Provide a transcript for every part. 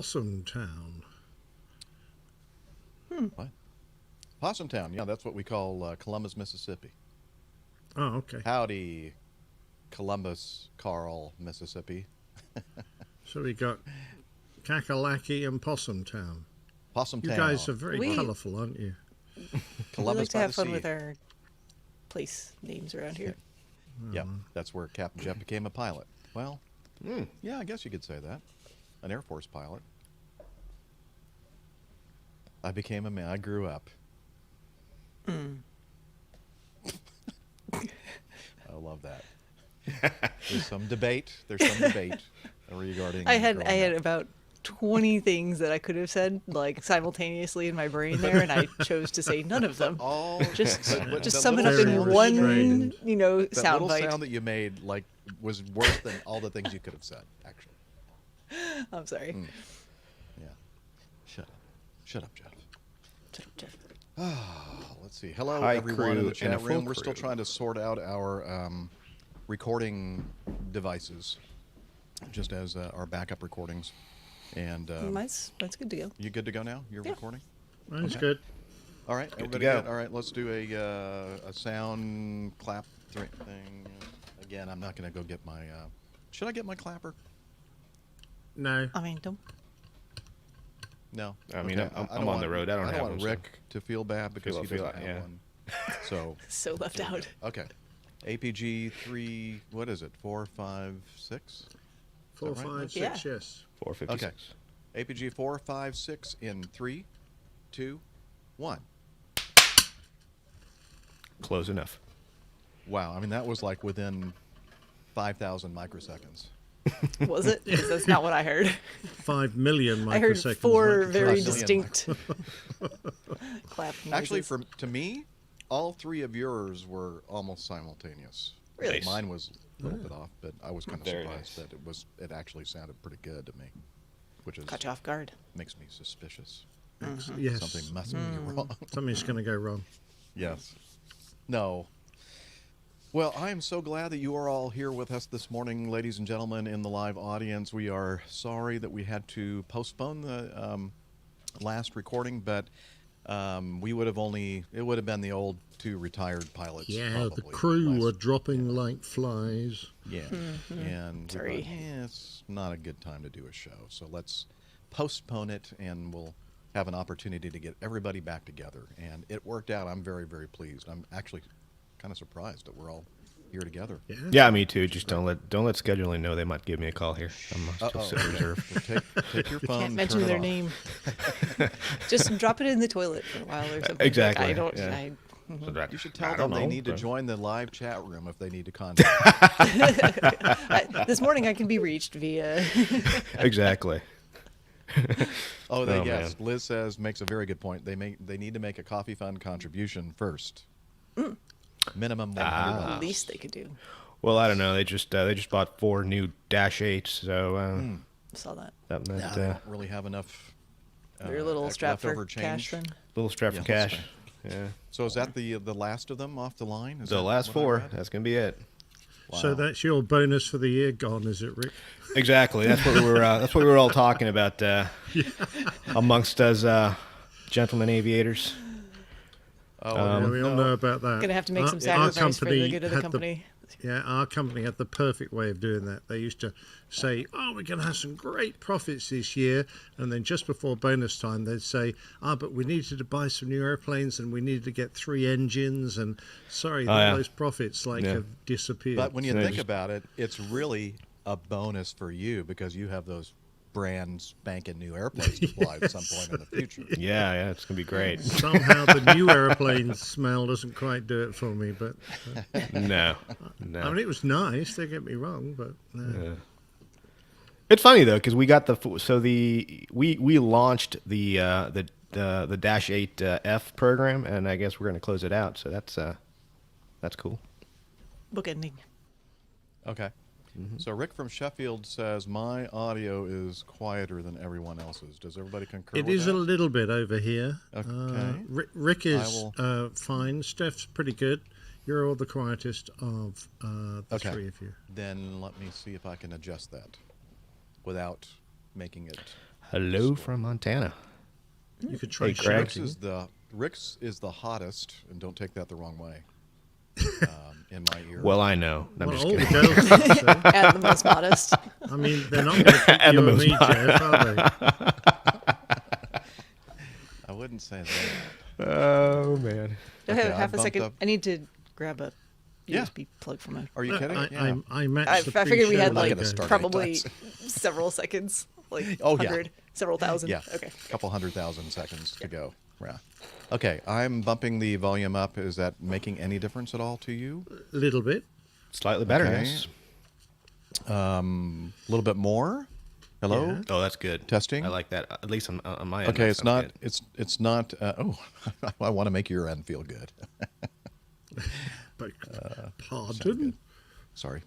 Possum Town. What? Possum Town. Yeah, that's what we call Columbus, Mississippi. Oh, okay. Howdy, Columbus, Carl, Mississippi. So we got Kakalaki and Possum Town. Possum You Town. guys are very colourful, aren't you? Columbus we like to by have the fun sea. with our place names around here. Yeah, that's where Captain Jeff became a pilot. Well, yeah, I guess you could say that. An Air Force pilot. I became a man. I grew up. I love that. There's some debate regarding. I had growing up. about 20 things that I could have said like simultaneously in my brain there, and I chose to say none of them. All Just that sum it up Very in one, restrained. that sound little bite. sound that you made like was worse than all the things you could have said. Actually, I'm sorry. yeah. Shut up, Jeff. Shut up, Jeff. Let's see. Hello, Hi, everyone in crew, the chat and a full room. We're still crew. trying to sort out our recording devices, just as our backup recordings. And Mine's good to go. you good to go now? You're Yeah. recording? That's Okay. good. All right, to everybody go. good? All right, let's do a sound clap thing. Again, I'm not going to go get my... should I get my clapper? No. I mean, don't. No. I mean, Okay. I'm don't on the road. I don't have want one, so- Rick to feel bad because he Feel- doesn't have yeah. one. So... So left out. Okay. APG 3, what is it? 4, 5, 6? 4, right? 5, 6, Yeah. yes. 456. APG 4, 5, 6 in 3, 2, 1. Close enough. Wow, I mean, that was like within 5,000 microseconds. Was it? Because that's not what I heard. 5 million microseconds. I heard four like very Million distinct clap noises. Actually, to me, all three of yours were almost simultaneous. Really? Nice. Mine was a little bit off, but I was kind of Very surprised nice. that it actually sounded pretty good to me, which is Caught you off guard. makes me suspicious. Yes. Something must be wrong. Something's going to go wrong. Yes. No. Well, I am so glad that you are all here with us this morning, ladies and gentlemen, in the live audience. We are sorry that we had to postpone the last recording, but it would have been the old two retired pilots. Yeah, the probably crew last- were dropping like flies. Yeah. And we Sorry. thought, it's not a good time to do a show, so let's postpone it, and we'll have an opportunity to get everybody back together. And it worked out. I'm very, very pleased. I'm actually kind of surprised that we're all here together. Yeah. Yeah, me too. Just don't let scheduling know they might give me a call here. I'm still so reserved. Well, take your phone. Can't and mention turn it their off. name. Just drop it in the toilet for a while or something. Exactly, I don't. yeah. You should tell I them don't they know, need to but- join the live chat room if they need to contact. This morning I can be reached via. Exactly. Oh, Oh, yes. man. Liz says makes a very good point. They need to make a coffee fund contribution first. Minimum $100. The least they could do. Well, I don't know. They just bought 4 new Dash 8s, so Saw that. that meant Nah, they don't really have enough. Your little strap for leftover cash change. then. little strap Yeah, for let's cash. Yeah. So is that the last of them off the line? Is The that last what I 4. read? That's gonna be it. So Wow. that's your bonus for the year gone, is it, Rick? Exactly. That's what we were. That's what we were all talking about amongst us gentlemen aviators. Oh, Yeah, we all know about that. Gonna have to make some Our sacrifice for the good of the had company. Our company had the perfect way of doing that. They used to say, "Oh, we're going to have some great profits this year," and then just before bonus time, they'd say, "But we needed to buy some new airplanes, and we needed to get 3 engines." And sorry, all yeah. those profits Yeah. have disappeared. But when you So think just- about it, it's really a bonus for you because you have those brand spanking new airplanes to fly at some point in the future. Yeah, it's gonna be great. Somehow the new airplane smell doesn't quite do it for me. But No. I mean, it was nice. Don't get me wrong, but It's funny though because we got we launched the Dash 8 F program, and I guess we're gonna close it out. So that's cool. Bookending. Okay. So Rick from Sheffield says my audio is quieter than everyone else's. Does everybody concur it with is that? a little bit over here. Okay. Rick is will- fine. Steph's pretty good. You're all the quietest of the Okay. 3 of you. Then let me see if I can adjust that without making it Hello from Montana. You could try Hey, Craig. shouting. Rick's is the hottest, and don't take that the wrong way. In my ear. Well, I know. I'm Well, just all the kidding. girls think so. And the most modest. I mean, they're not going to pick And the you and most me, Jeff, are they? I wouldn't say that. Oh man. Okay, I Half a bumped second. up. I need to grab a Yeah. USB plug from my. Are you kidding? I matched I the figured we had pre-show like gonna start probably anytime several seconds, like Oh, yeah. 100, several thousand. Yeah. Okay. A couple 100,000 seconds to go. Yeah. Okay, I'm bumping the volume up. Is that making any difference at all to you? A little bit. Slightly better. Okay. Yes. A little bit more. Hello. Yeah. Oh, that's good. Testing? I like that. At least on my end. Okay, that it's sounds not. good. It's not. Oh, I want to make your end feel good. But pardon? Sorry.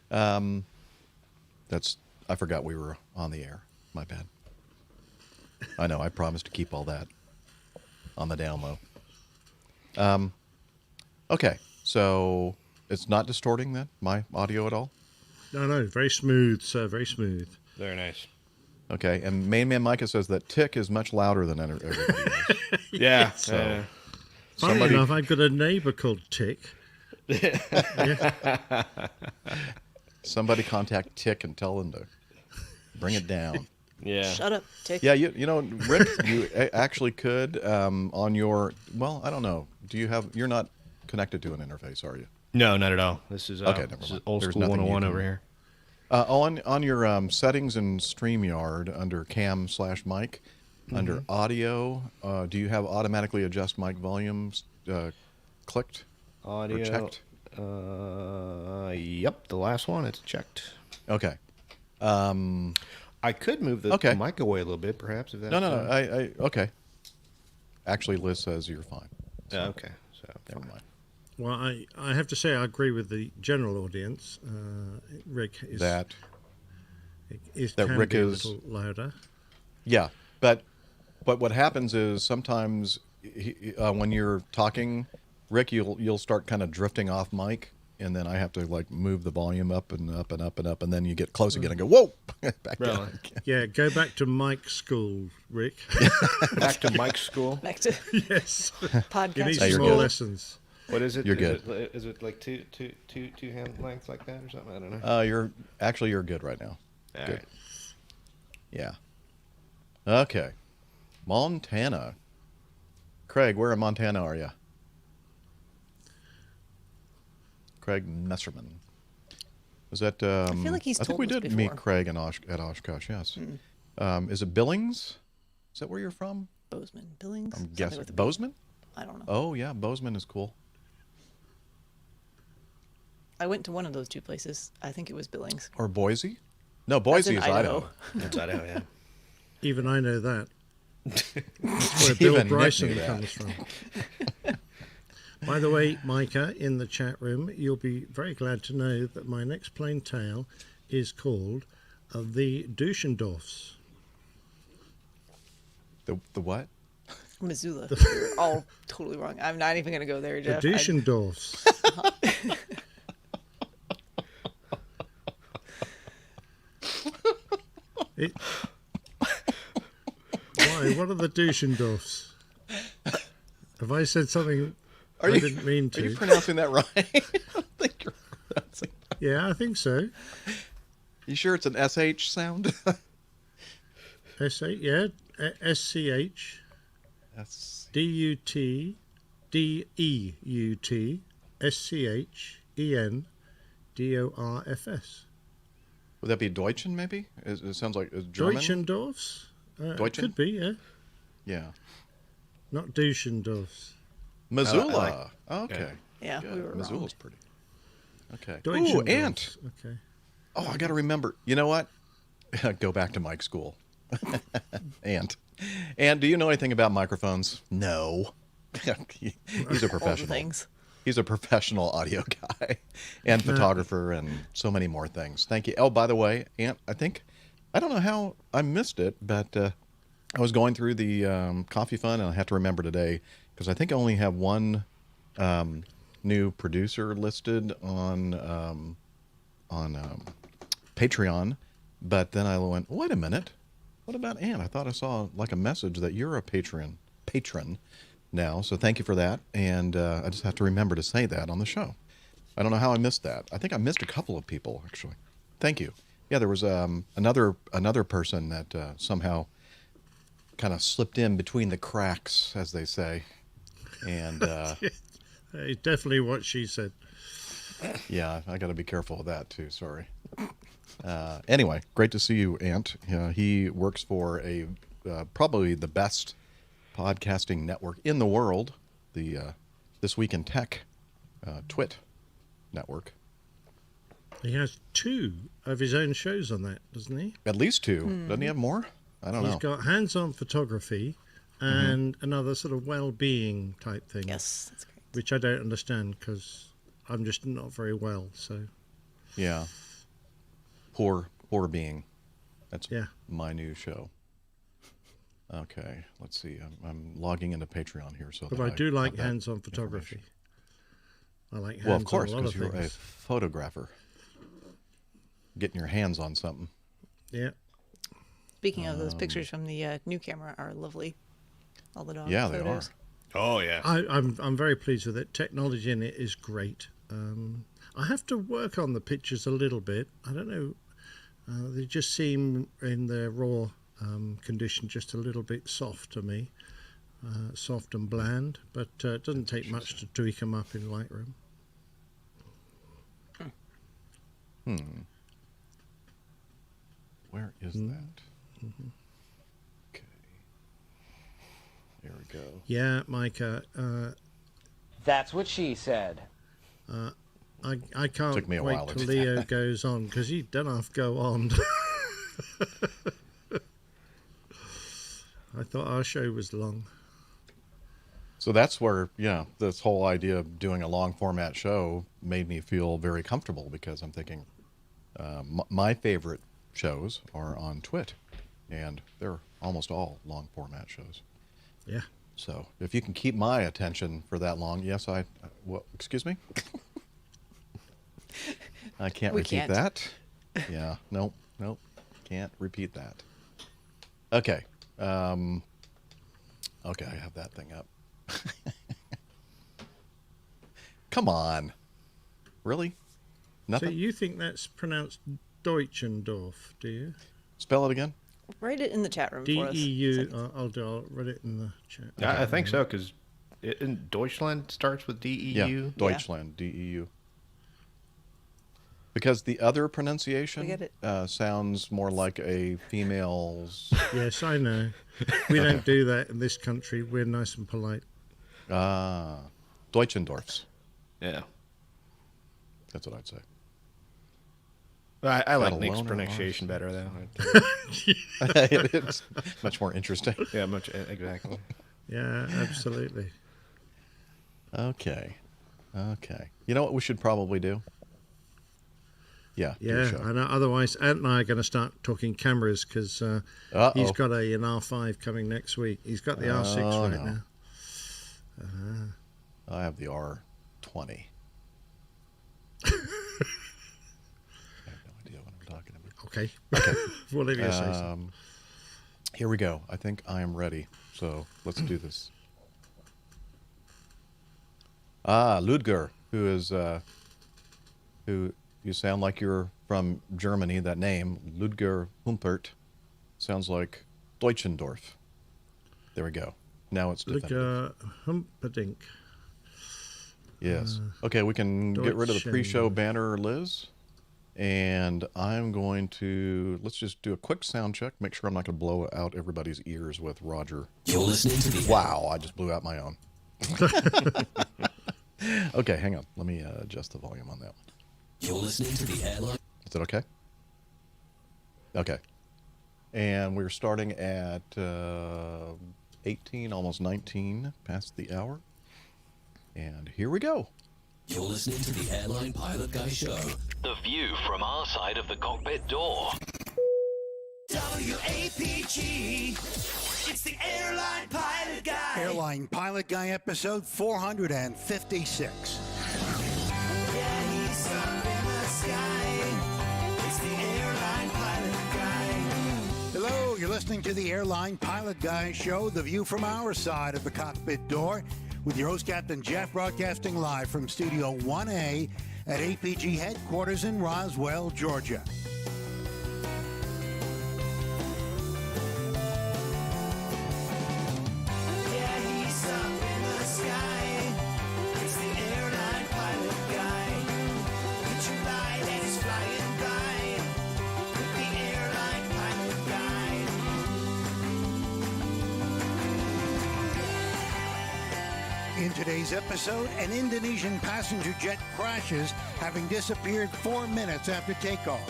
That's. I forgot we were on the air. My bad. I know. I promised to keep all that on the down low. Okay, so it's not distorting then my audio at all. No, very smooth, sir, very smooth. Very nice. Okay, and Main Man Micah says that tick is much louder than everybody else. Yeah. So- Funny Somebody- enough, I've got a neighbour called Tick. Somebody contact Tick and tell them to bring it down. yeah. Shut up, Tick. Yeah, you know, Rick, you actually could on your. Well, I don't know. Do you have? You're not connected to an interface, are you? No, not at all. This is Okay, never this is mind. old There's school nothing you 101 can- over here. On your settings in StreamYard under cam/mic, under audio, do you have automatically adjust mic volumes clicked or Audio. checked? Yep, the last one. It's checked. Okay. I could move the Okay. mic away a little bit, perhaps. If that's No. I okay. Actually, Liz says you're fine. Okay. So Never mind. Well, I have to say I agree with the general audience. Rick is That can Rick be a is- little louder. Yeah, but what happens is sometimes when you're talking, Rick, you'll start kind of drifting off mic, and then I have to like move the volume up and up and up and up, and then you get close again and go whoa back Really? down. Yeah, go back to Mike school, Rick. back to mic school. Back to Yes, you podcast. need Hey, some you're more good. lessons. What is it? You're Is good. Is it like two hand lengths like that or something? I don't know. You're good right now. All Good. right. Yeah. Okay. Montana. Craig, where in Montana are you? Craig Messerman. Is that? I feel like he's I think told we us did meet before. Craig at Oshkosh. Yes. Is it Billings? Is that where you're from? Bozeman, Billings. I'm something guessing with a B. Bozeman. I don't know. Oh yeah, Bozeman is cool. I went to one of those two places. I think it was Billings. Or Boise? No, Boise in is Idaho. Idaho. That's Idaho, yeah. Even I know that. That's where Bill Even Nick Bryson knew that. comes from. By the way, Micah, in the chat room, you'll be very glad to know that my next plain tale is called the Dushendorfs. The what? Missoula. You're all totally wrong. I'm not even going to go there, The Jeff. Dushendorfs. It- Why? What are the Dushendorfs? Have I said something I didn't mean Are you to? pronouncing that right? I don't think you're pronouncing. Yeah, I think so. You sure it's an SH sound? S-A, yeah, S-C-H, That's D-U-T, D-E-U-T, S-C-H-E-N, D-O-R-F-S. Would that be Deutschen maybe? It sounds like it's German. Deutschendorfs? Deutschen? Could be, yeah. Yeah. Not Dushendorfs. Missoula. Okay. Yeah, Good. we were Missoula's wrong. pretty. Okay. Deutschendorfs. Ooh, Ant. Okay. Oh, I got to remember. You know what? Go back to Mike School. Ant. And do you know anything about microphones? No. He's a All the professional. things. He's a professional audio guy and photographer and so many more things. Thank you. Oh, by the way, Ant, I don't know how I missed it, but I was going through the Coffee Fund, and I have to remember today because I think I only have one new producer listed on Patreon. But then I went, wait a minute, What about Ann? I thought I saw like a message that you're a patron now. So thank you for that. And I just have to remember to say that on the show. I don't know how I missed that. I think I missed a couple of people actually. Thank you. Yeah, there was another person that somehow kind of slipped in between the cracks, as they say. And definitely what she said. Yeah, I got to be careful of that too. Sorry. Anyway, great to see you, Ant. He works for a probably the best podcasting network in the world, the This Week in Tech Twit network. He has 2 of his own shows on that, doesn't he? At least 2. Doesn't he have more? I don't know. He's got hands-on photography and another sort of well-being type thing. Yes, that's great. Which I don't understand because I'm just not very well. So yeah, poor being. That's my new show. Okay, let's see. I'm logging into Patreon here, so. But I do like hands-on photography. I like hands-on. Well, of course, because you're a photographer. Getting your hands on something. Yeah. Speaking of, those pictures from the new camera are lovely. All the dog yeah, photos. They are. Oh yeah. I'm very pleased with it. Technology in it is great. I have to work on the pictures a little bit. I don't know. They just seem in their raw condition just a little bit soft to me. Soft and bland, but it doesn't take much to tweak them up in Lightroom. Where is that? Okay. There we go. Yeah, Micah. That's what she said. I can't Took me a wait while to till do Leo goes on because he don't have to go on. I thought our show was long. So that's where, this whole idea of doing a long format show made me feel very comfortable because I'm thinking my favorite shows are on Twit, and they're almost all long format shows. Yeah. So if you can keep my attention for that long, yes, well, excuse me? I can't repeat that. Yeah, nope, can't repeat that. Okay. Okay, I have that thing up. Come on. Really? Nothing? So you think that's pronounced Deutschendorf, do you? Spell it again? Write it in the chat room for us. D-E-U. I'll write it in the chat. I think so, because Deutschland starts with D-E-U. Yeah, Deutschland, D-E-U. Because the other pronunciation sounds more like a female's... Yes, I know. We don't do that in this country. We're nice and polite. Deutschendorfs. Yeah. That's what I'd say. I like Nick's pronunciation better, though. It's much more interesting. Yeah, exactly. Yeah, absolutely. Okay. You know what we should probably do? Yeah. Yeah, I know. Otherwise, Ant and I are going to start talking cameras because he's got an R5 coming next week. He's got the R6 right now. I have the R20. I have no idea what I'm talking about. Okay. We'll leave you to say so. Here we go. I think I am ready. So let's do this. Ludger, who you sound like you're from Germany. That name, Ludger Humpert, sounds like Deutschendorf. There we go. Now it's definitive. Ludger Humperdinck. Yes. Okay, we can get rid of the pre-show banner, Liz. And I'm going to, let's just do a quick sound check. Make sure I'm not going to blow out everybody's ears with Roger. You're listening to the... Wow, I just blew out my own. Okay, hang on. Let me adjust the volume on that one. You're listening to the Airline. Is that okay? Okay. And we're starting at 18, almost 19 past the hour. And here we go. You're listening to the Airline Pilot Guy Show. The view from our side of the cockpit door. WAPG, it's the Airline Pilot Guy. Airline Pilot Guy episode 456. Yeah, he's up in the sky. It's the Airline Pilot Guy. Hello, you're listening listening to the Airline Pilot Guy Show, the view from our side of the cockpit door, with your host, Captain Jeff, broadcasting live from Studio 1A at APG headquarters in Roswell, Georgia. Yeah, he's up in the sky. It's the airline pilot guy. Picture light and he's flying by. With the airline pilot guy. In today's episode, an Indonesian passenger jet crashes, having disappeared 4 minutes after takeoff.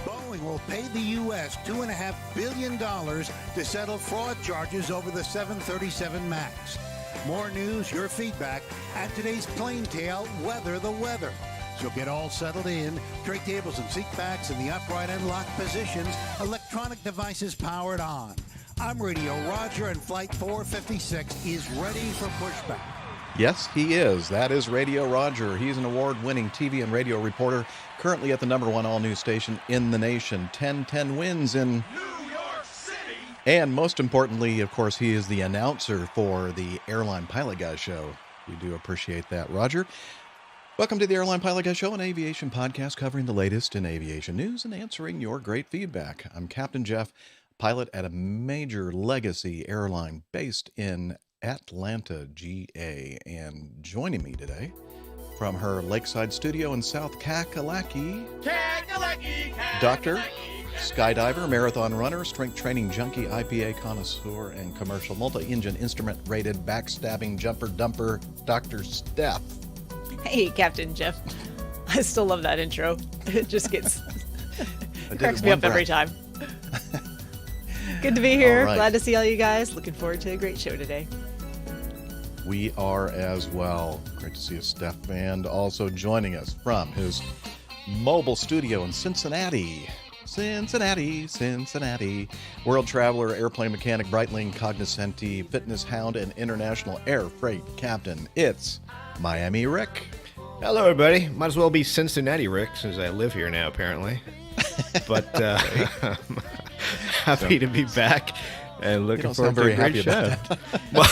Boeing will pay the U.S. $2.5 billion to settle fraud charges over the 737 MAX. More news, your feedback, and today's Plane Tale, Weather the Weather. So get all settled in, tray tables and seat backs in the upright and locked positions, electronic devices powered on. I'm Radio Roger, and Flight 456 is ready for pushback. Yes, he is. That is Radio Roger. He's an award-winning TV and radio reporter, currently at the #1 all-news station in the nation. 10 wins in New York City. And most importantly, of course, he is the announcer for the Airline Pilot Guy Show. We do appreciate that, Roger. Welcome to the Airline Pilot Guy Show, an aviation podcast covering the latest in aviation news and answering your great feedback. I'm Captain Jeff, pilot at a major legacy airline based in Atlanta, GA. And joining me today from her lakeside studio in South Kakalaki, Doctor, skydiver, marathon runner, strength training junkie, IPA connoisseur, and commercial multi-engine instrument rated backstabbing jumper dumper, Dr. Steph. Hey, Captain Jeff. I still love that intro. It just gets I cracks did me one up every breath. time. Good to be here. All right. Glad to see all you guys. Looking forward to a great show today. We are as well. Great to see you, Steph. And also joining us from his mobile studio in Cincinnati. World traveler, airplane mechanic, Breitling, cognoscenti, fitness hound, and international air freight captain. It's Miami Rick. Hello, everybody. Might as well be Cincinnati Rick, since I live here now, apparently. But happy to be back and looking forward to a great show. Well,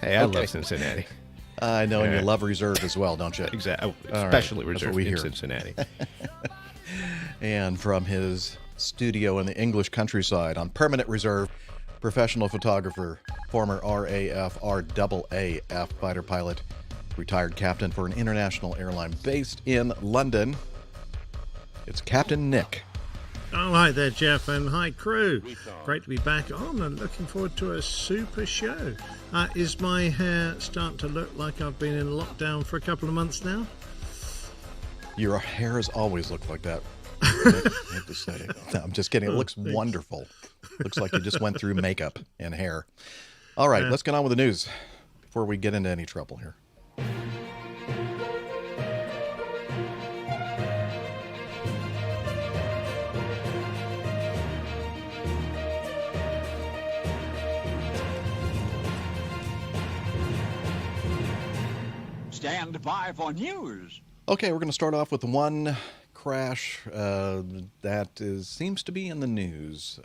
hey, I love Cincinnati. I know, and you love reserve as well, don't you? Exactly. All Especially right. That's what reserved we in hear. Cincinnati. And from his studio in the English countryside on permanent reserve, professional photographer, former RAF, RAAF fighter pilot, retired captain for an international airline based in London. It's Captain Nick. Oh, hi there, Jeff, and hi, crew. Great to be back on and looking forward to a super show. Is my hair starting to look like I've been in lockdown for a couple of months now? Your hair has always looked like that. I have to say. No, I'm just kidding. It looks wonderful. Looks like you just went through makeup and hair. All right, let's get on with the news before we get into any trouble here. Stand by for news. Okay, we're going to start off with one crash that seems to be in the news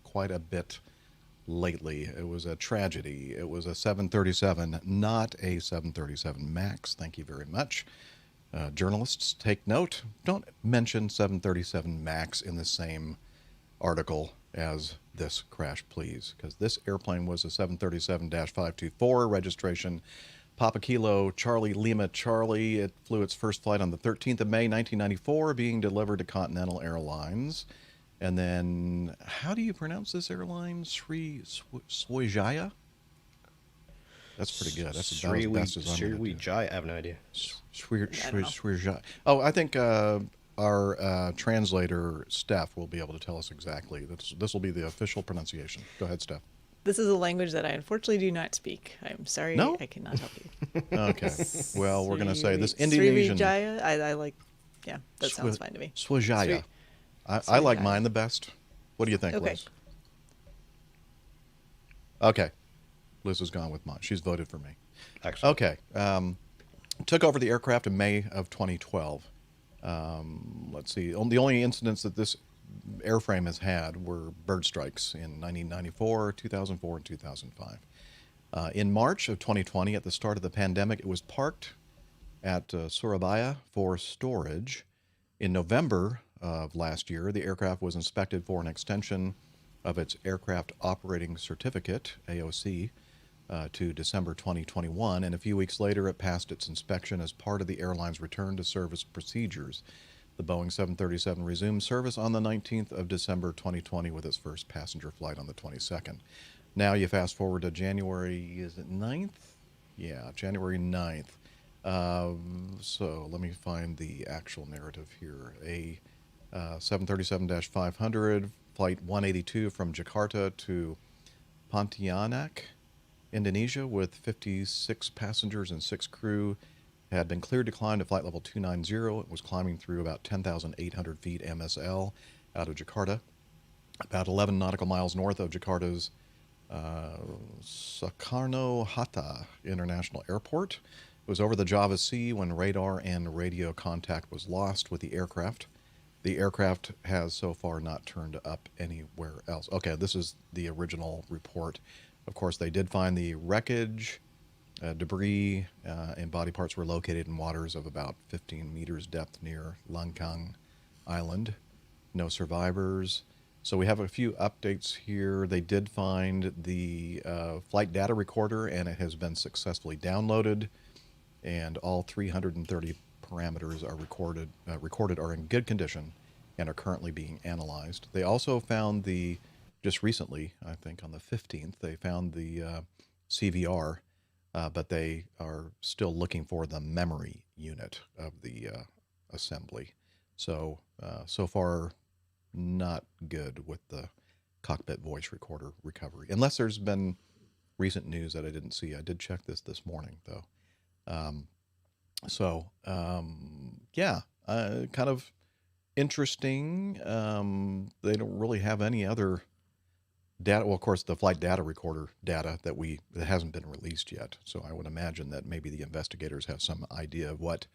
quite a bit lately. It was a tragedy. It was a 737, not a 737 MAX. Thank you very much. Journalists, take note. Don't mention 737 MAX in the same article as this crash, please, because this airplane was a 737-524 registration Papa Kilo Charlie Lima Charlie. It flew its first flight on the 13th of May, 1994, being delivered to Continental Airlines. And then, how do you pronounce this airline? Sriwijaya? That's pretty good. That's about as best as I'm going to do. Sriwijaya? I have no idea. Sriwijaya. Oh, I think our translator, Steph, will be able to tell us exactly. This will be the official pronunciation. Go ahead, Steph. This is a language that I unfortunately do not speak. I'm sorry. No? I cannot help you. Okay. Well, we're going to say this Indonesian. Sriwijaya? I like, yeah, that sounds fine to me. Sriwijaya. I like mine the best. What do you think, Okay. Liz? Okay. Liz has gone with mine. She's voted for me. Excellent. Okay. Took over the aircraft in May of 2012. Let's see. The only incidents that this airframe has had were bird strikes in 1994, 2004, and 2005. In March of 2020, at the start of the pandemic, it was parked at Surabaya for storage. In November of last year, the aircraft was inspected for an extension of its Aircraft Operating Certificate, AOC, to December 2021, and a few weeks later it passed its inspection as part of the airline's return to service procedures. The Boeing 737 resumed service on the 19th of December 2020 with its first passenger flight on the 22nd. Now you fast forward to January, is it 9th? Yeah, January 9th. So let me find the actual narrative here. A 737-500, flight 182 from Jakarta to Pontianak, Indonesia, with 56 passengers and 6 crew, had been cleared to climb to flight level 290. It was climbing through about 10,800 feet MSL out of Jakarta, about 11 nautical miles north of Jakarta's Soekarno-Hatta International Airport. It was over the Java Sea when radar and radio contact was lost with the aircraft. The aircraft has so far not turned up anywhere else. Okay, this is the original report. Of course, they did find the wreckage, debris, and body parts were located in waters of about 15 meters depth near Langkang Island. No survivors. So we have a few updates here. They did find the flight data recorder, and it has been successfully downloaded, and all 330 parameters are recorded are in good condition and are currently being analyzed. They also found just recently, I think on the 15th, they found the CVR, but they are still looking for the memory unit of the assembly. So, so far, not good with the cockpit voice recorder recovery, unless there's been recent news that I didn't see. I did check this morning, though. Yeah, kind of interesting. They don't really have any other data. Well, of course, the flight data recorder data that hasn't been released yet. So I would imagine that maybe the investigators have some idea of what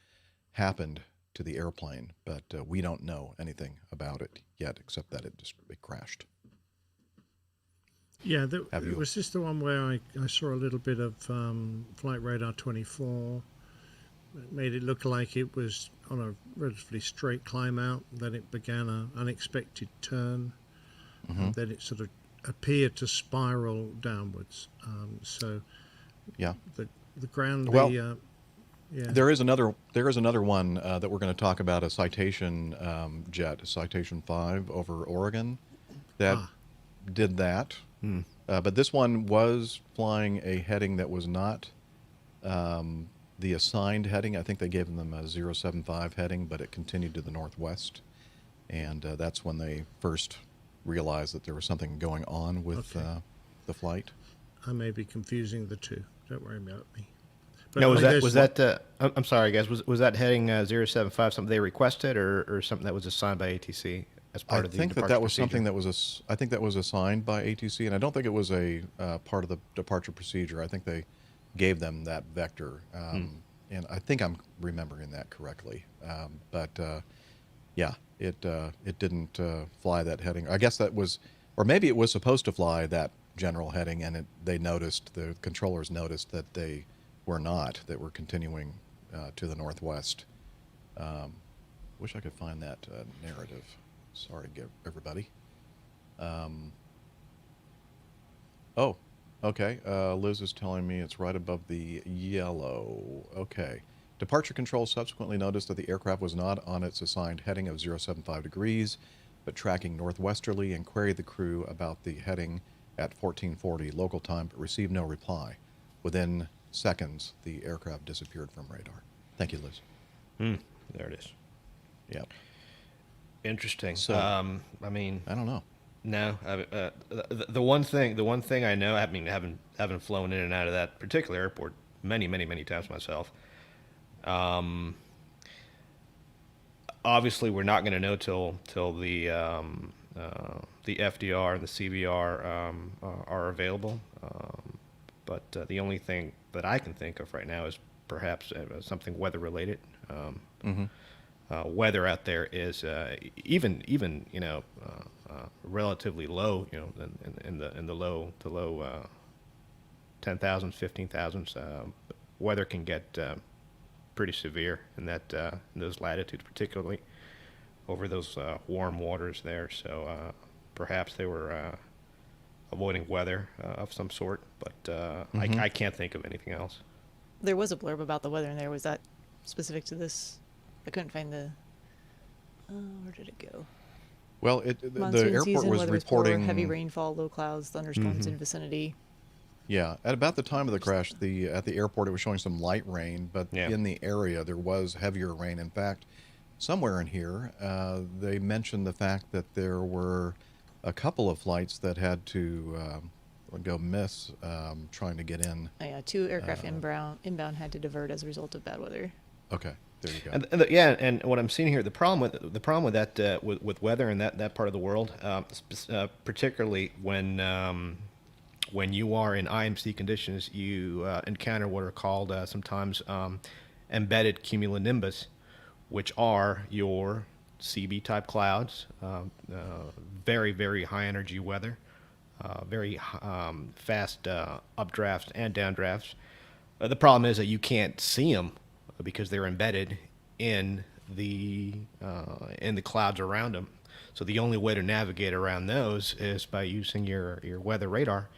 happened to the airplane, but we don't know anything about it yet, except that it crashed. Yeah, was this the one where I saw a little bit of Flight Radar 24? It made it look like it was on a relatively straight climb out, then it began an unexpected turn, and then it sort of appeared to spiral downwards. Yeah, the ground. Well, yeah. There is another one that we're going to talk about, a Citation jet, a Citation 5 over Oregon, that did that. But this one was flying a heading that was not the assigned heading. I think they gave them a 075 heading, but it continued to the northwest. And that's when they first realized that there was something going on with the flight. I may be confusing the two. Don't worry about me. But no, was that I'm sorry, guys. Was that heading 075 something they requested, or something that was assigned by ATC as part of the departure procedure? I think that was something that was I think that was assigned by ATC, and I don't think it was a part of the departure procedure. I think they gave them that vector, and I think I'm remembering that correctly. Yeah, it didn't fly that heading. I guess that was, or maybe it was supposed to fly that general heading, and the controllers noticed that they were not, that were continuing to the northwest. Wish I could find that narrative. Sorry, everybody. Oh, okay. Liz is telling me it's right above the yellow. Okay. Departure control subsequently noticed that the aircraft was not on its assigned heading of 075 degrees, but tracking northwesterly, and queried the crew about the heading at 1440 local time, but received no reply. Within seconds, the aircraft disappeared from radar. Thank you, Liz. There it is. Yep. Interesting. So, I mean, I don't know. No, the one thing I know, I mean, having flown in and out of that particular airport many times myself. Obviously, we're not going to know till the FDR and the CVR are available. But the only thing that I can think of right now is perhaps something weather related. weather out there is even relatively low. In the low 10,000s, 15,000s, weather can get pretty severe in those latitudes, particularly over those warm waters there. So perhaps they were avoiding weather of some sort, but I can't think of anything else. There was a blurb about the weather in there. Was that specific to this? I couldn't find the. Where did it go? Well, the Monsoon airport season, was weather poor, reporting heavy rainfall, low clouds, thunderstorms in vicinity. Yeah, at about the time of the crash, at the airport it was showing some light rain, but Yeah. in the area there was heavier rain. In fact, somewhere in here they mentioned the fact that there were a couple of flights that had to go miss trying to get in. Oh, yeah, 2 aircraft inbound had to divert as a result of bad weather. Okay, there you go. And what I'm seeing here, the problem with that with weather in that part of the world, particularly when you are in IMC conditions, you encounter what are called sometimes embedded cumulonimbus, which are your CB type clouds, very, very high energy weather, very fast updrafts and downdrafts. The problem is that you can't see them because they're embedded in the clouds around them. So the only way to navigate around those is by using your weather radar.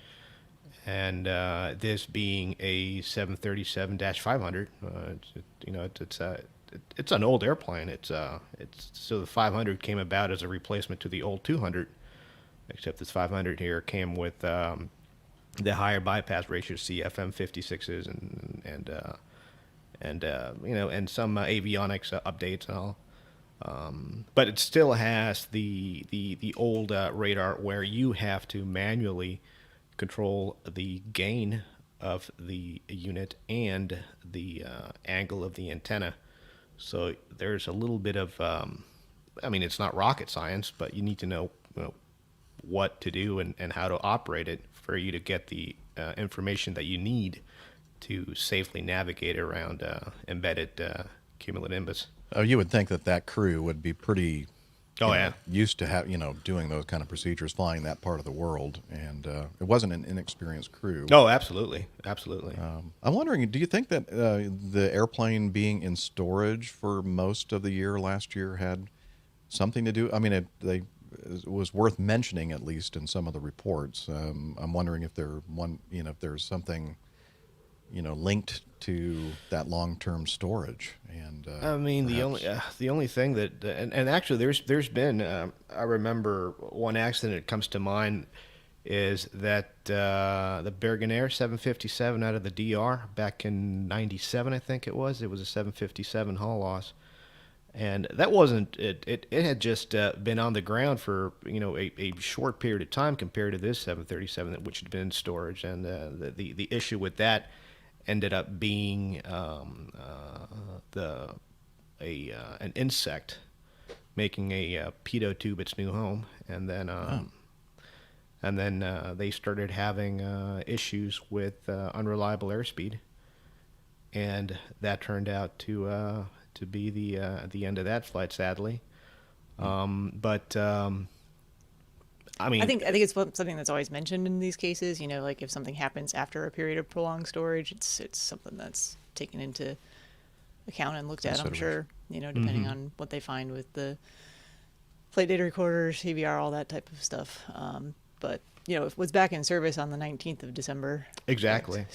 And this being a 737-500, it's an old airplane. It's so the 500 came about as a replacement to the old 200, except this 500 here came with the higher bypass ratio CFM 56s and some avionics updates and all. But it still has the old radar where you have to manually control the gain of the unit and the angle of the antenna. So there's a little bit of, it's not rocket science, but you need to know, what to do and how to operate it for you to get the information that you need to safely navigate around embedded cumulonimbus. Oh, you would think that crew would be pretty used to doing those kind of procedures, flying that part of the world, and it wasn't an inexperienced crew. Oh, absolutely. I'm wondering, do you think that the airplane being in storage for most of the year last year had something to do? I mean, it was worth mentioning, at least in some of the reports. I'm wondering if there's something linked to that long-term storage. And the only thing that and actually there's been I remember one accident that comes to mind is that the Bergenair 757 out of the DR back in '97, I think it was a 757 hull loss, and that wasn't it had just been on the ground for a short period of time compared to this 737 which had been in storage, and the issue with that ended up being an insect making a pitot tube its new home, and then they started having issues with unreliable airspeed, and that turned out to be the end of that flight, sadly. I think it's something that's always mentioned in these cases. Like if something happens after a period of prolonged storage, it's something that's taken into account and looked at. I'm sure, depending on what they find with the flight data recorders, CVR, all that type of stuff. But it was back in service on the 19th of December. Exactly.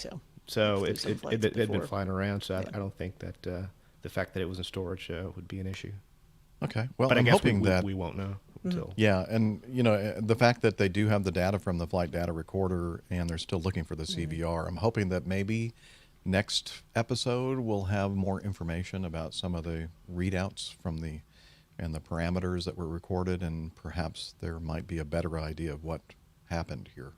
So it had been before. flying around. So I don't think that the fact that it was in storage would be an issue. Okay. Well, but I'm I guess hoping that we won't know until. Yeah, and the fact that they do have the data from the flight data recorder and they're still looking for the CVR, I'm hoping that maybe next episode we'll have more information about some of the readouts from the parameters that were recorded, and perhaps there might be a better idea of what happened here.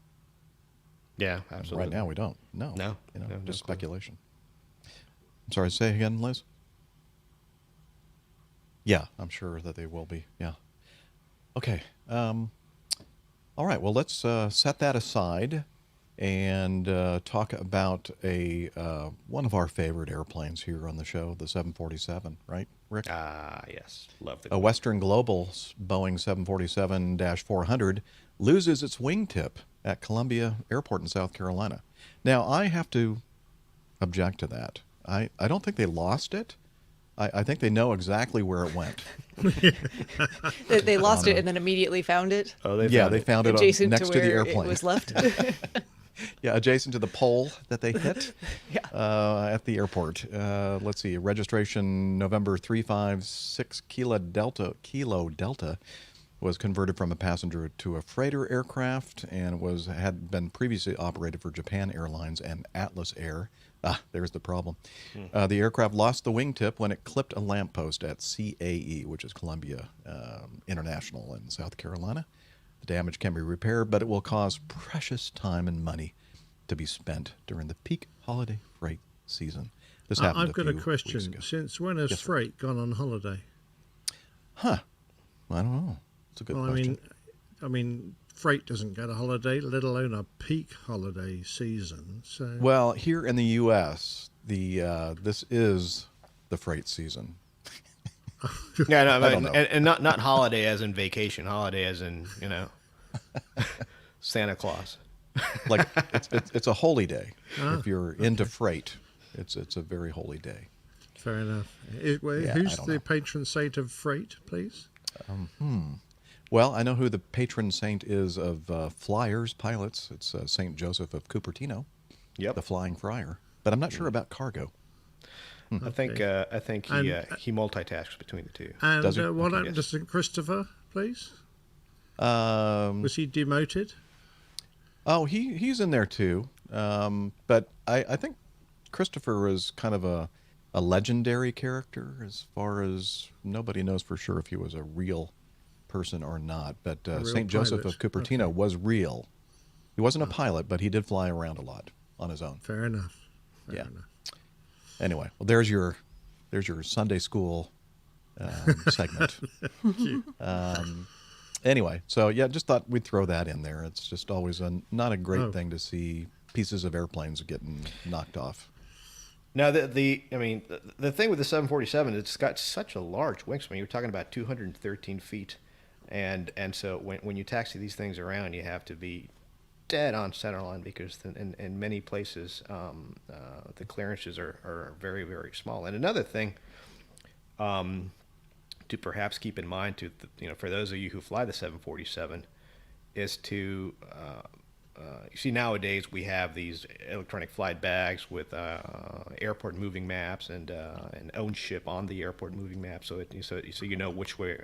Yeah, absolutely. Right now we don't. No, no just clue. speculation. I'm sorry, say again, Liz? Yeah, I'm sure that they will be. Yeah. Okay. All right. Well, let's set that aside and talk about one of our favorite airplanes here on the show, the 747, right, Rick? Yes. Love the A Western Global's Boeing 747-400 loses its wingtip at Columbia Airport in South Carolina. Now, I have to object to that. I don't think they lost it. I think they know exactly where it went. They lost it and then immediately found it. Oh, they found it adjacent next to to where the airplane. it was left. Yeah, adjacent to the pole that they hit at the airport. Let's see, registration November 356 Kilo Delta was converted from a passenger to a freighter aircraft and had been previously operated for Japan Airlines and Atlas Air. There's the problem. The aircraft lost the wingtip when it clipped a lamppost at CAE, which is Columbia International in South Carolina. The damage can be repaired, but it will cause precious time and money to be spent during the peak holiday freight season. This happened I've got a few question. weeks ago. Since when has Yes, sir. freight gone on holiday? I don't know. It's a good question. I mean, freight doesn't get a holiday, let alone a peak holiday season. So, Well, here in the U.S., this is the freight season. Yeah, no, I don't know. and not holiday as in vacation, holiday as in Santa Claus. Like it's a holy day. Ah, If you're into freight, it's a very holy day. fair enough. I Who's don't the know. patron saint of freight, please? Well, I know who the patron saint is of flyers, pilots. It's Saint Joseph of Cupertino, Yep. the flying friar. But I'm not sure about cargo. I think he multitasks between the two. And Does he? what Okay, happened to St. Christopher, please? Um, Was he demoted? Oh, he's in there too. But I think Christopher is kind of a legendary character as far as nobody knows for sure if he was a real person or not. But real St. Joseph pilot. of Cupertino was real. He wasn't a pilot, but he did fly around a lot on his own. Fair enough. Fair Yeah. enough. Anyway, well, there's your Sunday school segment. Anyway, so yeah, just thought we'd throw that in there. It's just always not a great thing to see pieces of airplanes getting knocked off. Now, the thing with the 747, it's got such a large wingspan. You're talking about 213 feet, and so when you taxi these things around, you have to be dead on center line because in many places the clearances are very, very small. And another thing to perhaps keep in mind, for those of you who fly the 747, is to you see nowadays we have these electronic flight bags with airport moving maps and ownership on the airport moving map, so you know which way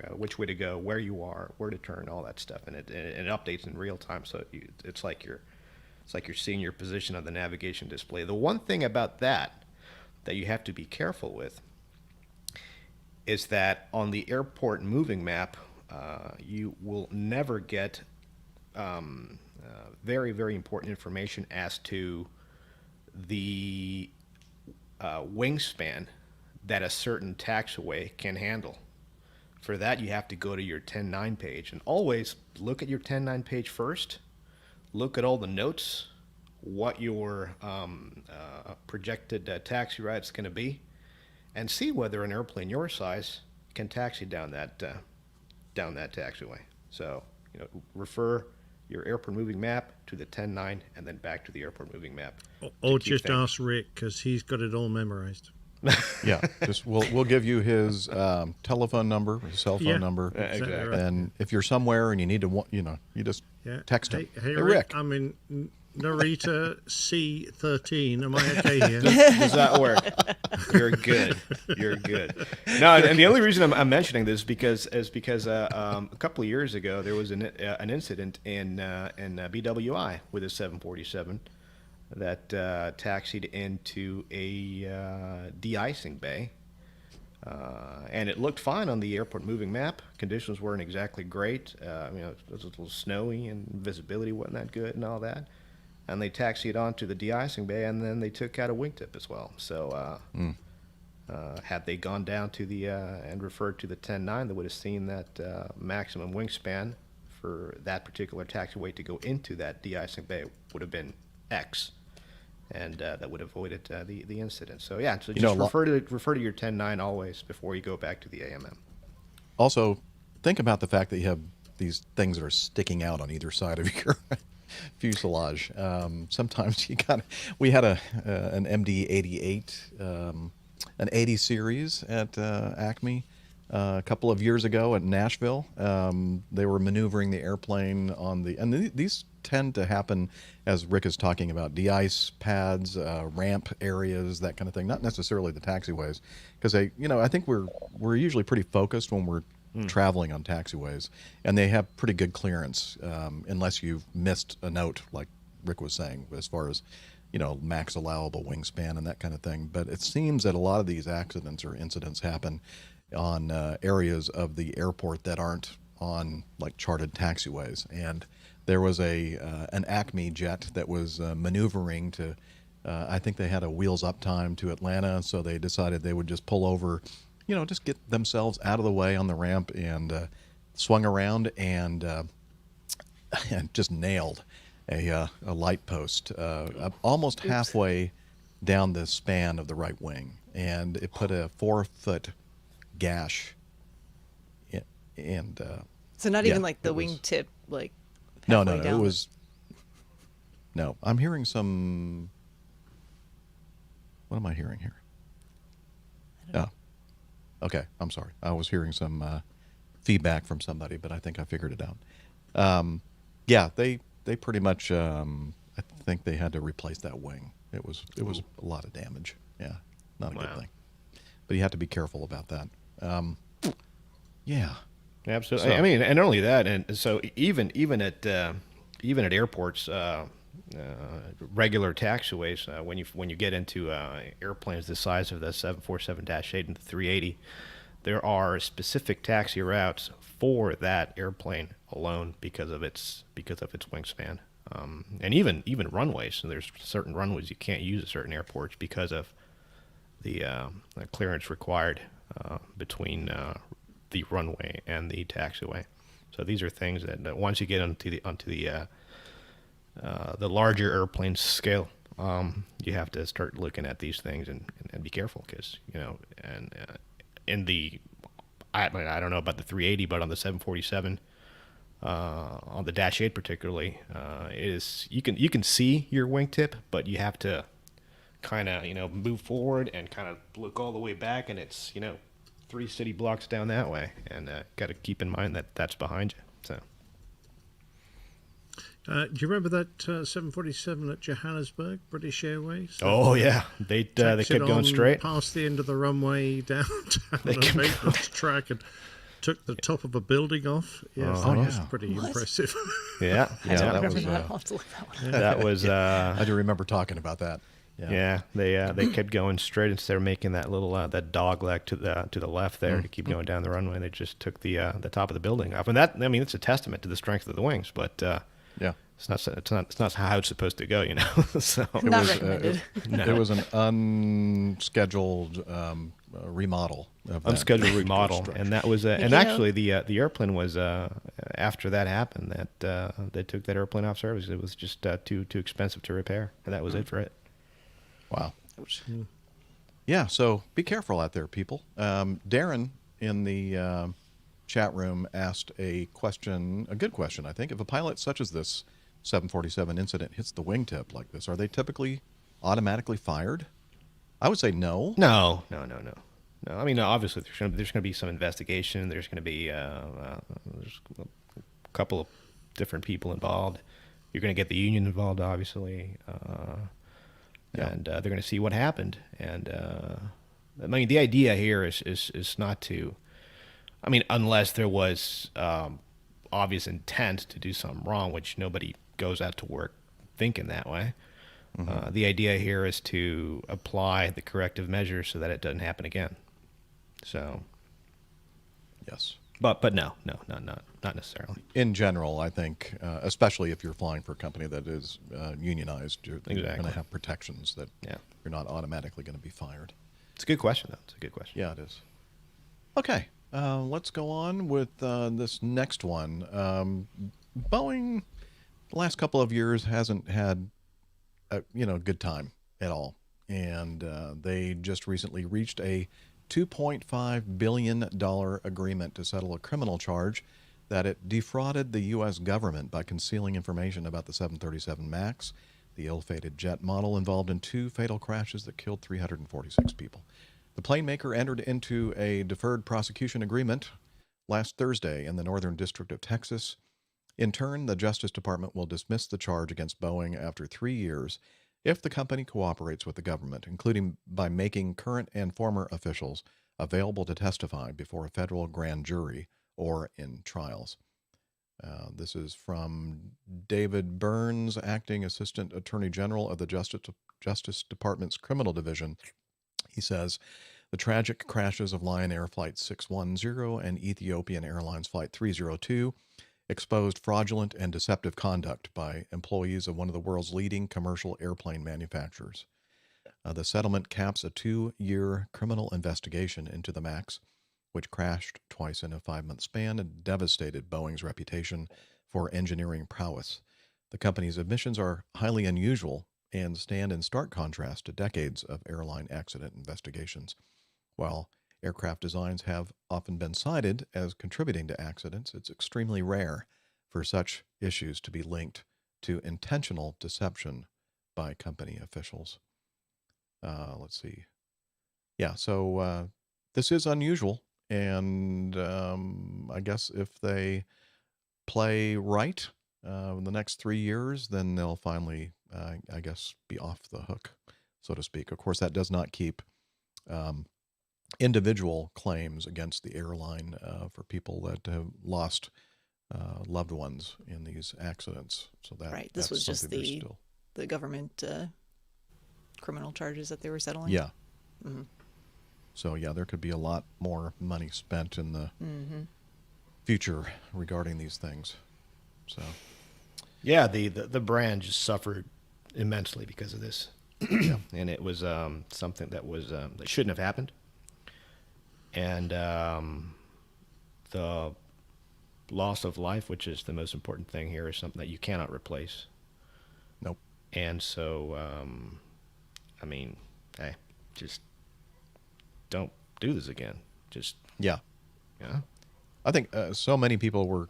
to go, where you are, where to turn, all that stuff, and it updates in real time. So it's like you're seeing your position on the navigation display. The one thing about that you have to be careful with is that on the airport moving map, you will never get very, very important information as to the wingspan that a certain taxiway can handle. For that, you have to go to your 10.9 page, and always look at your 10.9 page first. Look at all the notes, what your projected taxi ride is going to be, and see whether an airplane your size can taxi down that taxiway. So, refer your airport moving map to the 10.9 and then back to the airport moving map. Or just ask Rick because he's got it all memorized. Yeah, just we'll give you his telephone number, his cell phone number, exactly right. and if you're somewhere and you need to, you just text him. Hey, Hey, Rick. I'm in Narita C13. Am I okay here? Does that work? You're good. You're good. No, and the only reason I'm mentioning this is because a couple of years ago there was an incident in BWI with a 747 that taxied into a de-icing bay. And it looked fine on the airport moving map. Conditions weren't exactly great. It was a little snowy and visibility wasn't that good and all that. And they taxied on to the de-icing bay, and then they took out a wingtip as well. So had they gone down to the and referred to the 10.9, they would have seen that maximum wingspan for that particular taxiway to go into that de-icing bay would have been X, and that would avoid the incident. So yeah, so You know, just refer to your 10.9 always before you go back to the AMM. Also, think about the fact that you have these things that are sticking out on either side of your fuselage. Sometimes we had an MD-88, an 80 series at Acme a couple of years ago at Nashville. They were maneuvering the airplane and these tend to happen, as Rick is talking about, de-ice pads, ramp areas, that kind of thing. Not necessarily the taxiways, because I think we're usually pretty focused when we're traveling on taxiways, and they have pretty good clearance, unless you've missed a note, like Rick was saying, as far as max allowable wingspan and that kind of thing. But it seems that a lot of these accidents or incidents happen on areas of the airport that aren't on like charted taxiways. And there was an Acme jet that was maneuvering to, I think they had a wheels up time to Atlanta, so they decided they would just pull over, just get themselves out of the way on the ramp, and swung around and just nailed a light post almost halfway down the span of the right wing, and it put a 4-foot gash and so not even like the wingtip, like no, down it was no. I'm hearing some. What am I hearing here? Oh, okay. I'm sorry. I was hearing some feedback from somebody, but I think I figured it out. Yeah, they pretty much. I think they had to replace that wing. It was a lot of damage. Yeah, not a good thing. But you have to be careful about that. Yeah. Absolutely. So, I mean, and not only that, and so even at airports, regular taxiways, when you get into airplanes the size of the 747-8 and the 380, there are specific taxi routes for that airplane alone because of its wingspan, and even runways. So there's certain runways you can't use at certain airports because of the clearance required between the runway and the taxiway. So these are things that once you get onto the larger airplane scale, you have to start looking at these things and be careful, because in the I don't know about the 380, but on the 747, on the Dash 8 particularly, you can see your wingtip, but you have to kind of move forward and kind of look all the way back, and it's 3 city blocks down that way, and got to keep in mind that that's behind you. So do you remember that 747 at Johannesburg, British Airways? Oh yeah, they kept going straight past the end of the runway down a maintenance track and took the top of a building off. Yes, that was pretty impressive. Yeah, that was. I do remember talking about that. Yeah, they kept going straight instead of making that little that dog leg to the left there to keep going down the runway. They just took the top of the building off, and that, I mean, it's a testament to the strength of the wings. But yeah, it's not how it's supposed to go, So not recommended. It was an unscheduled remodel. Unscheduled remodel, and that was and actually the airplane was after that happened that they took that airplane off service. It was just too expensive to repair, and that was it for it. Wow. Yeah, so be careful out there, people. Darren in the chat room asked a good question, I think. If a pilot such as this 747 incident hits the wingtip like this, are they typically automatically fired? I would say no. No. I mean, obviously, there's going to be some investigation. There's going to be there's a couple of different people involved. You're going to get the union involved, obviously. And they're going to see what happened. And I mean, the idea here is not to, I mean, unless there was obvious intent to do something wrong, which nobody goes out to work thinking that way. Mm-hmm. The idea here is to apply the corrective measures so that it doesn't happen again. So, yes. But no, not necessarily. In general, I think, especially if you're flying for a company that is unionized, you're going to have protections that you're not automatically going to be fired. It's a good question, though. It's a good question. Yeah, it is. Okay, let's go on with this next one. Boeing, the last couple of years, hasn't had good time at all. And they just recently reached a $2.5 billion agreement to settle a criminal charge that it defrauded the U.S. government by concealing information about the 737 MAX, the ill-fated jet model involved in 2 fatal crashes that killed 346 people. The plane maker entered into a deferred prosecution agreement last Thursday in the Northern District of Texas. In turn, the Justice Department will dismiss the charge against Boeing after 3 years if the company cooperates with the government, including by making current and former officials available to testify before a federal grand jury or in trials. This is from David Burns, Acting Assistant Attorney General of the Justice Department's Criminal Division. He says, the tragic crashes of Lion Air Flight 610 and Ethiopian Airlines Flight 302 exposed fraudulent and deceptive conduct by employees of one of the world's leading commercial airplane manufacturers. The settlement caps a 2-year criminal investigation into the MAX, which crashed twice in a 5-month span and devastated Boeing's reputation for engineering prowess. The company's admissions are highly unusual and stand in stark contrast to decades of airline accident investigations. While aircraft designs have often been cited as contributing to accidents, it's extremely rare for such issues to be linked to intentional deception by company officials. Let's see. Yeah, so this is unusual, and I guess if they play right in the next 3 years, then they'll finally, I guess, be off the hook, so to speak. Of course, that does not keep individual claims against the airline for people that have lost loved ones in these accidents. So that right. This was just the government criminal charges that they were settling. Yeah. Mm-hmm. So yeah, there could be a lot more money spent in the future regarding these things. So yeah, the brand just suffered immensely because of this. Yeah. And it was something that was that shouldn't have happened. And the loss of life, which is the most important thing here, is something that you cannot replace. Nope. And so, I mean, hey, just don't do this again. Just yeah. I think so many people were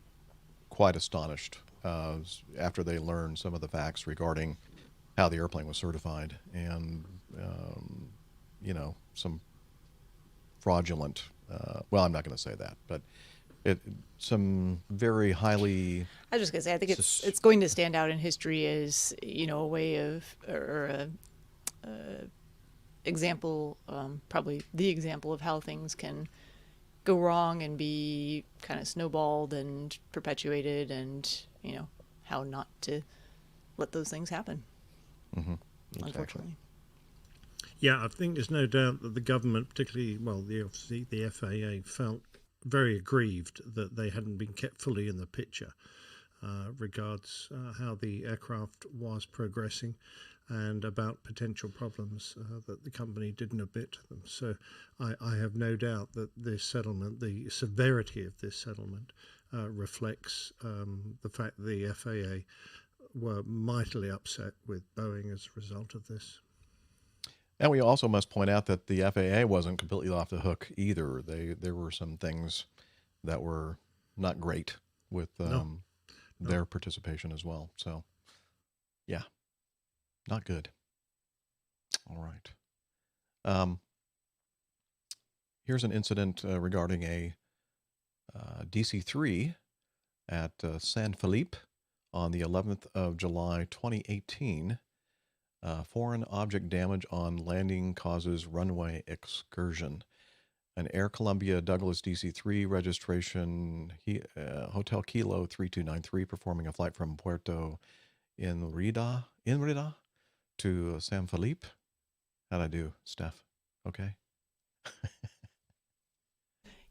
quite astonished after they learned some of the facts regarding how the airplane was certified, and some fraudulent. Well, I'm not going to say that, but some very highly. I was just going to say, I think it's going to stand out in history as a way of or example, probably the example of how things can go wrong and be kind of snowballed and perpetuated, and how not to let those things happen. Mm-hmm. Unfortunately. Yeah, I think there's no doubt that the government, particularly, the FAA, felt very aggrieved that they hadn't been kept fully in the picture regards how the aircraft was progressing and about potential problems that the company didn't admit to them. So I have no doubt that this settlement, the severity of this settlement, reflects the fact that the FAA were mightily upset with Boeing as a result of this. And we also must point out that the FAA wasn't completely off the hook either. There were some things that were not great with their participation as well. So, yeah, not good. All right. Here's an incident regarding a DC-3 at San Felipe on the 11th of July, 2018. Foreign object damage on landing causes runway excursion. An Air Columbia Douglas DC-3 registration, Hotel Kilo 3293, performing a flight from Puerto Inrida to San Felipe. How'd I do, Steph? Okay.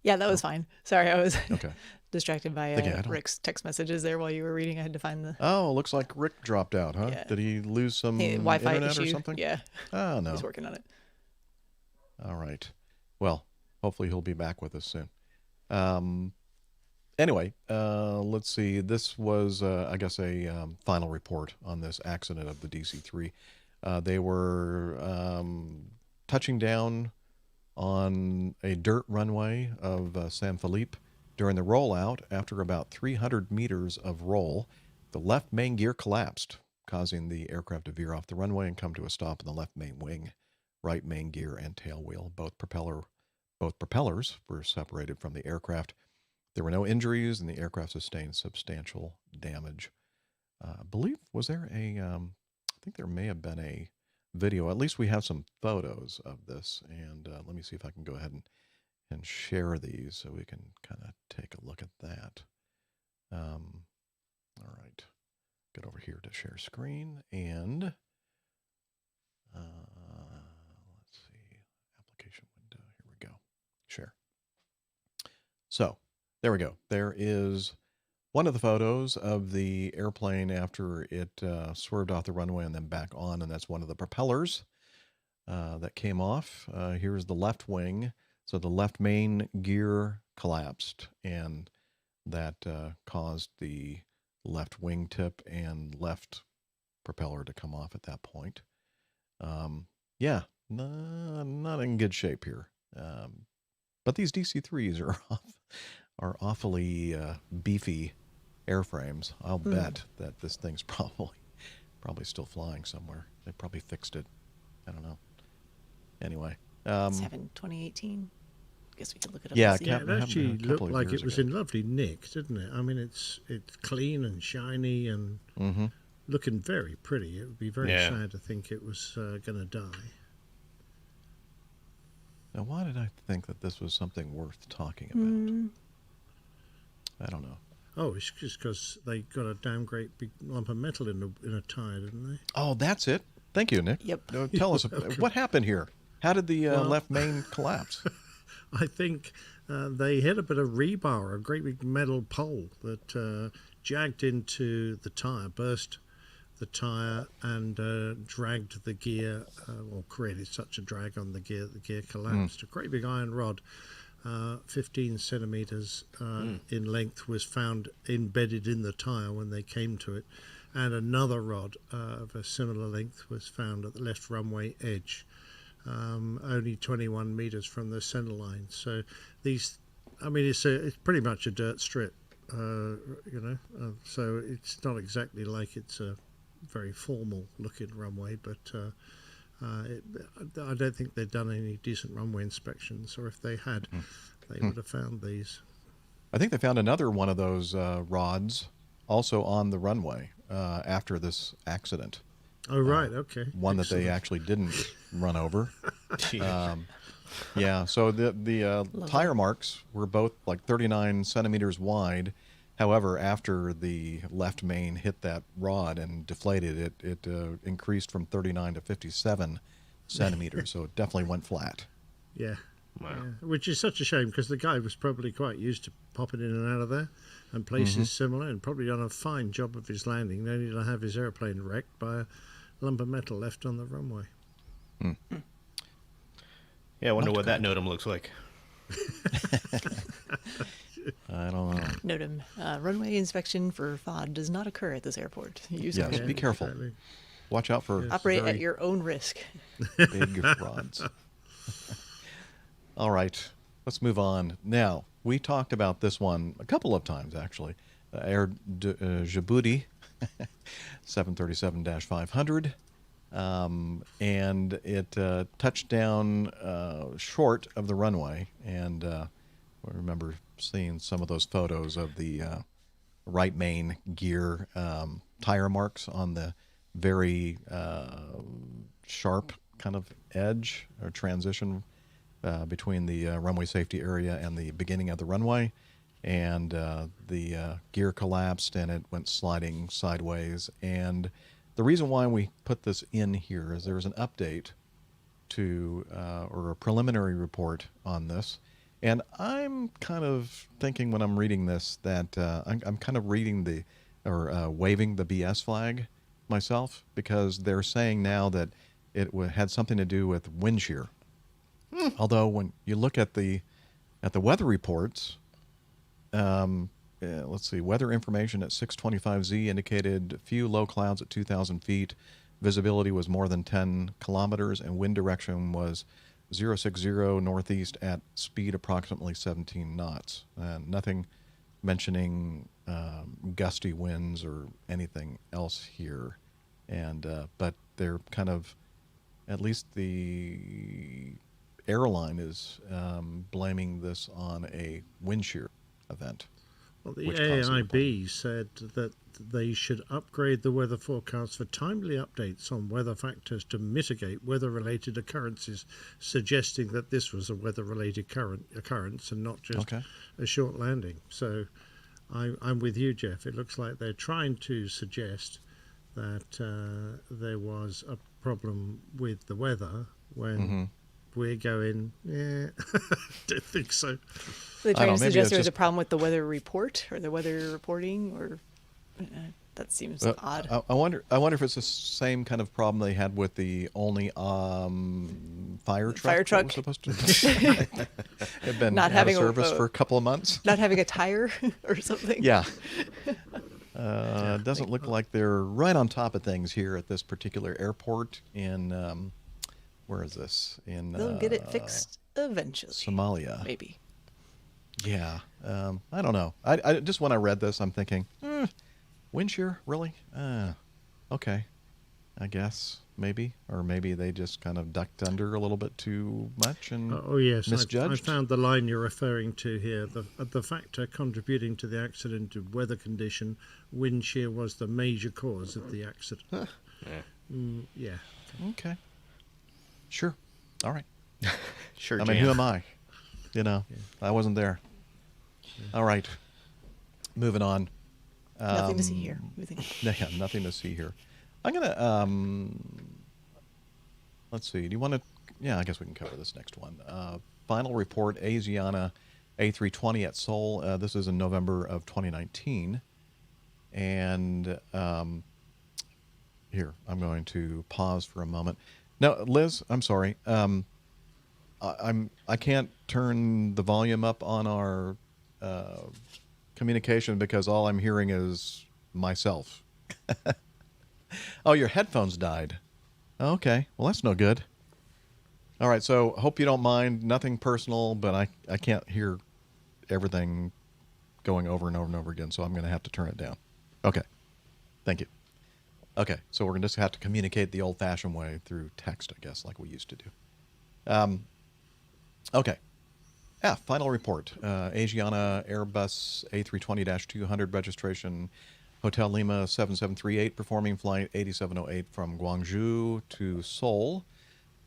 Yeah, that was fine. Sorry, I was okay. distracted by Rick's text messages there while you were reading. I had to find the... Oh, looks like Rick dropped out, huh? Yeah. Did he lose some Wi-Fi internet issue or something? Yeah. Oh, no. He's working on it. All right. Well, hopefully he'll be back with us soon. Anyway, let's see. This was, I guess, a final report on this accident of the DC-3. They were touching down on a dirt runway of San Felipe. During the rollout, after about 300 meters of roll, the left main gear collapsed, causing the aircraft to veer off the runway and come to a stop in the left main wing, right main gear, and tail wheel. Both propellers were separated from the aircraft. There were no injuries, and the aircraft sustained substantial damage. I believe, was there I think there may have been a video. At least we have some photos of this, and let me see if I can go ahead and share these so we can kind of take a look at that. All right, get over here to share screen, and let's see, application window, here we go, share. So there we go. There is one of the photos of the airplane after it swerved off the runway and then back on, and that's one of the propellers that came off. Here's the left wing. So the left main gear collapsed, and that caused the left wingtip and left propeller to come off at that point. Yeah, not in good shape here. But these DC-3s are awfully beefy airframes. I'll bet that this thing's probably still flying somewhere. They probably fixed it. I don't know. Anyway. It's having 2018. Guess we could look it up. Yeah, and see. It actually looked like it was in lovely nick, didn't it? I mean, it's clean and shiny and looking very pretty. It would be very sad to think it was going to die. Now, why did I think that this was something worth talking about? I don't know. Oh, it's just because they got a damn great big lump of metal in a tire, didn't they? Oh, that's it. Thank you, Nick. Yep. Tell us, what happened here? How did the left main collapse? I think they hit a bit of rebar, a great big metal pole that jagged into the tire, burst the tire, and dragged the gear, or created such a drag on the gear collapsed. A great big iron rod, 15 centimeters in length, was found embedded in the tire when they came to it, and another rod of a similar length was found at the left runway edge. Only 21 meters from the center line. So these, I mean, it's pretty much a dirt strip, so it's not exactly like it's a very formal looking runway, but I don't think they've done any decent runway inspections, or if they had, they would have found these. I think they found another one of those rods also on the runway after this accident. Oh, right, okay. One that they actually didn't run over. Yeah, so the tire marks were both like 39 centimeters wide. However, after the left main hit that rod and deflated, it increased from 39 to 57 centimeters, so it definitely went flat. Yeah. Wow. Yeah. Which is such a shame, because the guy was probably quite used to popping in and out of there and places similar, and probably done a fine job of his landing, only to have his airplane wrecked by a lump of metal left on the runway. Yeah, I wonder what that NOTAM looks like. I don't know. NOTAM, runway inspection for FOD does not occur at this airport. Use Yes, be careful. Exactly. Watch out for Operate at your own risk. big rods. All right, let's move on. Now, we talked about this one a couple of times, actually. Air Djibouti 737-500, and it touched down short of the runway, and I remember seeing some of those photos of the right main gear tire marks on the very sharp kind of edge or transition between the runway safety area and the beginning of the runway. And the gear collapsed and it went sliding sideways. And the reason why we put this in here is there's an update to, or a preliminary report on this. And I'm kind of thinking when I'm reading this that I'm kind of reading waving the BS flag myself, because they're saying now that it had something to do with wind shear. Although when you look at the weather reports, let's see, weather information at 6:25Z indicated few low clouds at 2,000 feet, visibility was more than 10 kilometers, and wind direction was 060 northeast at speed approximately 17 knots. And nothing mentioning gusty winds or anything else here. And but they're kind of, at least the airline is blaming this on a wind shear event. Well, the AIB said that they should upgrade the weather forecast for timely updates on weather factors to mitigate weather-related occurrences, suggesting that this was a weather-related occurrence and not just a short landing. So I'm with you, Jeff. It looks like they're trying to suggest that there was a problem with the weather when we're going, yeah, don't think so. They're trying to suggest there's a problem with the weather report or the weather reporting, or that seems odd. I wonder if it's the same kind of problem they had with the only fire truck. Fire truck. That was supposed to have been not out of service for a couple of months. Not having a tire or something. Yeah. It doesn't look like they're right on top of things here at this particular airport in, where is this? They'll get it fixed eventually. Somalia. Maybe. Yeah. I don't know. I just, when I read this, I'm thinking, wind shear? Really? Okay. I guess. Maybe. Or maybe they just kind of ducked under a little bit too much and misjudged. I found the line you're referring to here. The factor contributing to the accident of weather condition, wind shear was the major cause of the accident. Huh. Yeah. Okay. Sure. All right. Sure. I mean, who am I? You know, I wasn't there. All right. Moving on. Nothing to see here. Yeah, nothing to see here. I'm going to, let's see. Do you want to, yeah, I guess we can cover this next one. Final report, Asiana A320 at Seoul. This is in November of 2019. And here, I'm going to pause for a moment. Now, Liz, I'm sorry. I can't turn the volume up on our communication because all I'm hearing is myself. Oh, your headphones died. Okay, well, that's no good. All right, so hope you don't mind. Nothing personal, but I can't hear everything going over and over and over again, so I'm going to have to turn it down. Okay, thank you. Okay, so we're going to just have to communicate the old-fashioned way through text, I guess, like we used to do. Okay. Final report. Asiana Airbus A320-200 registration, Hotel Lima 7738, performing flight 8708 from Gwangju to Seoul,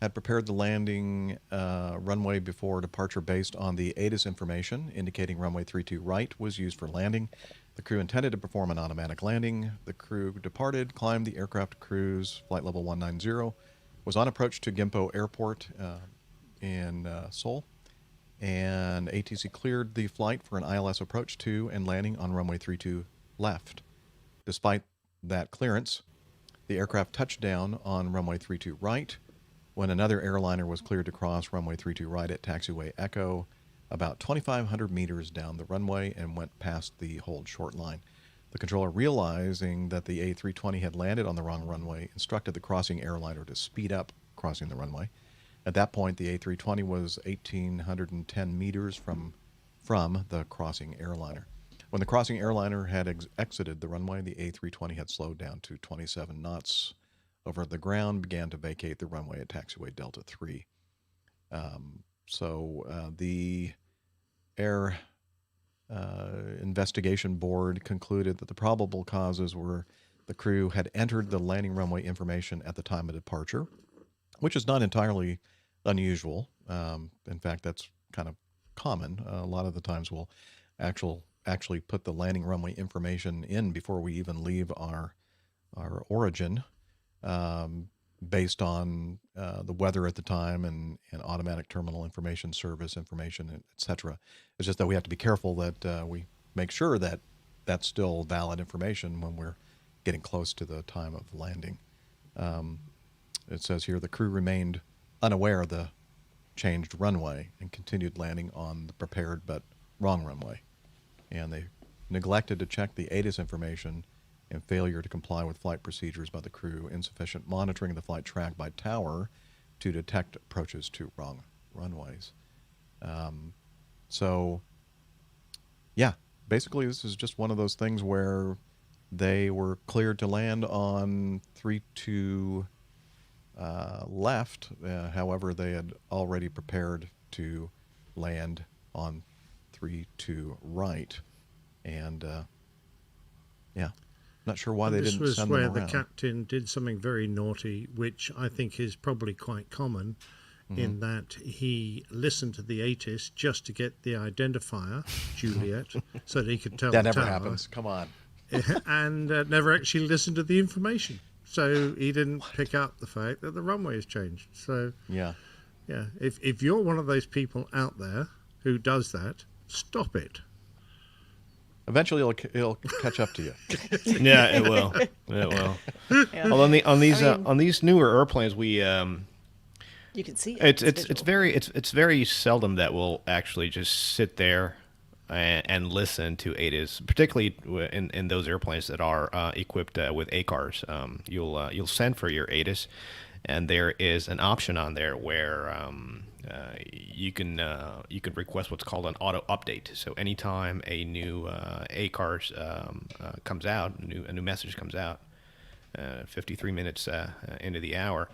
had prepared the landing runway before departure based on the ATIS information, indicating runway 32 right was used for landing. The crew intended to perform an automatic landing. The crew departed, climbed the aircraft cruise, flight level 190, was on approach to Gimpo Airport in Seoul, and ATC cleared the flight for an ILS approach to and landing on runway 32 left. Despite that clearance, the aircraft touched down on runway 32 right when another airliner was cleared to cross runway 32 right at taxiway Echo about 2,500 meters down the runway and went past the hold short line. The controller, realizing that the A320 had landed on the wrong runway, instructed the crossing airliner to speed up crossing the runway. At that point, the A320 was 1,810 meters from the crossing airliner. When the crossing airliner had exited the runway, the A320 had slowed down to 27 knots over the ground, began to vacate the runway at taxiway Delta 3. The Air Investigation Board concluded that the probable causes were the crew had entered the landing runway information at the time of departure, which is not entirely unusual. In fact, that's kind of common. A lot of the times we'll actually put the landing runway information in before we even leave our origin, based on the weather at the time and automatic terminal information service information, etc. It's just that we have to be careful that we make sure that that's still valid information when we're getting close to the time of landing. It says here the crew remained unaware of the changed runway and continued landing on the prepared but wrong runway. And they neglected to check the ATIS information and failure to comply with flight procedures by the crew, insufficient monitoring of the flight track by tower to detect approaches to wrong runways. So, yeah, basically this is just one of those things where they were cleared to land on 3-2 left. However, they had already prepared to land on 3-2 right. And, yeah, not sure why they didn't send them around. This was where the captain did something very naughty, which I think is probably quite common, in that he listened to the ATIS just to get the identifier, Juliet, so that he could tell that the never tower, happens. Come on. and never actually listened to the information. So he didn't pick up the fact that the runway has changed. So Yeah. yeah, if you're one of those people out there who does that, stop it. Eventually it'll catch up to you. Yeah, it will. It will. Yeah. Well, on these I mean- on these newer airplanes, we You can see it. it's visual. it's very seldom that we'll actually just sit there and listen to ATIS, particularly in those airplanes that are equipped with ACARs. You'll send for your ATIS, and there is an option on there where you can request what's called an auto update. So anytime a new ACARs comes out, a new message comes out, 53 minutes into the hour,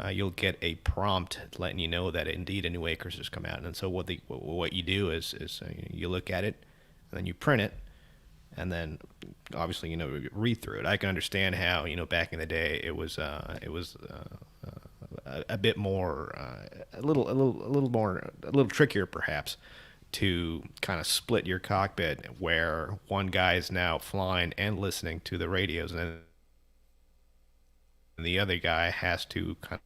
you'll get a prompt letting you know that indeed a new ACARS has come out. And so what you do is you look at it, and then you print it, and then obviously read through it. I can understand how back in the day it was a bit more a little trickier perhaps to kind of split your cockpit, where one guy is now flying and listening to the radios, and then the other guy has to kind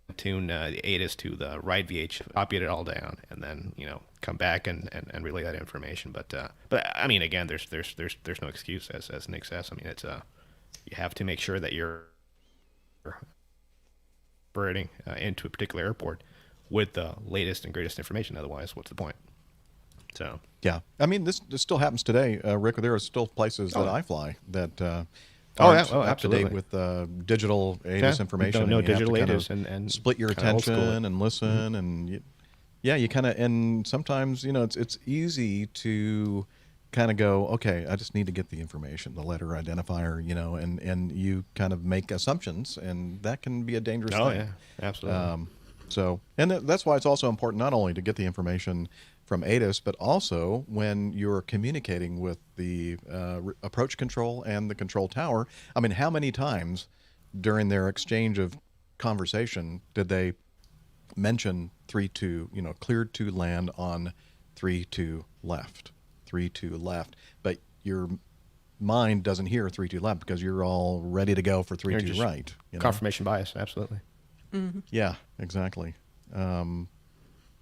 of tune the ATIS to the right VH, copy it all down, and then come back and relay that information. But I mean, again, there's no excuse, as Nick says. I mean, it's you have to make sure that you're operating into a particular airport with the latest and greatest information. Otherwise, what's the point? So Yeah. I mean, this still happens today, Rick. There are still places that I fly that yeah. Oh, up to date absolutely. with digital ATIS information. No and you have to digital kind of ATIS and split your kinda old school attention it. and listen, and you kind of, and sometimes it's easy to kind of go, okay, I just need to get the information, the letter identifier, and you kind of make assumptions, and that can be a dangerous thing. Oh yeah, absolutely. So, and that's why it's also important not only to get the information from ATIS, but also when you're communicating with the approach control and the control tower. I mean, how many times during their exchange of conversation did they mention 3-2, cleared to land on 3-2 left, 3-2 left, but your mind doesn't hear 3-2 left because you're all ready to go for 3-2 right. Confirmation bias, absolutely. Yeah, exactly.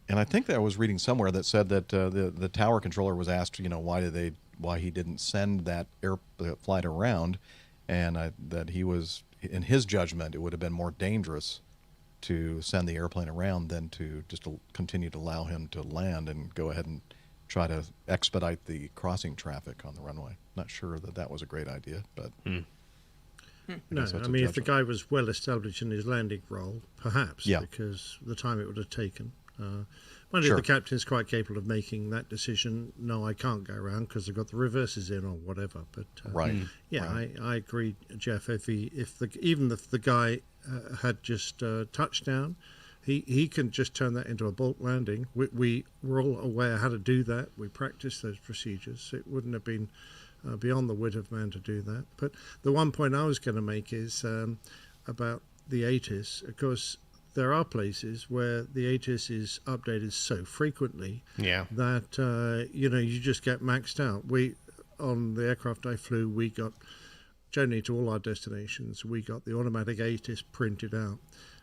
And I think that I was reading somewhere that said that the tower controller was asked, why he didn't send that flight around, and that he was, in his judgment, it would have been more dangerous to send the airplane around than to just continue to allow him to land and go ahead and try to expedite the crossing traffic on the runway. Not sure that was a great idea, but No, guess that's I a mean, if the judgment. guy was well established in his landing role, perhaps, Yeah. because the time it would have taken. Mind Sure. you, the captain's quite capable of making that decision. No, I can't go around because I've got the reverses in or whatever. But Right. yeah, Right. I agree, Jeff. Even if the guy had just touched down, he can just turn that into a bulk landing. We're all aware how to do that. We practice those procedures. It wouldn't have been beyond the wit of man to do that. But the one point I was going to make is about the ATIS. Of course, there are places where the ATIS is updated so frequently that you just get maxed out. On the aircraft I flew, we got generally to all our destinations, we got the automatic ATIS printed out,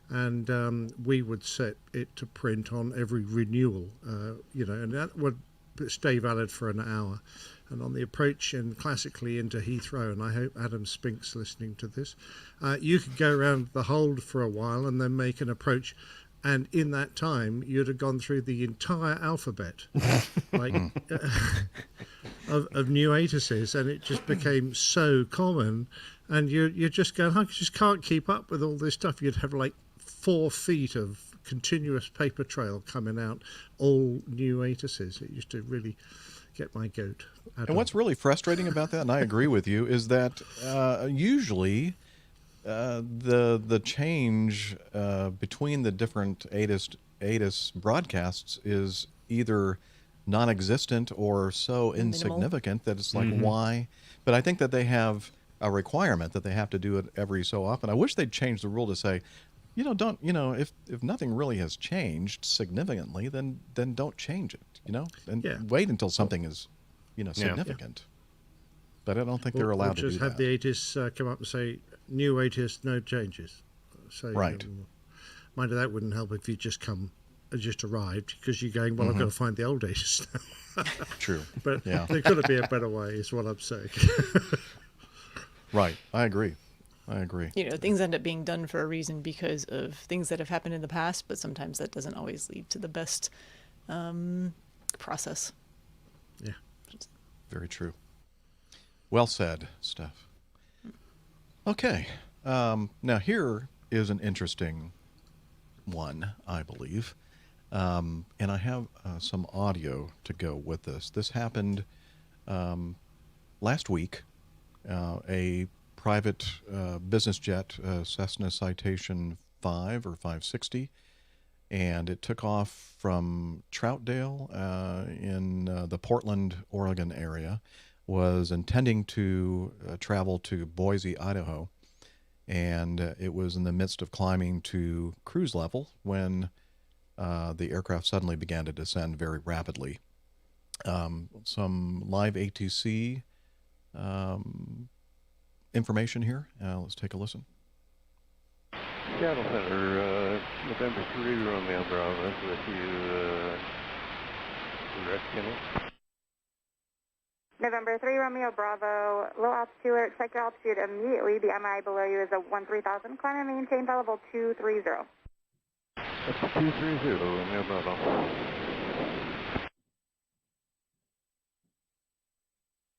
and we would set it to print on every renewal, and that would stay valid for an hour. And on the approach and classically into Heathrow, and I hope Adam Spink's listening to this, you could go around the hold for a while and then make an approach, and in that time you'd have gone through the entire alphabet. of new ATISes, and it just became so common. And you're just going, I just can't keep up with all this stuff. You'd have like 4 feet of continuous paper trail coming out, all new ATISes. It used to really get my goat. And what's really frustrating about that, and I agree with you, is that usually the change between the different ATIS broadcasts is either non-existent or so insignificant that it's like, why? But I think that they have a requirement that they have to do it every so often. I wish they'd change the rule to say, if nothing really has changed significantly, then don't change it, and wait until something is, significant. But I don't think they're allowed to do that. Just have the ATIS come up and say, new ATIS, no changes. So, right. Mind you, that wouldn't help if you just arrived, because you're going, well, I've got to find the old ATIS now. True. But there could be a better way, is what I'm saying. Right. I agree. Things end up being done for a reason because of things that have happened in the past, but sometimes that doesn't always lead to the best process. Yeah. Very true. Well said, Steph. Okay. Now here is an interesting one, I believe. And I have some audio to go with this. This happened last week. A private business jet, Cessna Citation 5 or 560, and it took off from Troutdale in the Portland, Oregon area, was intending to travel to Boise, Idaho, and it was in the midst of climbing to cruise level when the aircraft suddenly began to descend very rapidly. Some live ATC information here. Let's take a listen. Seattle Center, November 3 Romeo Bravo, with you, direct Kenny. November 3 Romeo Bravo, low altitude alert, check your altitude immediately. The MI below you is a 13,000. Climb and maintain level 230. That's 230, Romeo Bravo.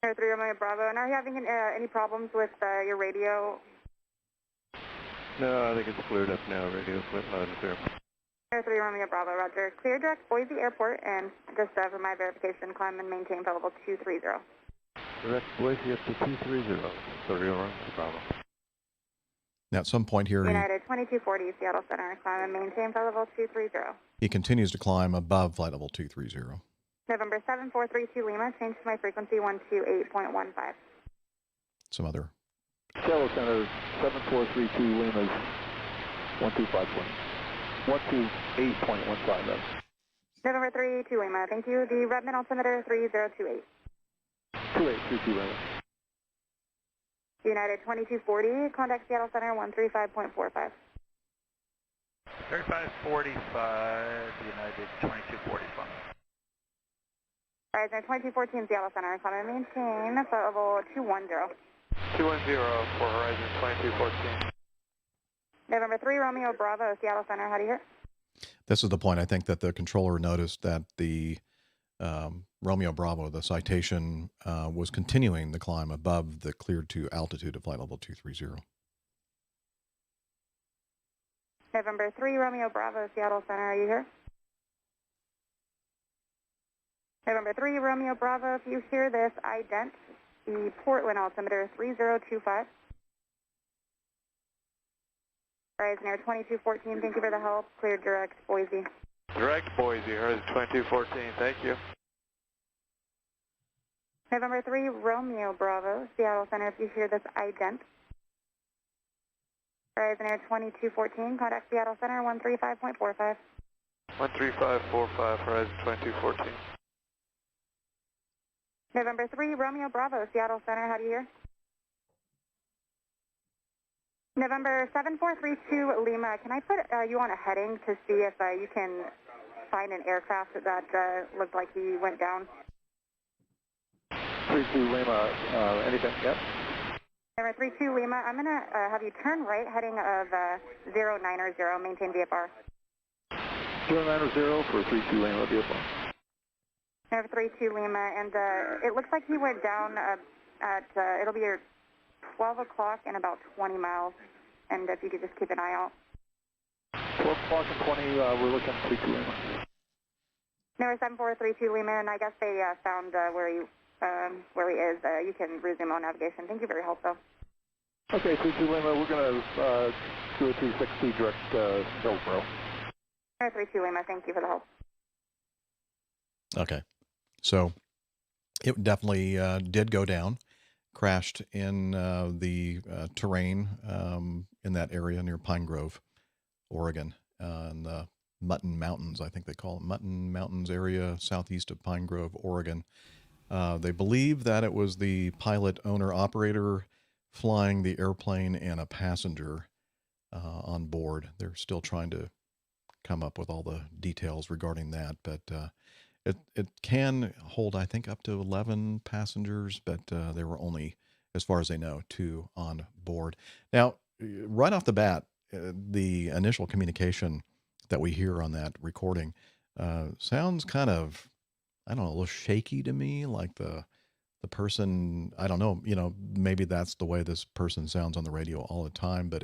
3 Romeo Bravo, and are you having any problems with your radio? No, I think it's cleared up now. Radio flip loud and clear. 3 Romeo Bravo, roger. Clear direct Boise Airport, and just for my verification, climb and maintain level 230. Direct Boise up to 230. 30 Romeo Bravo. Now, at some point here, United 2240 Seattle Center, climb and maintain level 230. He continues to climb above flight level 230. November 7432 Lima, change to my frequency 128.15. Some other. Seattle Center 7432 Lima's 128.15 then. November 32 Lima, thank you. The Redmond altimeter 3028. 2832 Lima. United 2240, contact Seattle Center 135.45. 3545, United 2245. Horizon 2214 Seattle Center, climb and maintain flight level 210. 210 for Horizon 2214. November 3 Romeo Bravo, Seattle Center, how do you hear? This is the point I think that the controller noticed that the Romeo Bravo, the Citation, was continuing the climb above the cleared to altitude of flight level 230. November 3 Romeo Bravo, Seattle Center, are you here? November 3 Romeo Bravo, if you hear this, ident the Portland altimeter 3025. Horizon Air 2214, thank you for the help. Clear direct Boise. Direct Boise, Horizon 2214, thank you. November 3 Romeo Bravo, Seattle Center, if you hear this, ident. Horizon Air 2214, contact Seattle Center 135.45. 13545, Horizon 2214. November 3 Romeo Bravo, Seattle Center, how do you hear? November 7432 Lima, can I put you on a heading to see if you can find an aircraft that looked like he went down? 32 Lima, anything, yep. November 32 Lima, I'm going to have you turn right, heading of 090, maintain VFR. 090 for 32 Lima, VFR. November 32 Lima, and it looks like he went down it'll be 12 o'clock and about 20 miles, and if you could just keep an eye out. 12 o'clock and 20, we're looking at 32 Lima. Number 7432 Lima, and I guess they found where he is. You can resume on navigation. Thank you for your help, though. Okay, 32 Lima, we're going to do a 360 direct Hillsborough. Number 32 Lima, thank you for the help. Okay. So it definitely did go down, crashed in the terrain in that area near Pine Grove, Oregon, in the Mutton Mountains, I think they call it, Mutton Mountains area southeast of Pine Grove, Oregon. They believe that it was the pilot, owner, operator flying the airplane and a passenger on board. They're still trying to come up with all the details regarding that, but it can hold, I think, up to 11 passengers, but there were only, as far as they know, 2 on board. Now, right off the bat, the initial communication that we hear on that recording sounds kind of, I don't know, a little shaky to me, like the person, I don't know, maybe that's the way this person sounds on the radio all the time, but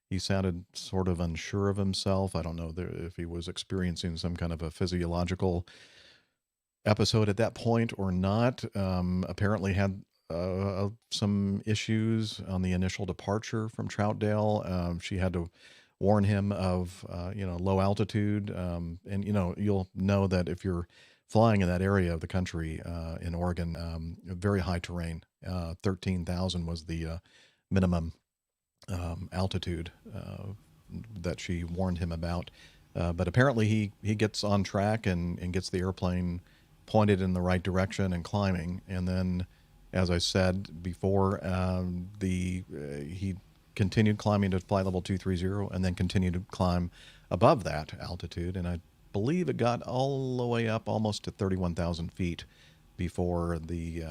he sounded sort of unsure of himself. I don't know if he was experiencing some kind of a physiological episode at that point or not. Apparently had some issues on the initial departure from Troutdale. She had to warn him of, low altitude. And you'll know that if you're flying in that area of the country in Oregon, very high terrain, 13,000 was the minimum altitude that she warned him about. But apparently he gets on track and gets the airplane pointed in the right direction and climbing. And then, as I said before, he continued climbing to flight level 230 and then continued to climb above that altitude. And I believe it got all the way up almost to 31,000 feet before the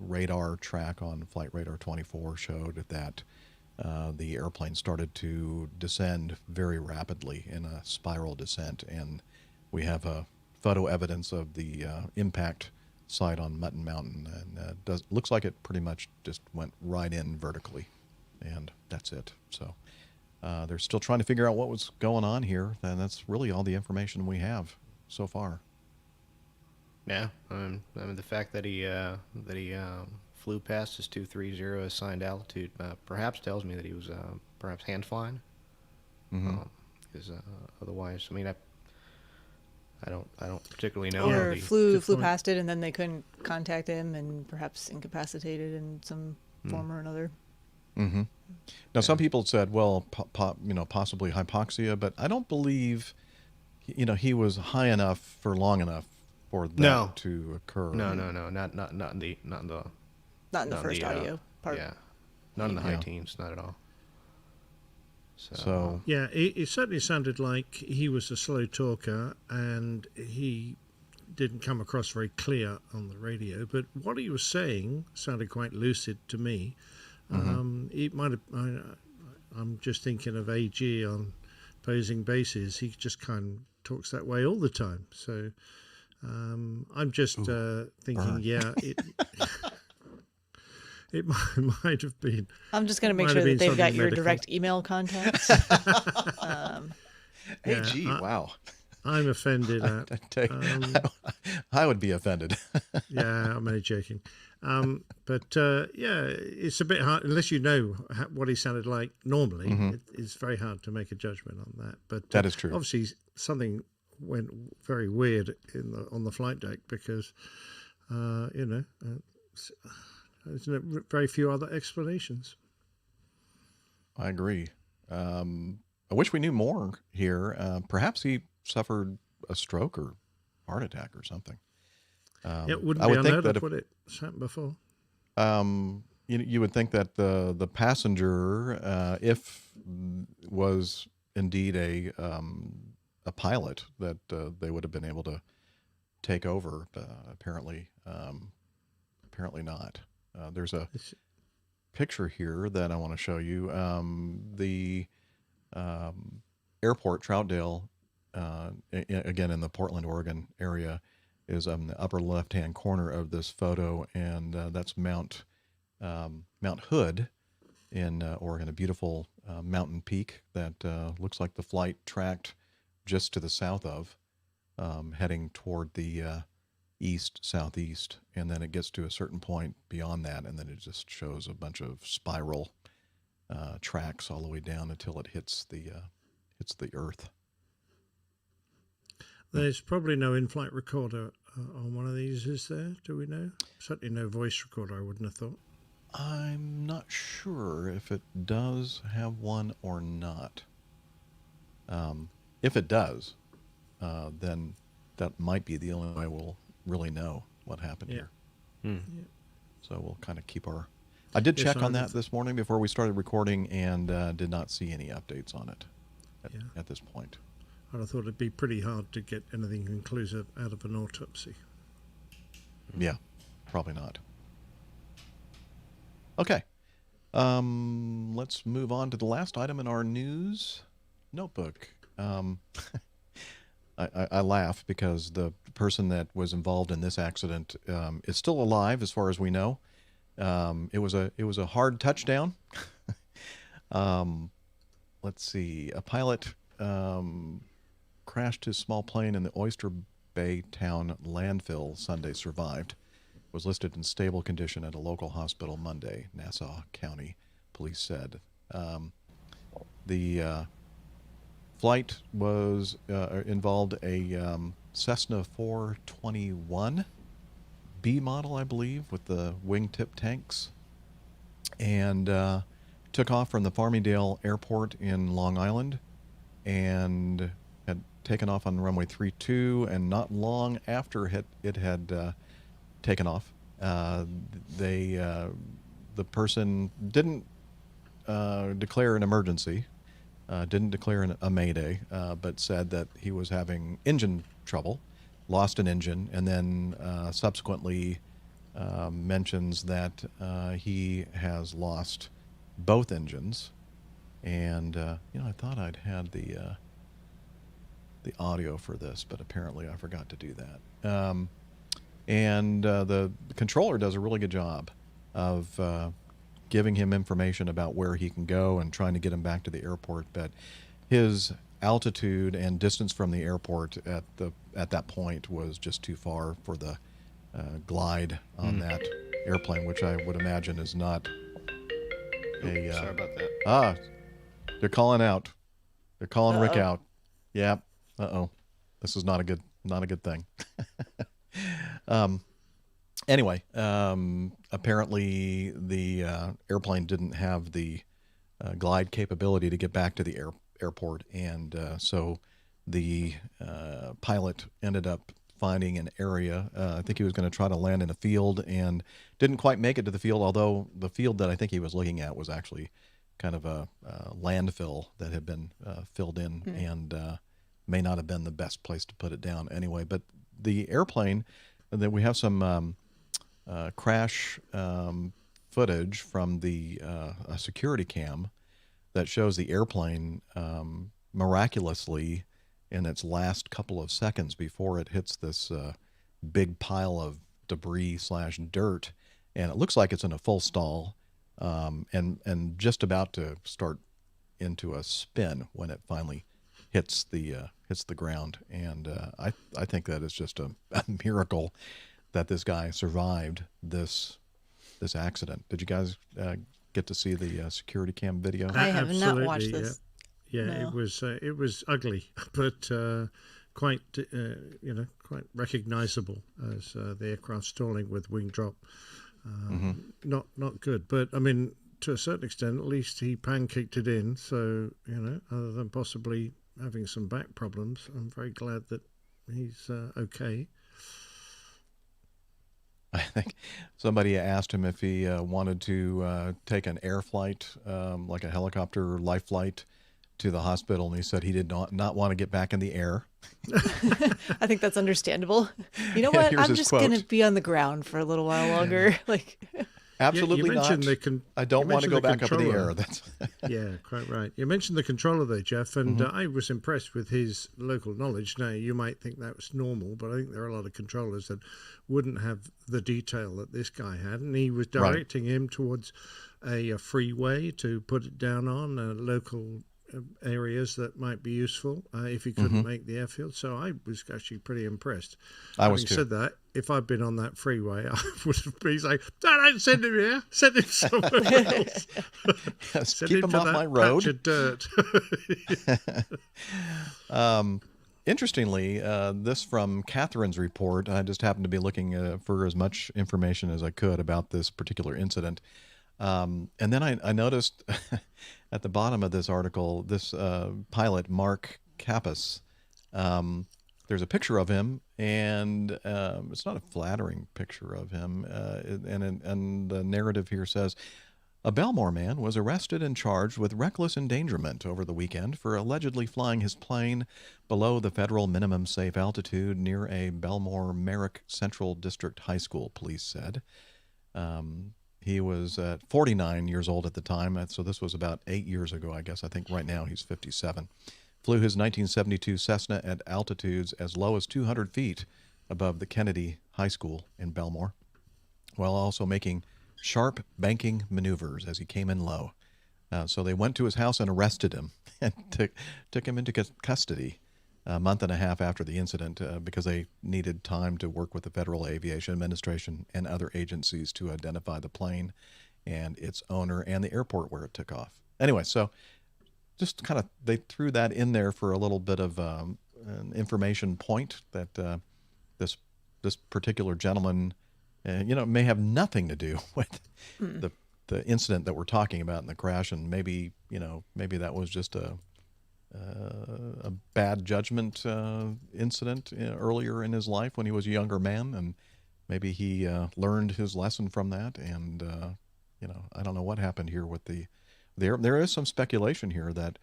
radar track on Flight Radar 24 showed that the airplane started to descend very rapidly in a spiral descent. And we have photo evidence of the impact site on Mutton Mountain. And looks like it pretty much just went right in vertically. And that's it. So they're still trying to figure out what was going on here, and that's really all the information we have so far. Yeah, the fact that he flew past his 230 assigned altitude perhaps tells me that he was perhaps hand flying. Because otherwise, I don't particularly know. Or flew past it, and then they couldn't contact him, and perhaps incapacitated in some form or another. Now, some people said, well, possibly hypoxia, but I don't believe, he was high enough for long enough for that to occur. No, not in the first audio part. Yeah, not in the high teens, not at all. So yeah, it certainly sounded like he was a slow talker, and he didn't come across very clear on the radio. But what he was saying sounded quite lucid to me. It might have. I'm just thinking of AG on Posing Bases. He just kind of talks that way all the time. So I'm just thinking, it might have been. I'm just going to make sure that they've got your direct email contacts. AG, wow. I'm offended at. I would be offended. Yeah, I'm only joking. But it's a bit hard unless you know what he sounded like normally. It's very hard to make a judgment on that. But that is true. Obviously, something went very weird on the flight deck because, there's very few other explanations. I agree. I wish we knew more here. Perhaps he suffered a stroke or heart attack or something. It wouldn't be unheard of, would it? It's happened before. You would think that the passenger, if was indeed a pilot, that they would have been able to take over. But apparently not. There's a picture here that I want to show you. The airport, Troutdale, again in the Portland, Oregon area, is on the upper left-hand corner of this photo, and that's Mount Hood in Oregon, a beautiful mountain peak that looks like the flight tracked just to the south of, heading toward the southeast, and then it gets to a certain point beyond that, and then it just shows a bunch of spiral tracks all the way down until it hits the earth. There's probably no in-flight recorder on one of these, is there? Do we know? Certainly no voice recorder, I wouldn't have thought. I'm not sure if it does have one or not. If it does, then that might be the only way we'll really know what happened here. Yeah. So we'll kind of keep our... I did check on that this morning before we started recording, and did not see any updates on it at this point. I'd have thought it'd be pretty hard to get anything conclusive out of an autopsy. Yeah, probably not. Okay. Let's move on to the last item in our news notebook. I laugh because the person that was involved in this accident is still alive, as far as we know. It was a hard touchdown. Let's see. A pilot crashed his small plane in the Oyster Bay town landfill Sunday. Survived. Was listed in stable condition at a local hospital Monday, Nassau County police said. The flight was involved a Cessna 421 B model, I believe, with the wingtip tanks, and took off from the Farmingdale Airport in Long Island and had taken off on runway 32, and not long after it had taken off, the person didn't declare an emergency, didn't declare a mayday, but said that he was having engine trouble, lost an engine, and then subsequently mentions that he has lost both engines. And I thought I'd had the audio for this, but apparently I forgot to do that. And the controller does a really good job of giving him information about where he can go and trying to get him back to the airport. But his altitude and distance from the airport at that point was just too far for the glide on that airplane, which I would imagine is not a... sorry about that. They're calling out. They're calling Rick out. Yeah. This is not a good thing. Anyway, apparently the airplane didn't have the glide capability to get back to the airport, and so the pilot ended up finding an area. I think he was going to try to land in a field and didn't quite make it to the field, although the field that I think he was looking at was actually kind of a landfill that had been filled in and may not have been the best place to put it down anyway. But the airplane, then we have some crash footage from the a security cam that shows the airplane miraculously in its last couple of seconds before it hits this big pile of debris / dirt, and it looks like it's in a full stall and just about to start into a spin when it finally hits the ground. And I think that is just a miracle that this guy survived this accident. Did you guys get to see the security cam video? I have not watched this. Yeah, no. It was ugly, but quite quite recognizable as the aircraft stalling with wing drop. Not good, but I mean, to a certain extent, at least he pancaked it in. So other than possibly having some back problems, I'm very glad that he's okay. I think somebody asked him if he wanted to take an air flight, like a helicopter life flight, to the hospital, and he said he did not want to get back in the air. I think that's understandable. You know what? I'm just going to be on the ground for a little while longer. Absolutely you not. mentioned I don't want to go back up in the air. That's yeah, quite right. You mentioned the controller there, Jeff, and Mm-hmm. I was impressed with his local knowledge. Now, you might think that was normal, but I think there are a lot of controllers that wouldn't have the detail that this guy had, and he was directing him towards a freeway to put it down on, local areas that might be useful if he couldn't make the airfield. So I was actually pretty impressed. I was Having too. said that, if I'd been on that freeway, I would have been saying, don't send him here, send him somewhere else. Yes, Send keep him him to off that my road. patch of dirt. Interestingly, this from Catherine's report. I just happened to be looking for as much information as I could about this particular incident. And then I noticed at the bottom of this article, this pilot, Mark Kappas, there's a picture of him, and it's not a flattering picture of him. And the narrative here says, a Belmore man was arrested and charged with reckless endangerment over the weekend for allegedly flying his plane below the federal minimum safe altitude near a Belmore Merrick Central District High School, police said. He was 49 years old at the time, so this was about 8 years ago, I guess. I think right now he's 57. Flew his 1972 Cessna at altitudes as low as 200 feet above the Kennedy High School in Belmore, while also making sharp banking maneuvers as he came in low. So they went to his house and arrested him and took him into custody a month and a half after the incident because they needed time to work with the Federal Aviation Administration and other agencies to identify the plane and its owner and the airport where it took off. Anyway, so just kind of they threw that in there for a little bit of an information point that this particular gentleman may have nothing to do with the incident that we're talking about in the crash, and maybe that was just a bad judgment incident earlier in his life when he was a younger man, and maybe he learned his lesson from that. And I don't know what happened here with there is some speculation here that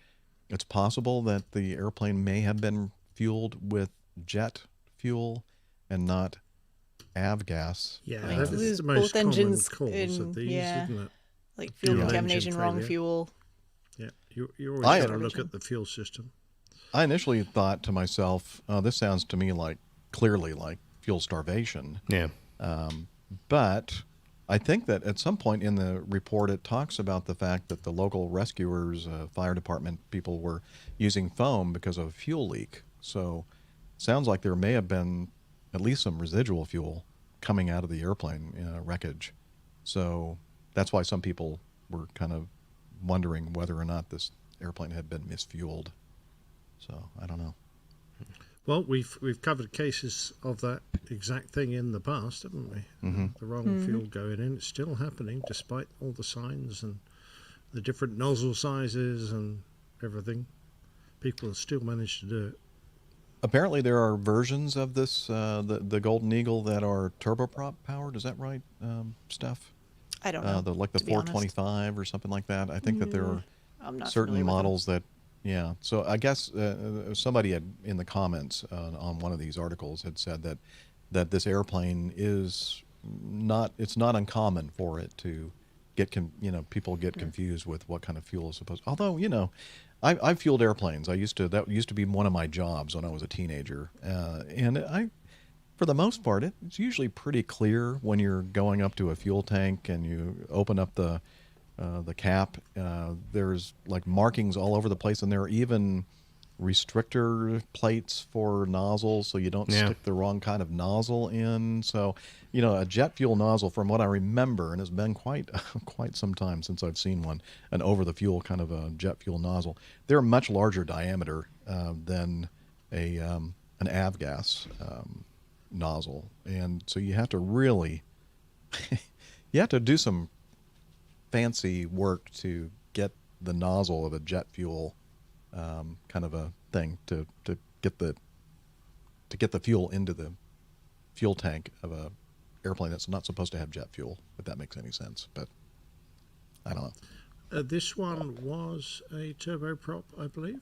it's possible that the airplane may have been fueled with jet fuel and not avgas. Yeah, Like that's lose the most both engines common cause of these, isn't it? Like fuel Fuel contamination, engine wrong failure. fuel. Yeah, you always got to look Starvation. at the fuel system. I initially thought to myself, this sounds to me clearly like fuel starvation. Yeah. But I think that at some point in the report, it talks about the fact that the local rescuers, fire department people were using foam because of a fuel leak. So it sounds like there may have been at least some residual fuel coming out of the airplane wreckage. So that's why some people were kind of wondering whether or not this airplane had been misfueled. So I don't know. Well, we've covered cases of that exact thing in the past, haven't we? Mm-hmm. The wrong fuel going in. It's still happening despite all the signs and the different nozzle sizes and everything. People have still managed to do it. Apparently, there are versions of this, the Golden Eagle, that are turboprop powered. Is that right, Steph? I don't know. The 425 or something like that. I think that there are I'm not certain familiar with them. models that, yeah. So I guess somebody had in the comments on one of these articles had said that this airplane is not. It's not uncommon for it to get people get confused with what kind of fuel is supposed. Although I've fueled airplanes. That used to be one of my jobs when I was a teenager, and for the most part, it's usually pretty clear when you're going up to a fuel tank and you open up the cap. There's like markings all over the place, and there are even restrictor plates for nozzles, so you don't stick the wrong kind of nozzle in. So, a jet fuel nozzle, from what I remember, and it's been quite some time since I've seen one, an over the fuel kind of a jet fuel nozzle. They're a much larger diameter than an avgas nozzle, and so you have to really do some fancy work to get the nozzle of a jet fuel kind of a thing to get the fuel into the fuel tank of a airplane that's not supposed to have jet fuel, if that makes any sense. But I don't know. This one was a turboprop, I believe.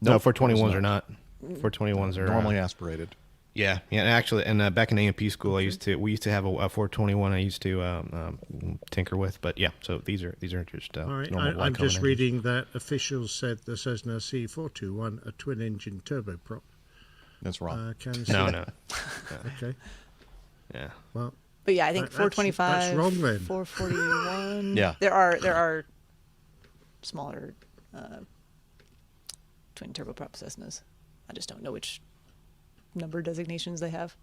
No, Nope, 421s it's are not. 421s are normally aspirated. Yeah. And actually, back in A&P school, we used to have a 421. I used to tinker with, but yeah. So these are just All right, normal. I'm just engines. reading that officials said the Cessna C421 a twin-engine turboprop. That's wrong. No. Okay. Yeah. Well. But yeah, I think 425. That's wrong then. 441. Yeah. There are smaller twin turboprop Cessnas. I just don't know which number designations they have.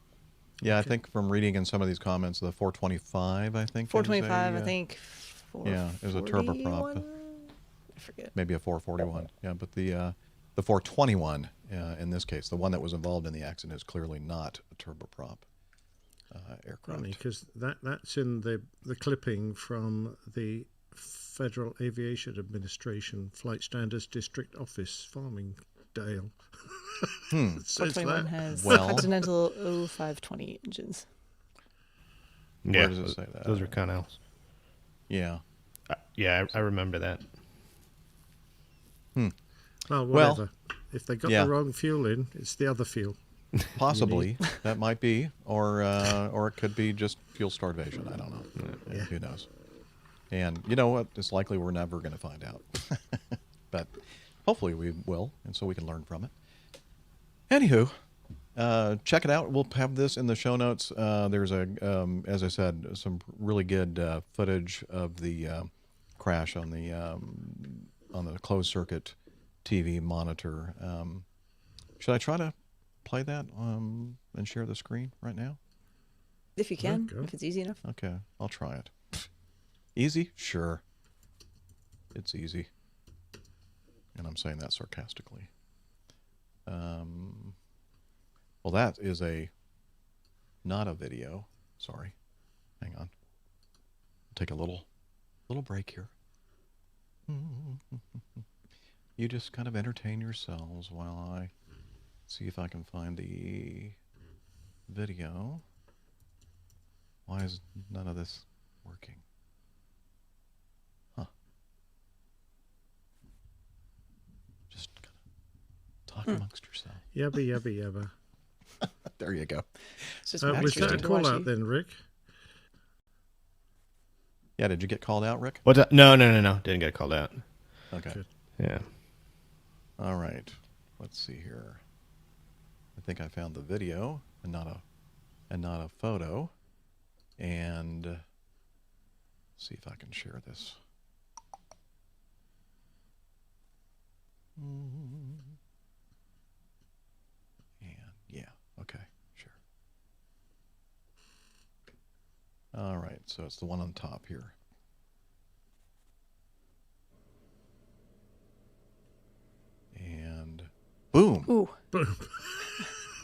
Yeah, I think from reading in some of these comments, the 425, I think. 425, I think. Yeah, it was a turboprop. I forget. Maybe a 441. Yeah, but the 421 in this case, the one that was involved in the accident, is clearly not a turboprop aircraft. Funny, because that's in the clipping from the Federal Aviation Administration Flight Standards District Office, Farmingdale. 421 has Well- Continental 0520 engines. Where Yeah, does it say that? those are Connells. Yeah. Yeah, I remember that. Well, whatever. If they got yeah. the wrong fuel in, it's the other fuel. Possibly. That might be. Or it could be just fuel starvation. I don't know. Yeah. Who knows? And you know what? It's likely we're never going to find out. But hopefully we will, and so we can learn from it. Anywho, check it out. We'll have this in the show notes. There's as I said, some really good footage of the crash on the closed circuit TV monitor. Should I try to play that and share the screen right now? If you can, if it's easy enough. Okay, I'll try it. Easy? Sure. It's easy. And I'm saying that sarcastically. Well, that is not a video. Sorry. Hang on. Take a little break here. You just kind of entertain yourselves while I see if I can find the video. Why is none of this working? Huh. Just kind of talk amongst yourself. Yabba, yabba, yabba. There you go. It's just Was interesting that a to call watch out you. then, Rick? Yeah, did you get called out, Rick? What's that? No. Didn't get called out. Okay. Good. Yeah. All right. Let's see here. I think I found the video and not a photo. And see if I can share this. And yeah, okay, sure. All right, so it's the one on top here. And boom. Ooh. Boom.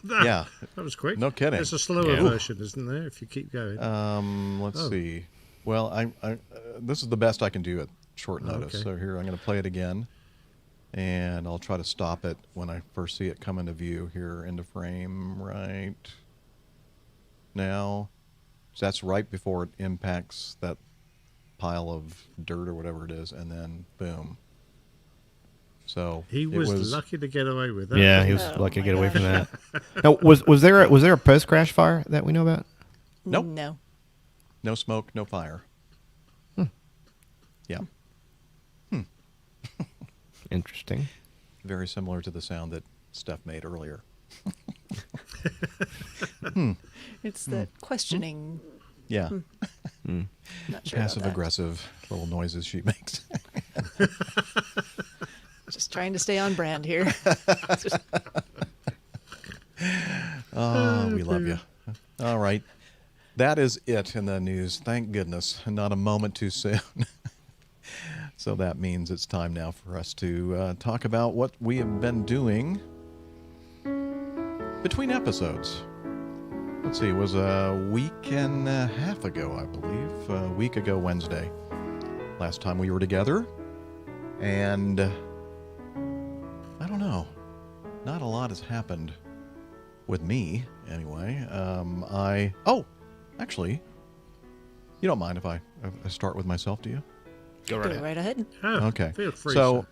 Yeah. That was quick. No kidding. There's a slower Yeah. version, isn't there, if you keep going? Let's see. Well, I this is the best I can do at short notice. Okay. So here, I'm going to play it again. And I'll try to stop it when I first see it come into view here into frame right now. So that's right before it impacts that pile of dirt or whatever it is, and then boom. So he was lucky to get away with that. Yeah, he was lucky to get away from that. Now, was there a post crash fire that we know about? Nope. No. No smoke, no fire. Yeah. Interesting. Very similar to the sound that Steph made earlier. It's that questioning. Yeah. Not sure Passive about aggressive little noises she makes. that. Just trying to stay on brand here. Oh, we love you. All right. That is it in the news. Thank goodness. Not a moment too soon. So that means it's time now for us to talk about what we have been doing between episodes. Let's see, it was a week and a half ago, I believe. A week ago Wednesday. Last time we were together. And I don't know. Not a lot has happened with me, anyway. Actually, you don't mind if I start with myself, do you? Go Go right ahead. Okay. Feel free, So, sir.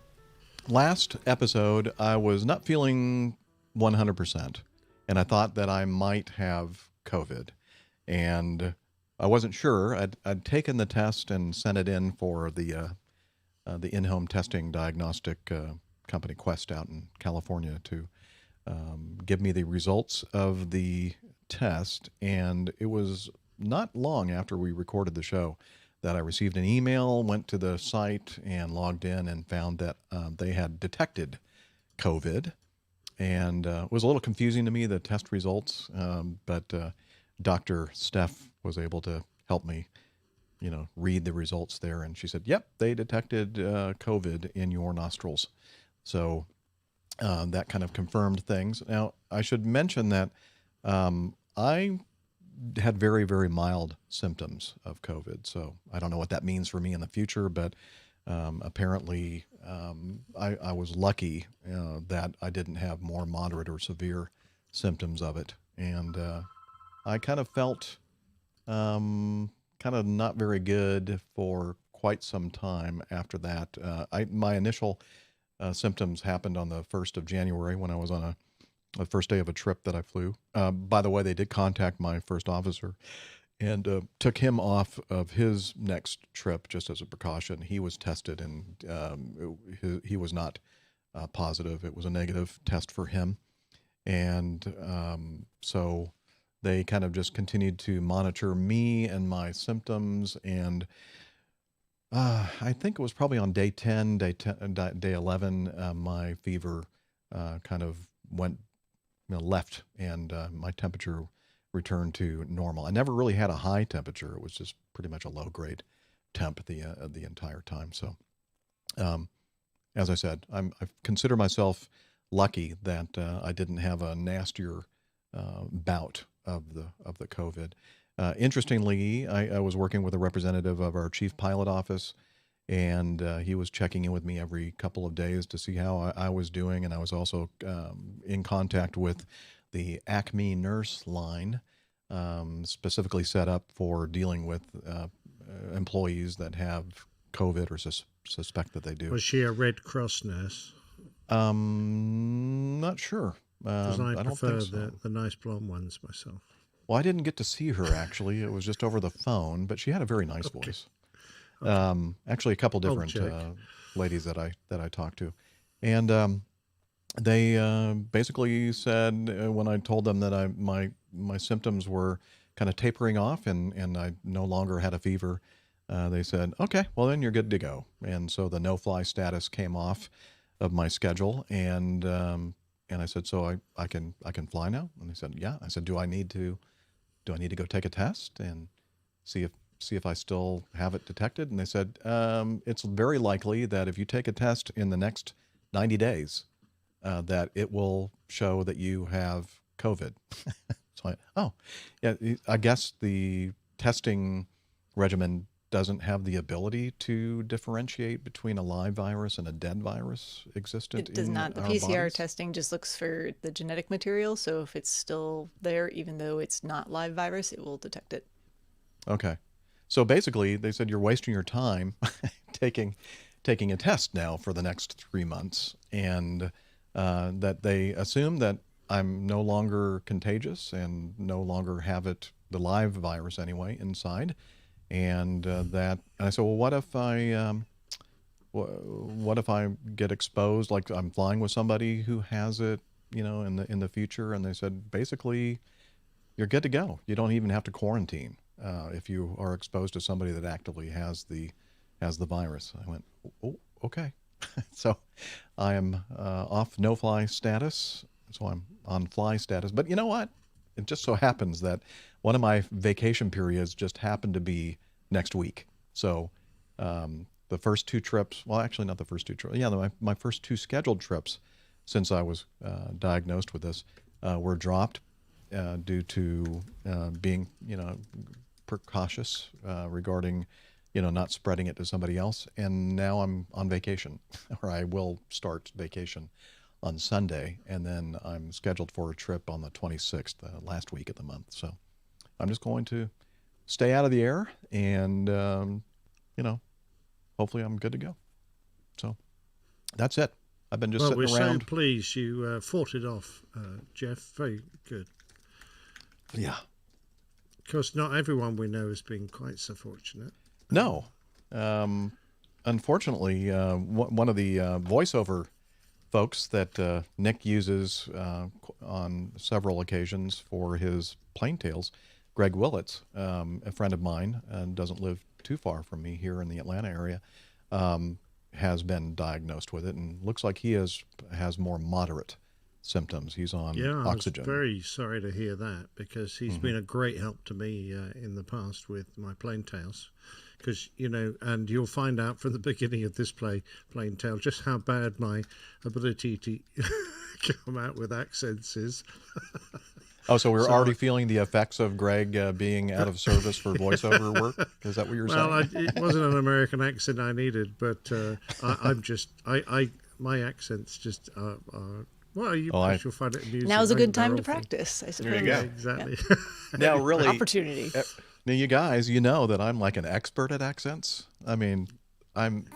last episode, I was not feeling 100%. and I thought that I might have COVID. And I wasn't sure. I'd taken the test and sent it in for the in-home testing diagnostic company Quest out in California to give me the results of the test. And it was not long after we recorded the show that I received an email, went to the site and logged in and found that they had detected COVID. And it was a little confusing to me, the test results, but Dr. Steph was able to help me, read the results there. And she said, yep, they detected COVID in your nostrils. So that kind of confirmed things. Now, I should mention that I had very, very mild symptoms of COVID. So I don't know what that means for me in the future, but apparently I was lucky that I didn't have more moderate or severe symptoms of it. And I kind of felt kind of not very good for quite some time after that. My initial symptoms happened on the 1st of January when I was on the first day of a trip that I flew. By the way, they did contact my first officer and took him off of his next trip just as a precaution. He was tested and he was not positive. It was a negative test for him. And so they kind of just continued to monitor me and my symptoms. And I think it was probably on day 10, day 11, my fever kind of left, and my temperature returned to normal. I never really had a high temperature. It was just pretty much a low grade temp the entire time. So, as I said, I consider myself lucky that I didn't have a nastier bout of the COVID. Interestingly, I was working with a representative of our chief pilot office, and he was checking in with me every couple of days to see how I was doing. And I was also in contact with the Acme nurse line, specifically set up for dealing with employees that have COVID or suspect that they do. Was she a Red Cross nurse? Not sure. Because I don't prefer think so. the nice blonde ones myself. Well, I didn't get to see her, actually. It was just over the phone, but she had a very nice voice. Okay. Actually, a couple different ladies that I talked to. And they basically said, when I told them that my symptoms were kind of tapering off and I no longer had a fever, they said, okay, well, then you're good to go. And so the no-fly status came off of my schedule, and I said, so I can fly now? And they said, yeah. I said, do I need to go take a test and see if I still have it detected? And they said, it's very likely that if you take a test in the next 90 days, that it will show that you have COVID. So I guess the testing regimen doesn't have the ability to differentiate between a live virus and a dead virus existent. It does not. The our PCR bodies? testing just looks for the genetic material. So if it's still there, even though it's not live virus, it will detect it. Okay. So basically, they said you're wasting your time taking a test now for the next 3 months, and that they assume that I'm no longer contagious and no longer have the live virus anyway, inside. And I said, well, what if I get exposed, like I'm flying with somebody who has it, in the future? And they said, basically, you're good to go. You don't even have to quarantine if you are exposed to somebody that actively has the virus. I went, oh, okay. So I am off no-fly status. So I'm on fly status. But you know what? It just so happens that one of my vacation periods just happened to be next week. So the first two trips, well, actually not the first two trips. Yeah, my first two scheduled trips since I was diagnosed with this were dropped due to being, precautious regarding, not spreading it to somebody else. And now I'm on vacation, or I will start vacation on Sunday, and then I'm scheduled for a trip on the 26th, last week of the month. So I'm just going to stay out of the air, and hopefully I'm good to go. So that's it. I've been just well, sitting we're around. so pleased you fought it off, Jeff. Very good. Yeah. Because not everyone we know has been quite so fortunate. No. Unfortunately, one of the voiceover folks that Nick uses on several occasions for his plane tales, Greg Willits, a friend of mine, and doesn't live too far from me here in the Atlanta area, has been diagnosed with it, and looks like he has more moderate symptoms. He's on oxygen. I was very sorry to hear that, because he's been a great help to me in the past with my plane tales. Because, and you'll find out from the beginning of this plane tale just how bad my ability to come out with accents is. Oh, so we're already feeling the effects of Greg being out of service for voiceover work? Is that what you're saying? Well, it wasn't an American accent I needed, but my accents just are well, you'll find it amusing. Now's a good time to practice, I suppose. There you go. Exactly. Yeah. Now, really, opportunity. Now, you guys, you know that I'm like an expert at accents. I mean, I'm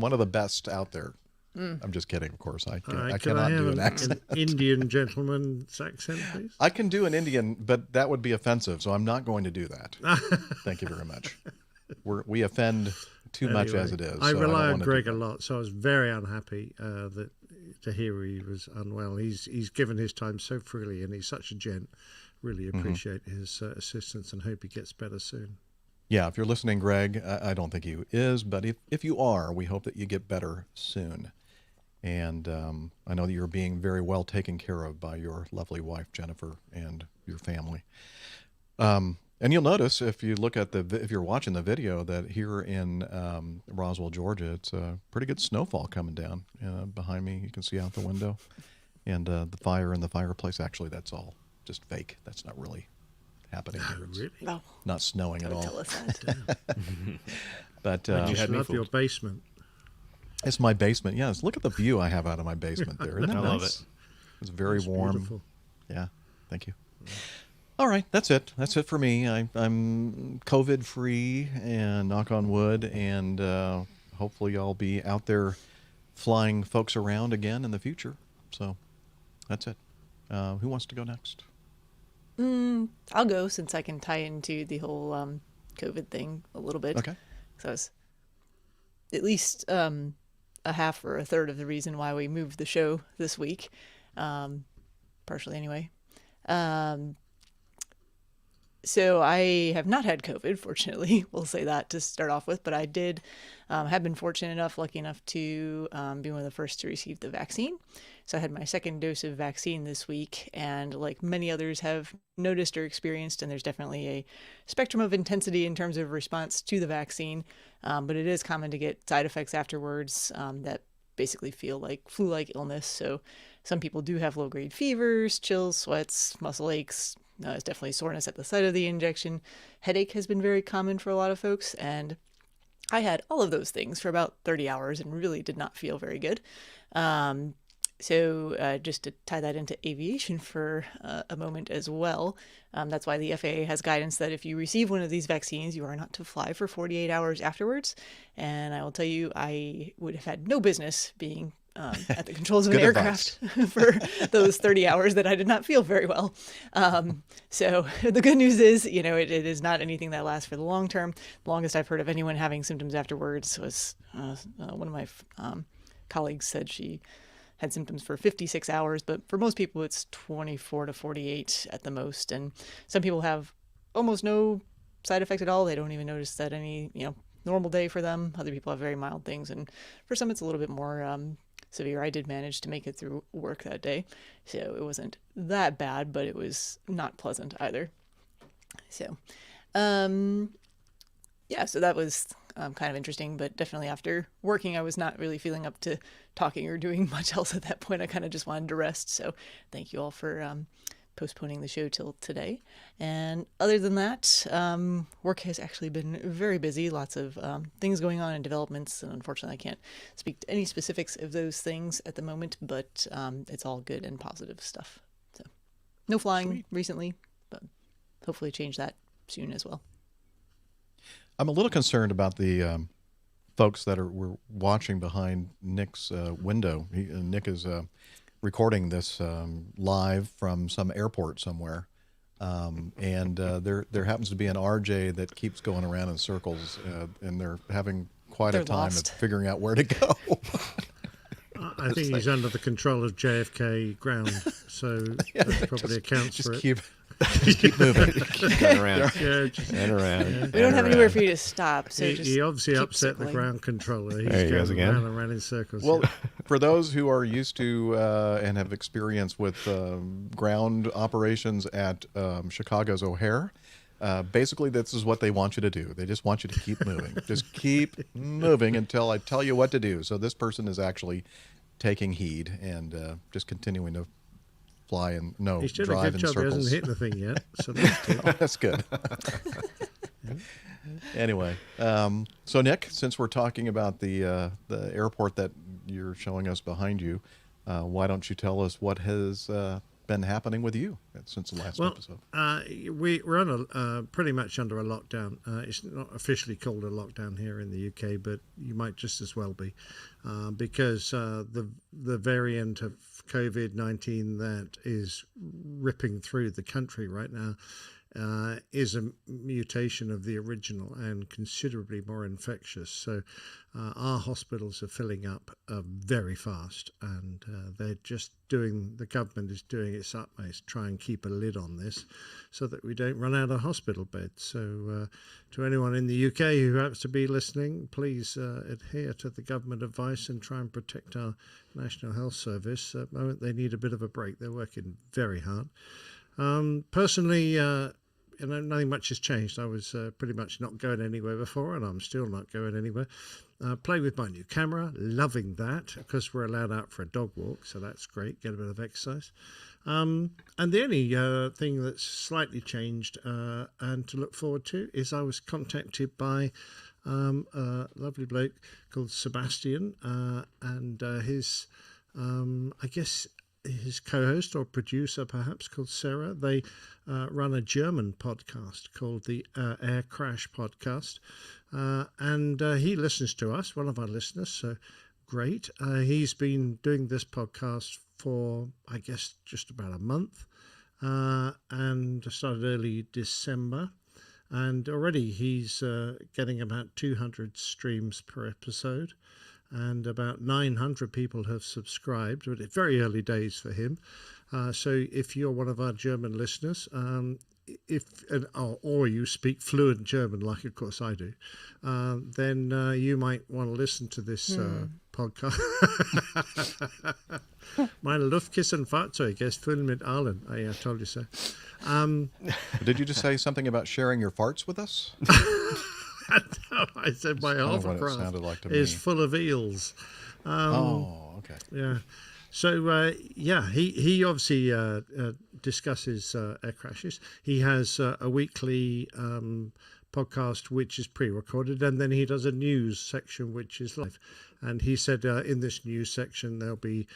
one of the best out there. I'm just kidding, of course. I cannot do an accent. An Indian gentleman's accent, please? I can do an Indian, but that would be offensive, so I'm not going to do that. Thank you very much. We offend too much as it is. I so rely I on Greg a lot, so I was very unhappy to hear he was unwell. He's given his time so freely, and he's such a gent. Really appreciate his assistance, and hope he gets better soon. Yeah, if you're listening, Greg, I don't think he is, but if you are, we hope that you get better soon. And I know that you're being very well taken care of by your lovely wife, Jennifer, and your family. And you'll notice if you look at if you're watching the video, that here in Roswell, Georgia, it's a pretty good snowfall coming down behind me. You can see out the window, and the fire in the fireplace. Actually, that's all just fake. That's not really happening here. It's No. not snowing at all. Tell us that. But you should love your basement. It's my basement. Yes, look at the view I have out of my basement there. Isn't that I nice? love it. It's very warm. Beautiful. Yeah, thank you. All right, that's it. That's it for me. I'm COVID free, and knock on wood, and hopefully I'll be out there flying folks around again in the future. So that's it. Who wants to go next? I'll go, since I can tie into the whole COVID thing a little bit. Okay. So it's at least a half or a third of the reason why we moved the show this week, partially anyway. So I have not had COVID, fortunately. We'll say that to start off with, but I did have been fortunate enough, lucky enough to be one of the first to receive the vaccine. So I had my second dose of vaccine this week, and like many others have noticed or experienced, and there's definitely a spectrum of intensity in terms of response to the vaccine, but it is common to get side effects afterwards that basically feel like flu-like illness. So some people do have low-grade fevers, chills, sweats, muscle aches. It's definitely soreness at the site of the injection. Headache has been very common for a lot of folks, and I had all of those things for about 30 hours and really did not feel very good. So just to tie that into aviation for a moment as well, that's why the FAA has guidance that if you receive one of these vaccines, you are not to fly for 48 hours afterwards. And I will tell you, I would have had no business being at the controls of an aircraft for those 30 hours that I did not feel very well. So the good news is, it is not anything that lasts for the long term. The longest I've heard of anyone having symptoms afterwards was one of my colleagues said she had symptoms for 56 hours, but for most people it's 24 to 48 at the most. And some people have almost no side effects at all. They don't even notice that any, normal day for them. Other people have very mild things. And for some, it's a little bit more severe. I did manage to make it through work that day, so it wasn't that bad, but it was not pleasant either. So, yeah, so that was kind of interesting, but definitely after working, I was not really feeling up to talking or doing much else at that point. I kind of just wanted to rest. So thank you all for postponing the show till today. And other than that, work has actually been very busy. Lots of things going on and developments. And unfortunately, I can't speak to any specifics of those things at the moment, but it's all good and positive stuff. So no flying recently, but hopefully change that soon as well. I'm a little concerned about the folks that were watching behind Nick's window. Nick is recording this live from some airport somewhere. And there happens to be an RJ that keeps going around in circles, and they're having quite a time of figuring out where to go. I think he's under the control of JFK ground, so that probably accounts for it. Just keep moving. Keep going around. And around. Yeah. We don't have anywhere for you to stop, so he obviously keep upset circling. the ground controller. He's There he goes going again. round and round in circles. Well, for those who are used to and have experience with ground operations at Chicago's O'Hare, basically this is what they want you to do. They just want you to keep moving. Just keep moving until I tell you what to do. So this person is actually taking heed and just continuing to fly and he's doing drive a good in job. circles. He hasn't hit the thing yet, so that's good. That's good. Anyway, so Nick, since we're talking about the airport that you're showing us behind you, why don't you tell us what has been happening with you since the last episode? We're on pretty much under a lockdown. It's not officially called a lockdown here in the UK, but you might just as well be, because the variant of COVID-19 that is ripping through the country right now is a mutation of the original and considerably more infectious. So our hospitals are filling up very fast, and the government is doing its utmost to try and keep a lid on this so that we don't run out of hospital beds. So to anyone in the UK who happens to be listening, please adhere to the government advice and try and protect our National Health Service. At the moment they need a bit of a break. They're working very hard. Personally, nothing much has changed. I was pretty much not going anywhere before, and I'm still not going anywhere. Playing with my new camera, loving that, because we're allowed out for a dog walk, so that's great, get a bit of exercise. And the only thing that's slightly changed and to look forward to is I was contacted by a lovely bloke called Sebastian and his, I guess, his co-host or producer perhaps called Sarah. They run a German podcast called the Air Crash Podcast, and he listens to us, one of our listeners, so great. He's been doing this podcast for, I guess, just about a month, and started early December, and already he's getting about 200 streams per episode. And about 900 people have subscribed, but it's very early days for him. So if you're one of our German listeners, or you speak fluent German, like of course I do, then you might want to listen to this podcast. Meine Luftkissenfahrzeug ist voll mit allen. I told you so. Did you just say something about sharing your farts with us? No, I said my hovercraft is full of eels. Okay. Yeah. So, he obviously discusses air crashes. He has a weekly podcast which is pre-recorded, and then he does a news section which is live. And he said in this news section they'll be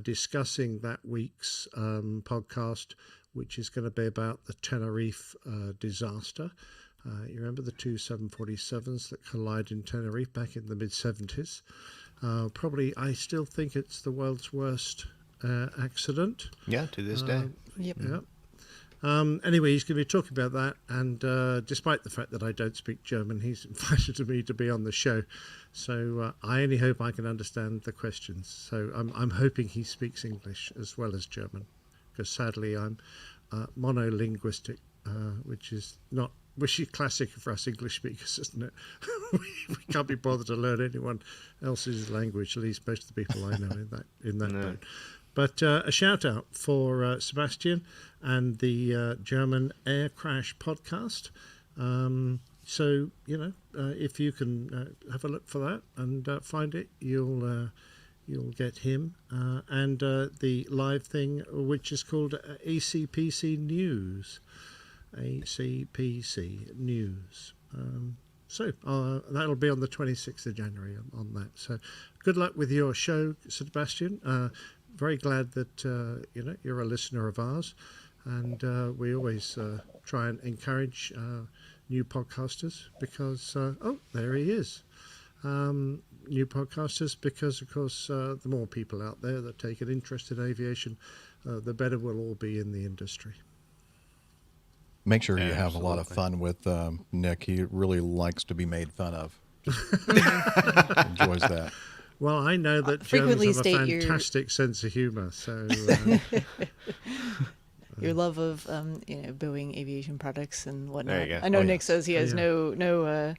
discussing that week's podcast, which is going to be about the Tenerife disaster. You remember the two 747s that collided in Tenerife back in the mid-70s? Probably, I still think it's the world's worst accident. Yeah, to this day. Yep. Yeah. Anyway, he's going to be talking about that, and despite the fact that I don't speak German, he's invited me to be on the show. So I only hope I can understand the questions. So I'm hoping he speaks English as well as German, because sadly I'm monolinguistic, which is classic for us English speakers, isn't it? we can't be bothered to learn anyone else's language, at least most of the people I know in that boat. But a shout out for Sebastian and the German Air Crash Podcast. So, if you can have a look for that and find it, you'll get him. And the live thing, which is called ACPC News. ACPC News. So that'll be on the 26th of January on that. So good luck with your show, Sebastian. Very glad that you're a listener of ours, and we always try and encourage new podcasters because there he is. new podcasters, because of course the more people out there that take an interest in aviation, the better we'll all be in the industry. Make sure you have a lot of fun with Nick. He really likes to be made fun of. Enjoys that. Well, I know that frequently Germans have a state fantastic sense of humor, so your love of Boeing aviation products and whatnot. There you go. I know Oh, Nick yeah. says he has Yeah. no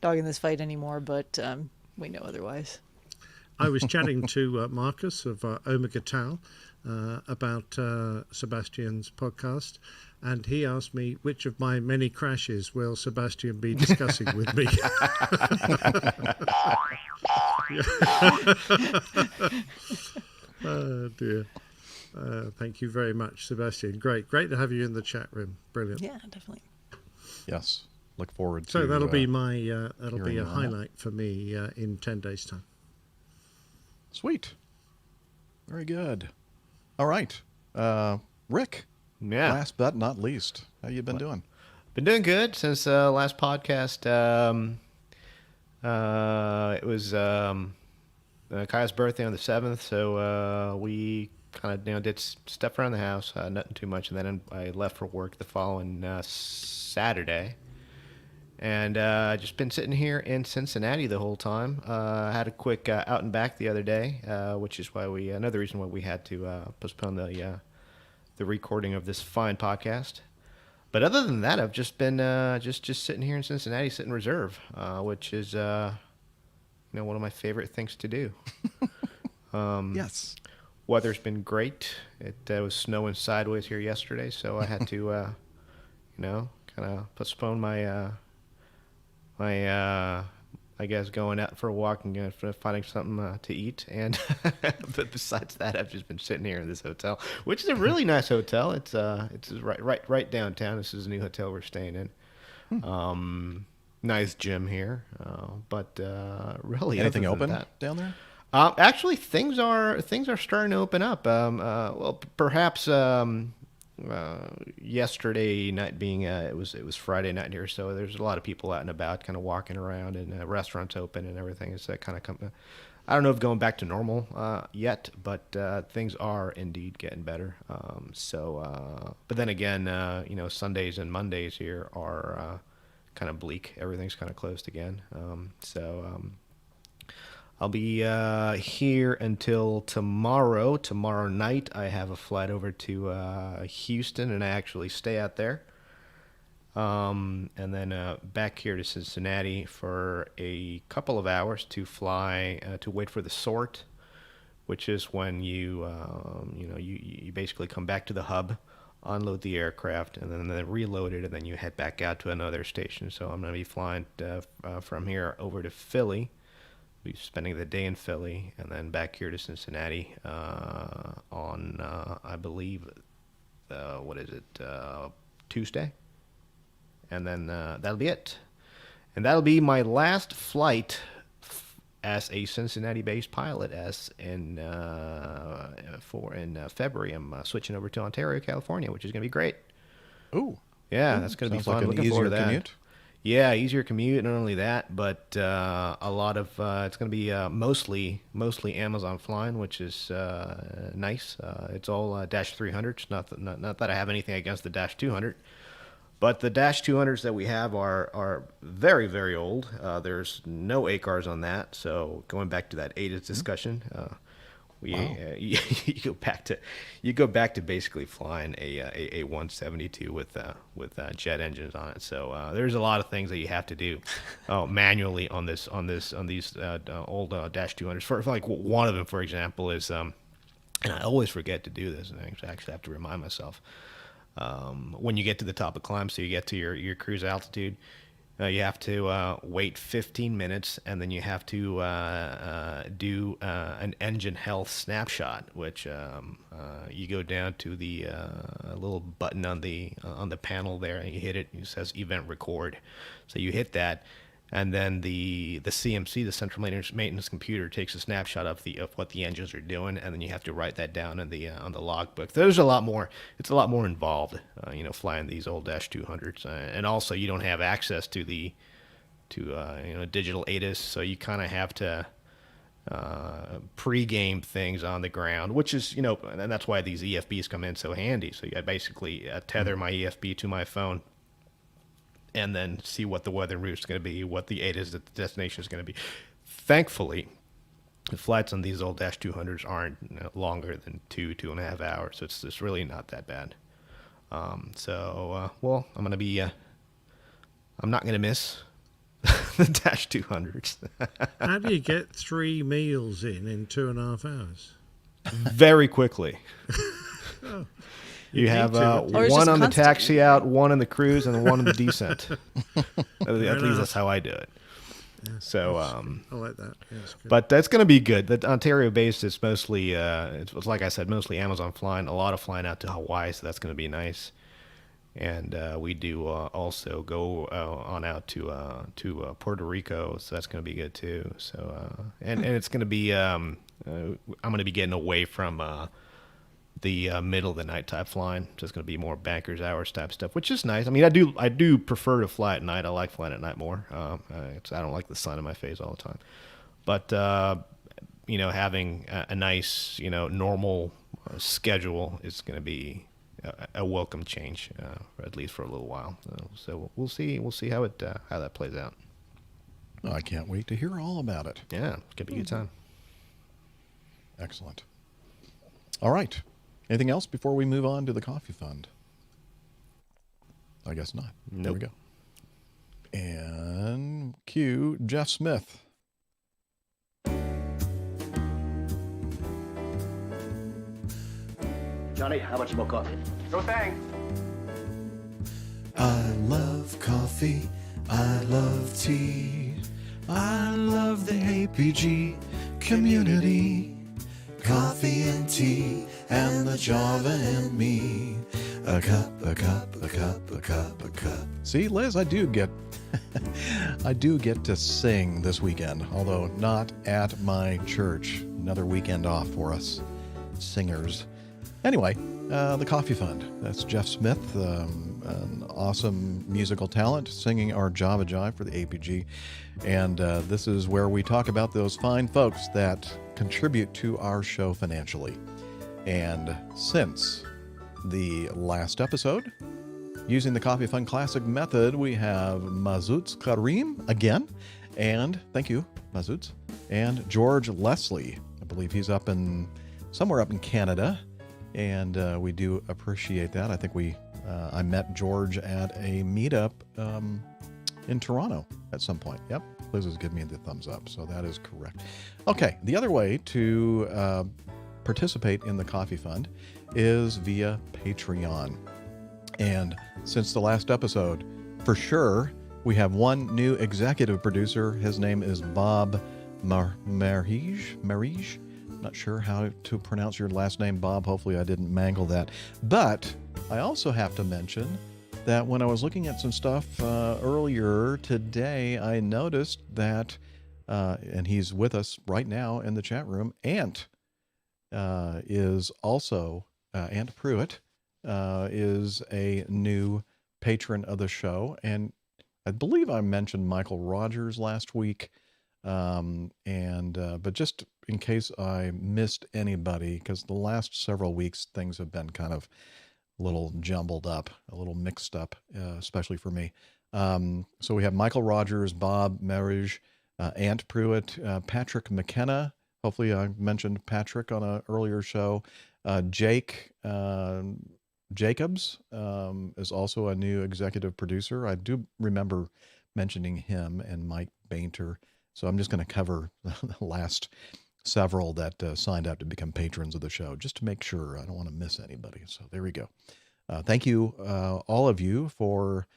dog in this fight anymore, but we know otherwise. I was chatting to Marcus of Omega Tau about Sebastian's podcast, and he asked me which of my many crashes will Sebastian be discussing with me. Oh dear. Thank you very much, Sebastian. Great to have you in the chat room. Brilliant. Yeah, definitely. Yes. Look forward to. So that'll be my that'll be hearing a on that. highlight for me in 10 days' time. Sweet. Very good. All right. Rick. Yeah. Last but not least, how you been doing? Been doing good since last podcast. It was Kaya's birthday on the 7th, so we kind of did stuff around the house, nothing too much, and then I left for work the following Saturday. And just been sitting here in Cincinnati the whole time. Had a quick out and back the other day, which is why another reason why we had to postpone the recording of this fine podcast. But other than that, I've just been just sitting here in Cincinnati, sitting reserve, which is one of my favorite things to do. Yes. Weather's been great. It was snowing sideways here yesterday, so I had to kind of postpone my I guess going out for a walk and finding something to eat. And but besides that, I've just been sitting here in this hotel, which is a really nice hotel. It's right downtown. This is a new hotel we're staying in. Nice gym here, but really Anything other than open that, down there? actually, things are starting to open up. Well, perhaps. Yesterday night being it was Friday night here, so there's a lot of people out and about, kind of walking around, and restaurants open and everything. It's that kind of I don't know if going back to normal yet, but things are indeed getting better. But then again, Sundays and Mondays here are kind of bleak. Everything's kind of closed again. I'll be here until tomorrow. Tomorrow night, I have a flight over to Houston, and I actually stay out there. And then back here to Cincinnati for a couple of hours to fly to wait for the sort, which is when you basically come back to the hub, unload the aircraft, and then reload it, and then you head back out to another station. So I'm going to be flying from here over to Philly. Be spending the day in Philly, and then back here to Cincinnati on, I believe, Tuesday? And then that'll be it. And that'll be my last flight as a Cincinnati-based pilot. As in February, I'm switching over to Ontario, California, which is going to be great. Ooh. Yeah, that's going to be fun. Like an Looking forward to easier that. commute. Yeah, easier commute. Not only that, but a lot of it's going to be mostly Amazon flying, which is nice. It's all Dash 300s. Not that I have anything against the Dash 200, but the Dash 200s that we have are very, very old. There's no ACARs on that. So going back to that ADAS discussion, you go back to basically flying a 172 with jet engines on it. So there's a lot of things that you have to do manually on these old Dash 200s. For like one of them, for example, is and I always forget to do this, and I actually have to remind myself. When you get to the top of climb, so you get to your cruise altitude, you have to wait 15 minutes, and then you have to do an engine health snapshot, which you go down to the little button on the panel there, and you hit it. It says Event Record, so you hit that, and then the CMC, the central maintenance computer, takes a snapshot of what the engines are doing, and then you have to write that down on the logbook. There's a lot more. It's a lot more involved, flying these old Dash 200s, and also you don't have access to the digital ATIS, so you kind of have to pre-game things on the ground, which is, and that's why these EFBs come in so handy. So I basically tether my EFB to my phone and then see what the weather route is going to be, what the ATIS at the destination is going to be. Thankfully, the flights on these old Dash 200s aren't longer than 2.5 hours, so it's really not that bad. I'm going to be, I'm not going to miss the Dash 200s. How do you get 3 meals in 2.5 hours? Very quickly. Oh, you have one on the taxi out, one in the cruise, and one in the descent. At least that's how I do it. Yeah, so I like that. Yeah, but that's going to be good. The Ontario base is mostly, it's like I said, mostly Amazon flying. A lot of flying out to Hawaii, so that's going to be nice. And we do also go on out to Puerto Rico, so that's going to be good too. So and it's going to be I'm going to be getting away from the middle of the night type flying. So it's going to be more bankers hours type stuff, which is nice. I mean, I do prefer to fly at night. I like flying at night more. I don't like the sun in my face all the time. But having a nice normal schedule is going to be a welcome change, at least for a little while. So we'll see how that plays out. I can't wait to hear all about it. Yeah, it's gonna be a good time. Excellent. All right. Anything else before we move on to the coffee fund? I guess not. Nope. There we go. And cue Jeff Smith. Johnny, how much more coffee? No thanks. I love coffee. I love tea. I love the APG community. Coffee and tea and the Java and me. A cup, a cup, a cup, a cup, a cup. See, Liz, I do get to sing this weekend, although not at my church. Another weekend off for us singers. Anyway, the Coffee Fund. That's Jeff Smith, an awesome musical talent, singing our Java Jive for the APG. And this is where we talk about those fine folks that contribute to our show financially. And since the last episode, using the Coffee Fund Classic method, we have Mazutz Karim again. And thank you, Mazutz. And George Leslie. I believe he's somewhere up in Canada. And we do appreciate that. I think I met George at a meetup in Toronto at some point. Yep, Liz has given me the thumbs up, so that is correct. Okay, the other way to participate in the Coffee Fund is via Patreon. And since the last episode, for sure, we have one new executive producer. His name is Bob Marige. Not sure how to pronounce your last name, Bob. Hopefully I didn't mangle that. But I also have to mention that when I was looking at some stuff earlier today, I noticed that, and he's with us right now in the chat room, Ant is also, Ant Pruitt is a new patron of the show. And I believe I mentioned Michael Rogers last week. But just in case I missed anybody, because the last several weeks things have been kind of a little jumbled up, a little mixed up, especially for me. So we have Michael Rogers, Bob Marige, Ant Pruitt, Patrick McKenna. Hopefully I mentioned Patrick on an earlier show. Jake Jacobs is also a new executive producer. I do remember mentioning him, and Mike Bainter. So I'm just going to cover the last several that signed up to become patrons of the show, just to make sure. I don't want to miss anybody. So there we go. Thank you, all of you, for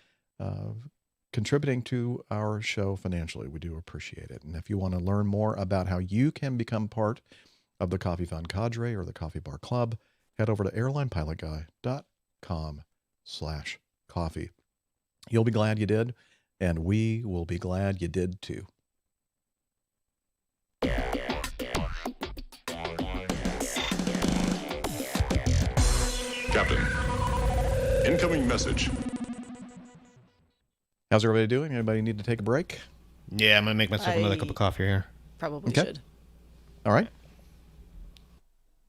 contributing to our show financially. We do appreciate it. And if you want to learn more about how you can become part of the Coffee Fund cadre or the Coffee Bar Club, head over to airlinepilotguy.com/coffee. You'll be glad you did, and we will be glad you did too. Captain, incoming message. How's everybody doing? Anybody need to take a break? Yeah, I'm going to make myself another cup of coffee here. Probably Okay. should. All right.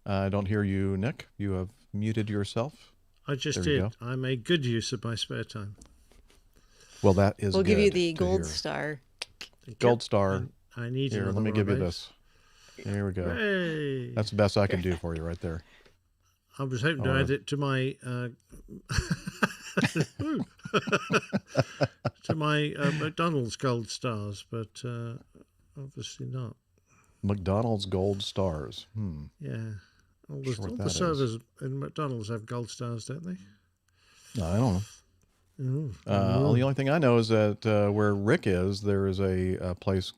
I don't hear you, Nick. You have muted yourself. I just There you did. go. I made good use of my spare time. Well, that is We'll give you good the to gold hear. star. Gold star. I need Here, another let me one give you of this. There we go. Hey. That's the best I can do for you right there. I was hoping to Or- add it to my to my McDonald's gold stars, but obviously not. McDonald's gold stars. Yeah, all Sure what the that is. servers in McDonald's have gold stars, don't they? No, I don't know. Ooh. The only thing I know is that where Rick is, there is a place,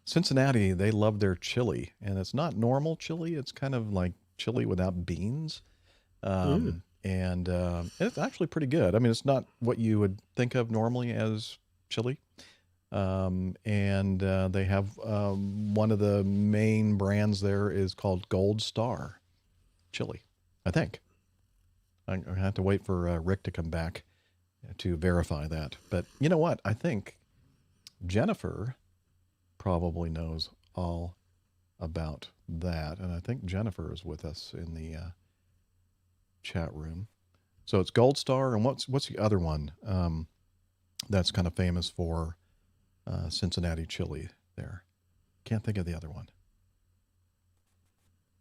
Cincinnati, they love their chili. And it's not normal chili. It's kind of like chili without beans. And it's actually pretty good. I mean, it's not what you would think of normally as chili. And they have one of the main brands there is called Gold Star chili, I think. I have to wait for Rick to come back to verify that. But you know what? I think Jennifer probably knows all about that. And I think Jennifer is with us in the chat room. So it's Gold Star. And what's the other one that's kind of famous for Cincinnati chili there? Can't think of the other one.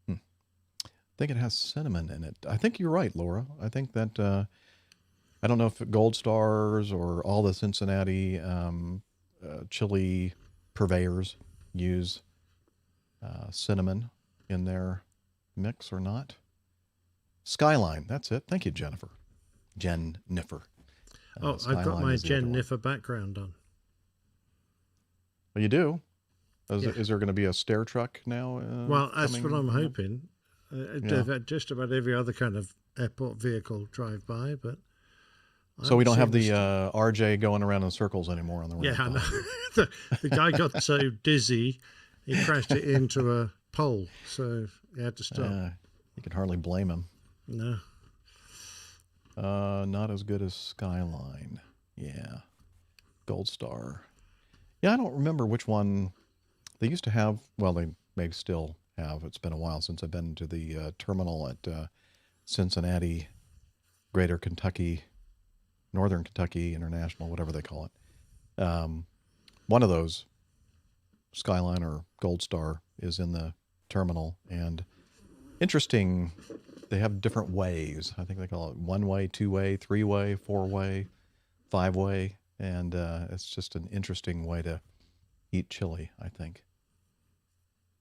I think it has cinnamon in it. I think you're right, Laura. I think that I don't know if Gold Stars or all the Cincinnati chili purveyors use cinnamon in their mix or not. Skyline, that's it. Thank you, Jennifer. Jennifer. I've got Skyline my is the other one. Jennifer background on. Well, you do? Yeah. Is there going to be a stair truck now? Well, that's what I'm coming? hoping. Yeah. I've had just about every other kind of airport vehicle drive by, but So we don't have the seen RJ going around in circles anymore on the Yeah, I ramp. know. the guy got so dizzy, he crashed it into a pole, so he had to stop. You can hardly blame him. No. Not as good as Skyline. Yeah. Gold Star. Yeah, I don't remember which one they used to have. Well, they may still have. It's been a while since I've been to the terminal at Cincinnati, Greater Kentucky, Northern Kentucky International, whatever they call it. One of those, Skyline or Gold Star, is in the terminal. And interesting, they have different ways. I think they call it 1-way, 2-way, 3-way, 4-way, 5-way. And it's just an interesting way to eat chili, I think.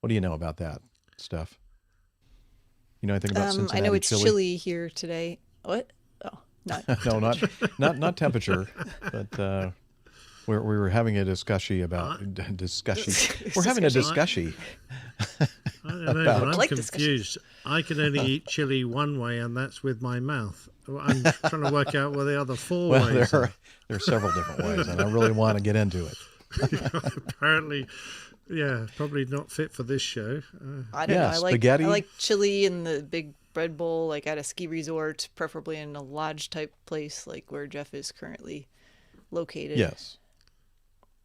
What do you know about that, Steph? You know anything about Cincinnati I know it's chili? chilly here today. What? Oh, not No, not temperature, but we were having a discussion about discussion. We're having a discussion. I don't know, but I'm confused. I can only eat chili one way, and that's with my mouth. I'm trying to work out where the other four ways there are. are several different ways, and I really want to get into it. Apparently, yeah, probably not fit for this show. I don't know. I spaghetti. like chili in the big bread bowl, like at a ski resort, preferably in a lodge type place, like where Jeff is currently located. Yes.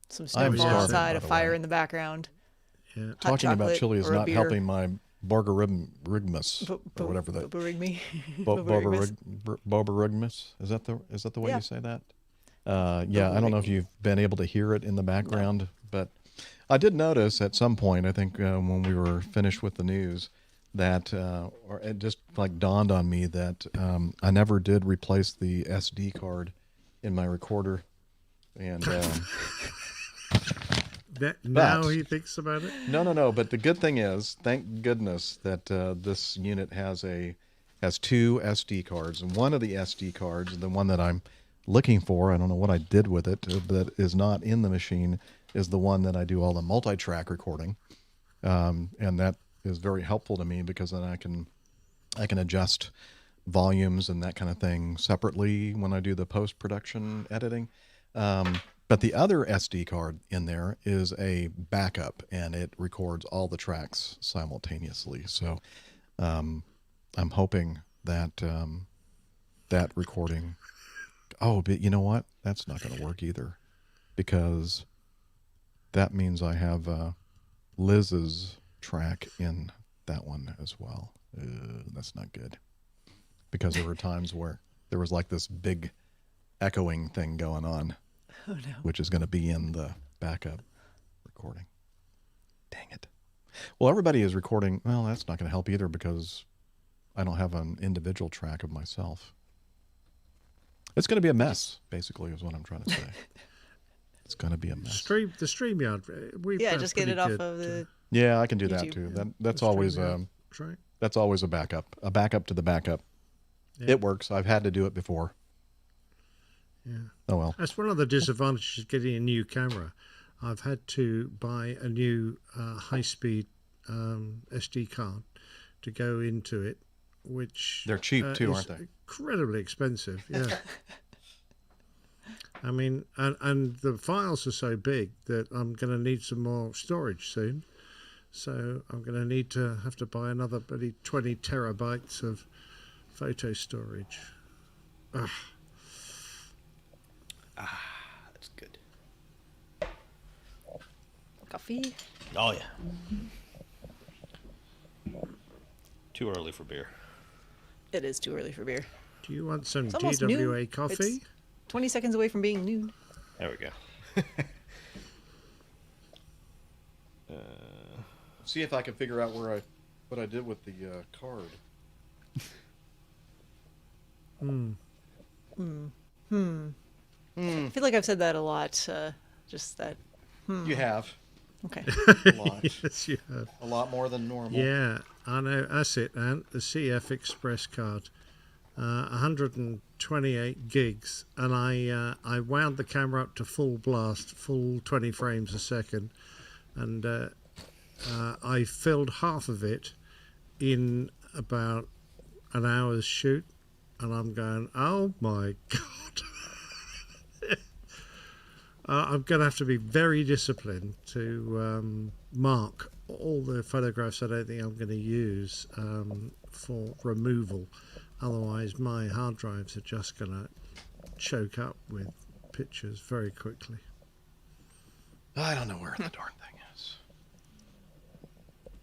Some I'm snowfall starving, outside, by a the fire way. in the background. Yeah. Hot Talking about chocolate chili is or a not beer. helping my borborygmus or whatever that. Boborygmi. Boborygmus. Is that the way Yeah. you say that? Yeah, I don't know if you've been able to hear it in the background, but I did notice at some point, I think when we were finished with the news, that or it just like dawned on me that I never did replace the SD card in my recorder, and now he thinks about it. No. But the good thing is, thank goodness that this unit has two SD cards, and one of the SD cards, the one that I'm looking for, I don't know what I did with it, that is not in the machine, is the one that I do all the multi-track recording, and that is very helpful to me because then I can adjust volumes and that kind of thing separately when I do the post-production editing. But the other SD card in there is a backup, and it records all the tracks simultaneously. So I'm hoping that that recording... Oh, but you know what? That's not going to work either, because that means I have Liz's track in that one as well. That's not good. Because there were times where there was like this big echoing thing going on. Oh, no. Which is going to be in the backup recording. Dang it. Well, everybody is recording. Well, that's not going to help either because I don't have an individual track of myself. It's going to be a mess, basically, is what I'm trying to say. It's going to be a mess. The StreamYard. Just get it off of the. Yeah, I can do that YouTube. too. That's always that's always a backup to the backup. Yeah. It works. I've had to do it before. Yeah. Oh well. That's one of the disadvantages of getting a new camera. I've had to buy a new high-speed SD card to go into it, which they're cheap too, aren't they? Incredibly expensive. Yeah. I mean, and the files are so big that I'm going to need some more storage soon. So I'm going to have to buy another 20 terabytes of photo storage. Ugh. That's good. Coffee? Oh, yeah. Too early for beer. It is too early for beer. Do you want some It's almost GWA noon. coffee? It's 20 seconds away from being noon. There we go. See if I can figure out what I did with the card. I feel like I've said that a lot. Just that. You have. Okay. A lot. Yes, you have. A lot more than normal. Yeah, I know. That's it, Ant. The CF Express card. 128 gigs, and I wound the camera up to full blast, full 20 frames a second, and I filled half of it in about an hour's shoot, and I'm going, oh my God. I'm going to have to be very disciplined to mark all the photographs I don't think I'm going to use for removal. Otherwise, my hard drives are just going to choke up with pictures very quickly. I don't know where the darn thing is.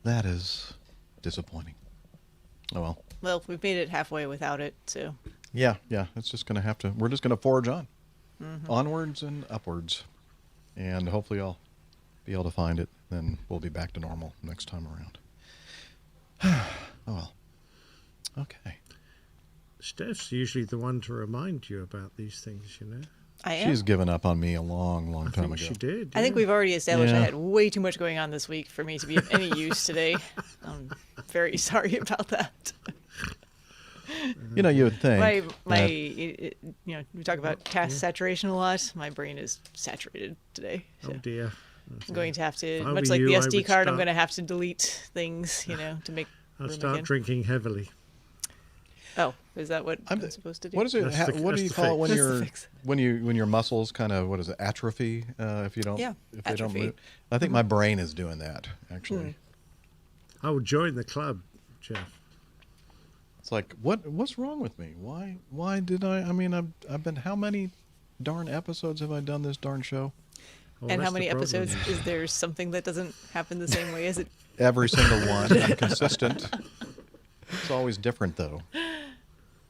That is disappointing. Oh well. Well, we've made it halfway without it, so. Yeah. It's just going to have to. We're just going to forge on. Onwards and upwards, and hopefully I'll be able to find it. Then we'll be back to normal next time around. Oh well. Okay. Steph's usually the one to remind you about these things, you know. I am. She's given up on me a long time ago. She did. I think we've already established I Yeah. had way too much going on this week for me to be of any use today. I'm very sorry about that. You know, you would think. We talk about task saturation a lot. My brain is saturated today. So Oh dear. I'm going to have to, If I much were like you, the I SD would card, I'm start- going to have to delete things, to make I'll room start again. drinking heavily. Oh, is that what I'm supposed to do? What is it? That's What do you the call it when fix. That's the you're fix. when your muscles kind of atrophy if you don't Yeah, if they don't atrophy. move? I think my brain is doing that actually. I will join the club, Jeff. It's like what's wrong with me? Why did I mean I've been how many darn episodes have I done this darn show? Well, And that's how many the problem. episodes is there something that doesn't happen the same way as it? Every single one. I'm consistent. It's always different though.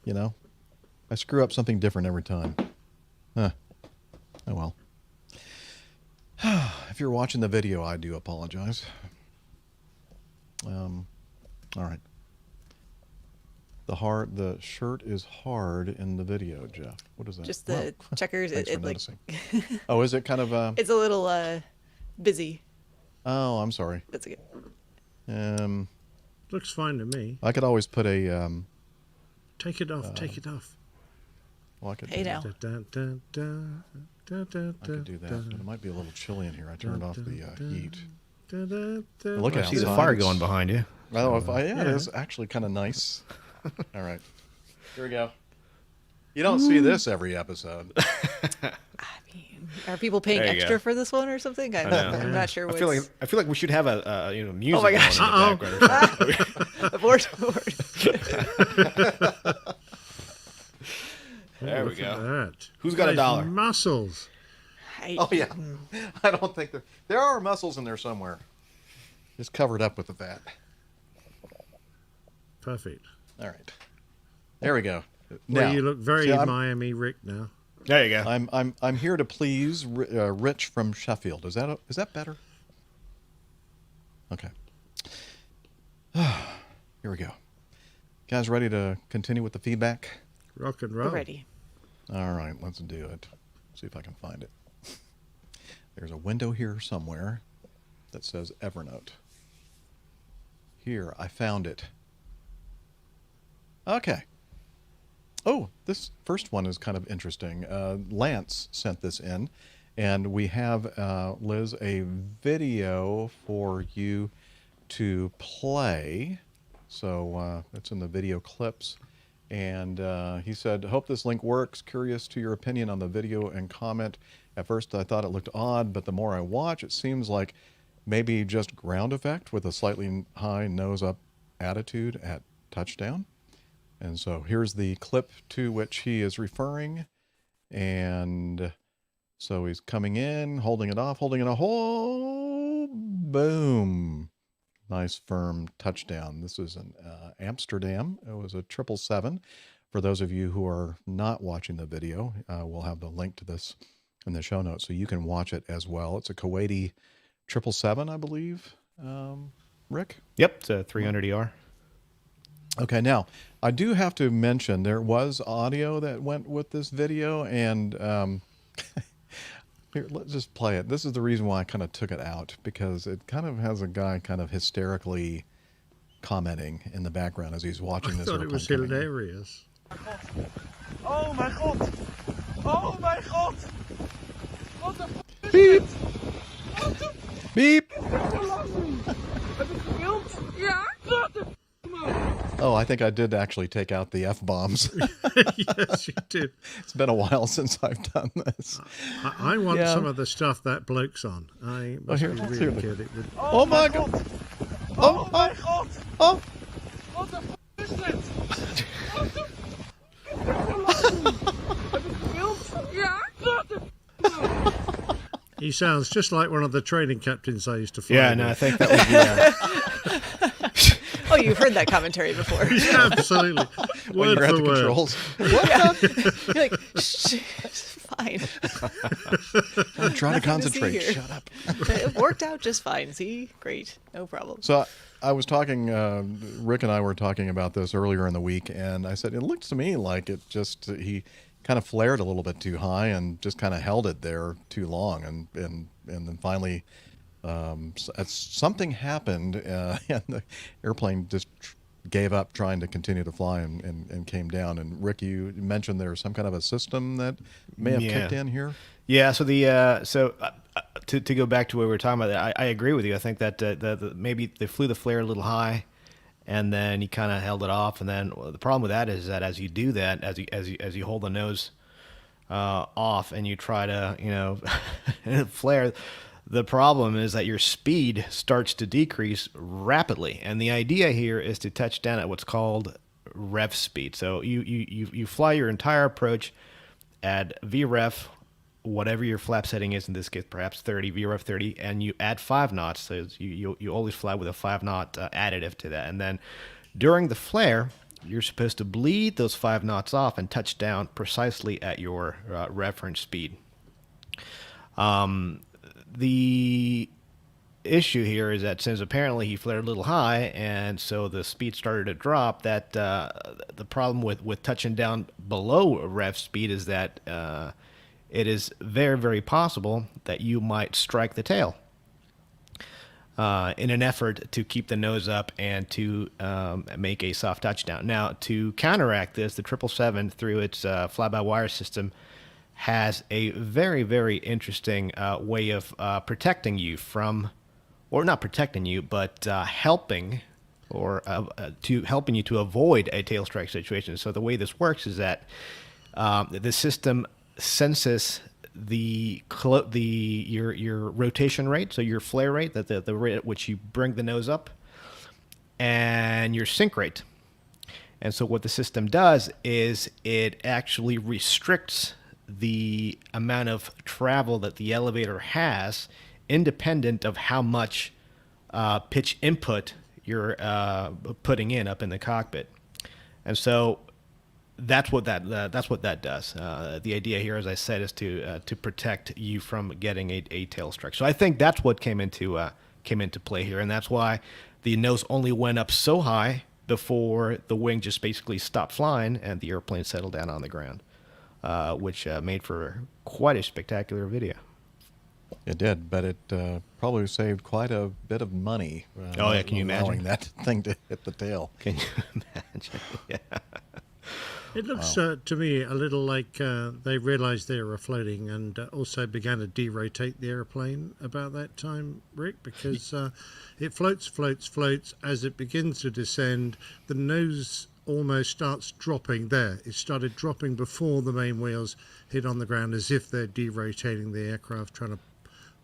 You know? I screw up something different every time. Oh well. If you're watching the video, I do apologize. All right. The shirt is hard in the video, Jeff. What is that? Just the checkers. Thanks for It noticing. Oh, is it kind of It's a little busy. Oh, I'm sorry. That's okay. Looks fine to me. I could always put a Take it off. Take it off. well, I could Hey do now. that. I could do that, but it might be a little chilly in here. I turned off the heat. Look I at see the fire going behind you. Oh, it is actually kind of nice. All right, here we go. You don't see this every episode. Are people paying There you extra go. for this one or something? I'm not sure. I What's... feel like we should have a music Oh my going gosh. in the background. Abort. There we Look at go. that. Who's got Those $1? Muscles. Oh yeah, I don't think there are mussels in there somewhere. Just covered up with the fat. Perfect. All right, there we go. Well, Now, you look very see, Miami Rick now. There you go. I'm here to please Rich from Sheffield. Is that better? Okay. Here we go. Guys, ready to continue with the feedback? Rock and roll. We're ready. All right, let's do it. See if I can find it. There's a window here somewhere that says Evernote. Here, I found it. Okay. Oh, this first one is kind of interesting. Lance sent this in, and we have, Liz, a video for you to play. So it's in the video clips. And he said, hope this link works. Curious to your opinion on the video and comment. At first I thought it looked odd, but the more I watch, it seems like maybe just ground effect with a slightly high nose up attitude at touchdown. And so here's the clip to which he is referring. And so he's coming in, holding it off, holding it a whole boom. Nice firm touchdown. This is in Amsterdam. It was a 777. For those of you who are not watching the video, we'll have the link to this in the show notes so you can watch it as well. It's a Kuwaiti 777, I believe. Rick? Yep, it's a 300 ER. Okay, now I do have to mention there was audio that went with this video, and here, let's just play it. This is the reason why I kind of took it out, because it kind of has a guy kind of hysterically commenting in the background as he's watching this. I thought it was hilarious. Oh my god! Oh my god! What the f Beep! Beep! Heb ik gefilmd? Ja? Wat de Oh, I think I did actually take out the F-bombs. Yes, you did. It's been a while since I've done this. I want some of the stuff that bloke's on. I must be really good. It would... Oh my god! Oh my god! Oh! What the f is dit? Wat de Heb ik gefilmd? Ja? Wat de He sounds just like one of the training captains I used to fly. Yeah, no, I think that was Oh, you've heard that commentary before. Yeah, absolutely. When you're at the controls. Yeah. You're like, shh, it's fine. I'm trying to Nothing see concentrate. here. Shut up. It worked out just fine. See? Great. No problem. So I was talking, Rick and I were talking about this earlier in the week, and I said, it looks to me like he kind of flared a little bit too high and just kind of held it there too long. And then finally, something happened, and the airplane just gave up trying to continue to fly and came down. And Rick, you mentioned there's some kind of a system that may have kicked in here. Yeah. So to go back to what we were talking about, I agree with you. I think that maybe they flew the flare a little high, and then he kind of held it off. And then the problem with that is that as you do that, as you hold the nose off and you try to flare, the problem is that your speed starts to decrease rapidly. And the idea here is to touch down at what's called rev speed. So you fly your entire approach at VREF, whatever your flap setting is, in this case perhaps 30, VREF 30, and you add 5 knots. So you always fly with a 5 knot additive to that. And then during the flare, you're supposed to bleed those 5 knots off and touch down precisely at your reference speed. The issue here is that since apparently he flared a little high and so the speed started to drop, that the problem with touching down below rev speed is that it is very, very possible that you might strike the tail in an effort to keep the nose up and to make a soft touchdown. Now, to counteract this, the 777 through its fly-by-wire system has a very, very interesting way of protecting you from, or not protecting you, but helping you to avoid a tail strike situation. So the way this works is that the system senses your rotation rate, so your flare rate, that the rate at which you bring the nose up, and your sink rate. And so what the system does is it actually restricts the amount of travel that the elevator has, independent of how much pitch input you're putting in up in the cockpit. And so that's what that does. The idea here, as I said, is to protect you from getting a tail strike. So I think that's what came into play here, and that's why the nose only went up so high before the wing just basically stopped flying and the airplane settled down on the ground, which made for quite a spectacular video. It did, but it probably saved quite a bit of money. Oh yeah, can you imagine allowing that thing to hit the tail? Can you imagine? Yeah. It looks to me a little like they realized they were floating and also began to derotate the airplane about that time, Rick, because it floats. As it begins to descend, the nose almost starts dropping there. It started dropping before the main wheels hit on the ground, as if they're derotating the aircraft, trying to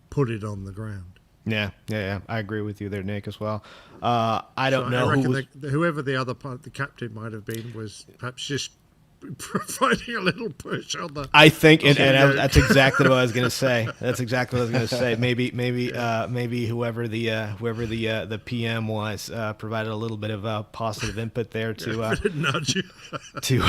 put it on the ground. Yeah. I agree with you there, Nick, as well. I don't know. I reckon whoever the other part, the captain might have been, was perhaps just providing a little push on the. I think, and that's exactly what I was going to say. That's exactly what I was going to say. Maybe whoever the PM was provided a little bit of positive input there to nudge to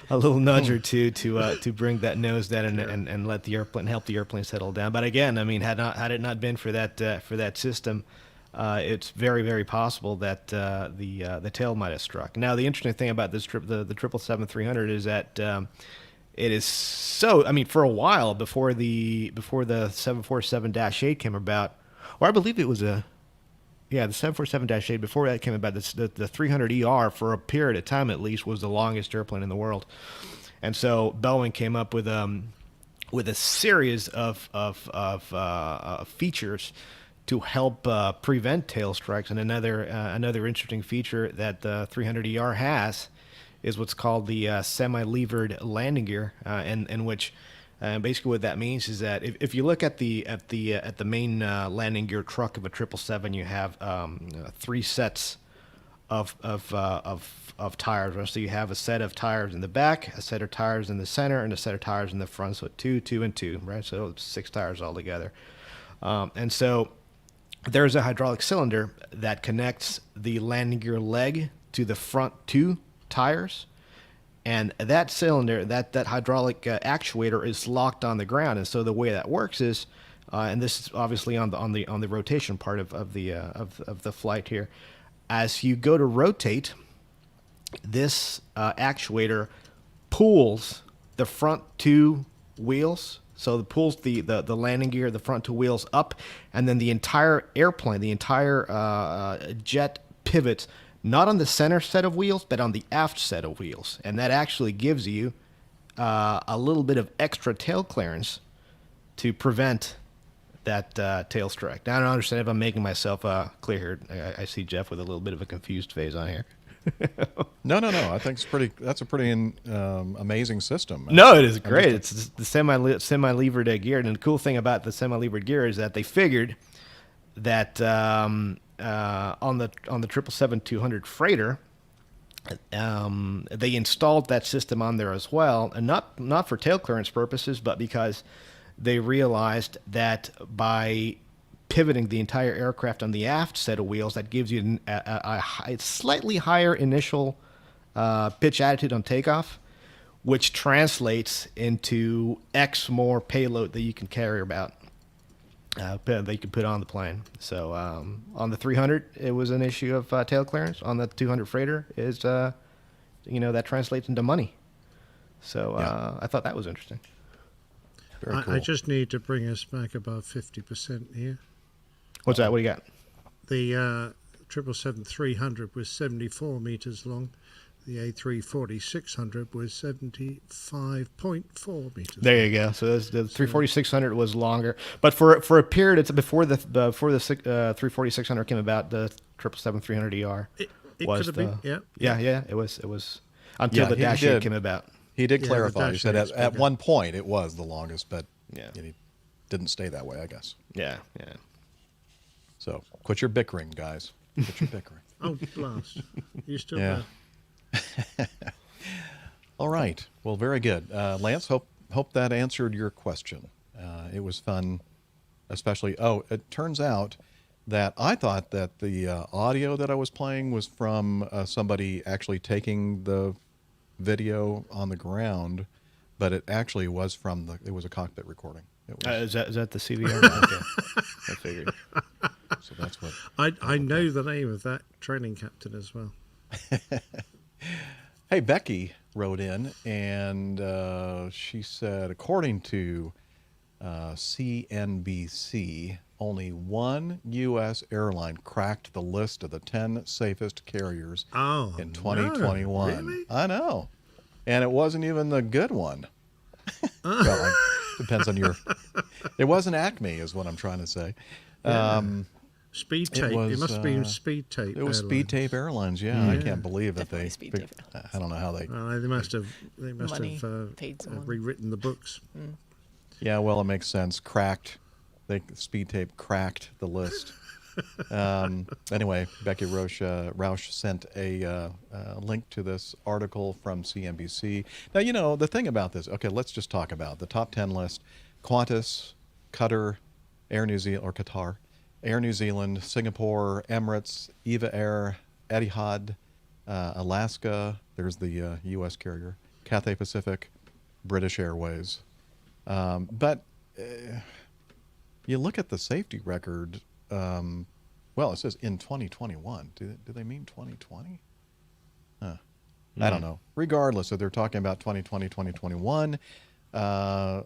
a little nudge or two to bring that nose down and let the airplane help the airplane settle down. But again, I mean, had it not been for that system, it's very, very possible that the tail might have struck. Now, the interesting thing about this trip, the 777-300, is that it is so. I mean, for a while before the 747-8 came about, or I believe it was the 747-8 before that came about. The 300ER for a period of time at least was the longest airplane in the world, and so Boeing came up with a series of features to help prevent tail strikes. And another interesting feature that the 300ER has is what's called the semi-levered landing gear, in which basically what that means is that if you look at the main landing gear truck of a 777, you have 3 sets of tires. Right? So you have a set of tires in the back, a set of tires in the center, and a set of tires in the front. So 2, 2, and 2, right? So it's 6 tires altogether. And so there's a hydraulic cylinder that connects the landing gear leg to the front 2 tires, and that cylinder, that hydraulic actuator, is locked on the ground. And so the way that works is, and this is obviously on the rotation part of the flight here, as you go to rotate, this actuator pulls the front 2 wheels. So it pulls the landing gear, the front 2 wheels up, and then the entire airplane, the entire jet pivots, not on the center set of wheels, but on the aft set of wheels. And that actually gives you a little bit of extra tail clearance to prevent that tail strike. Now, I don't understand if I'm making myself clear here. I see Jeff with a little bit of a confused face on here. No. I think that's a pretty amazing system. No, it is great. It's the semi-levered gear, and the cool thing about the semi-levered gear is that they figured that on the 777-200 freighter, they installed that system on there as well, and not for tail clearance purposes, but because they realized that by pivoting the entire aircraft on the aft set of wheels, that gives you a slightly higher initial pitch attitude on takeoff, which translates into X more payload that you can carry about, that you can put on the plane. So on the 300, it was an issue of tail clearance. On the 200 freighter, is that translates into money. So I thought that was interesting. Very cool. I just need to bring us back above 50% here. What's that? What do you got? The 777-300 was 74 meters long. The A340-600 was 75.4 meters. There you go. So the 340-600 was longer, but for a period, it's before the 340-600 came about. The 777-300ER was could have been. Yeah. It was until the Dash 8 came about. He did clarify. He said at one point it was the longest, but it didn't stay that way, I guess. Yeah. So quit your bickering, guys. Quit your bickering. Oh, blast. You still there? All right. Well, very good. Lance, hope that answered your question. It was fun, especially. Oh, it turns out that I thought that the audio that I was playing was from somebody actually taking the video on the ground, but it actually was it was a cockpit recording. It was, is that the CVR? Okay. I figured. So that's what I know the name of that training captain as well. Hey, Becky wrote in, and she said, according to CNBC, only one U.S. airline cracked the list of the 10 safest carriers in 2021. No, really? I know. And it wasn't even the good one. Well, depends on your... It wasn't Acme, is what I'm trying to say. Yeah. Speed Tape. It must have been Speed Tape. It was Airlines. Speed Tape Airlines. Yeah, I can't believe that Definitely Speed Tape. I don't know how they. They must have. Paid someone. Rewritten the books. Yeah, well, it makes sense. Cracked. Speed Tape cracked the list. Anyway, Becky Rausch sent a link to this article from CNBC. Now, the thing about this. Okay, let's just talk about the top 10 list: Qantas, Qatar, Air New Zealand, or Qatar. Air New Zealand, Singapore, Emirates, Eva Air, Etihad, Alaska, there's the U.S. carrier, Cathay Pacific, British Airways. But you look at the safety record, it says in 2021. Do they mean 2020? I don't know. Regardless, so they're talking about 2020, 2021. The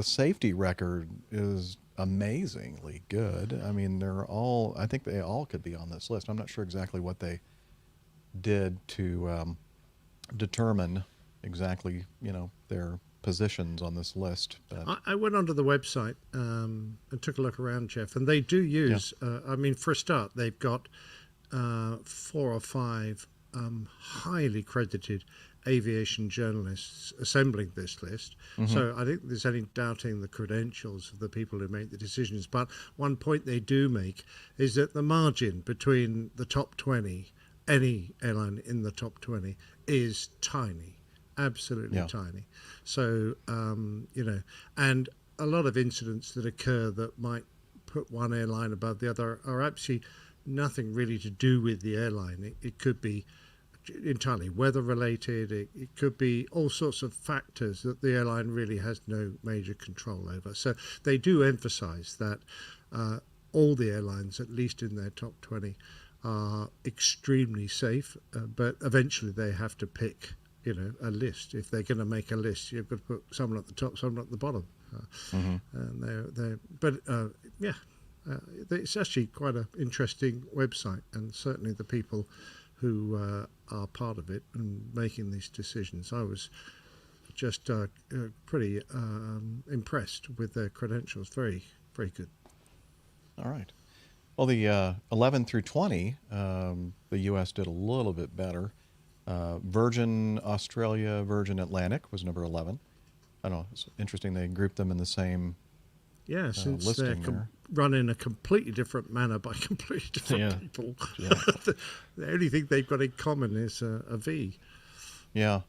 safety record is amazingly good. I mean, I think they all could be on this list. I'm not sure exactly what they did to determine exactly, their positions on this list. But I went onto the website and took a look around, Jeff, and they do use, for a start, they've got 4 or 5 highly credited aviation journalists assembling this list. So I think there's any doubting the credentials of the people who make the decisions. But one point they do make is that the margin between the top 20, any airline in the top 20, is tiny, absolutely tiny. So, and a lot of incidents that occur that might put one airline above the other are actually nothing really to do with the airline. It could be entirely weather related. It could be all sorts of factors that the airline really has no major control over. So they do emphasize that all the airlines, at least in their top 20, are extremely safe, but eventually they have to pick a list. If they're going to make a list, you've got to put someone at the top, someone at the bottom. And it's actually quite an interesting website, and certainly the people who are part of it and making these decisions. I was just pretty impressed with their credentials. Very, very good. all right. Well, the 11 through 20, the U.S. did a little bit better. Virgin Australia, Virgin Atlantic was number 11. I don't know. It's interesting they grouped them in the same since listing they're there. run in a completely different manner by completely different people. The only thing they've got in common is a V. Yeah.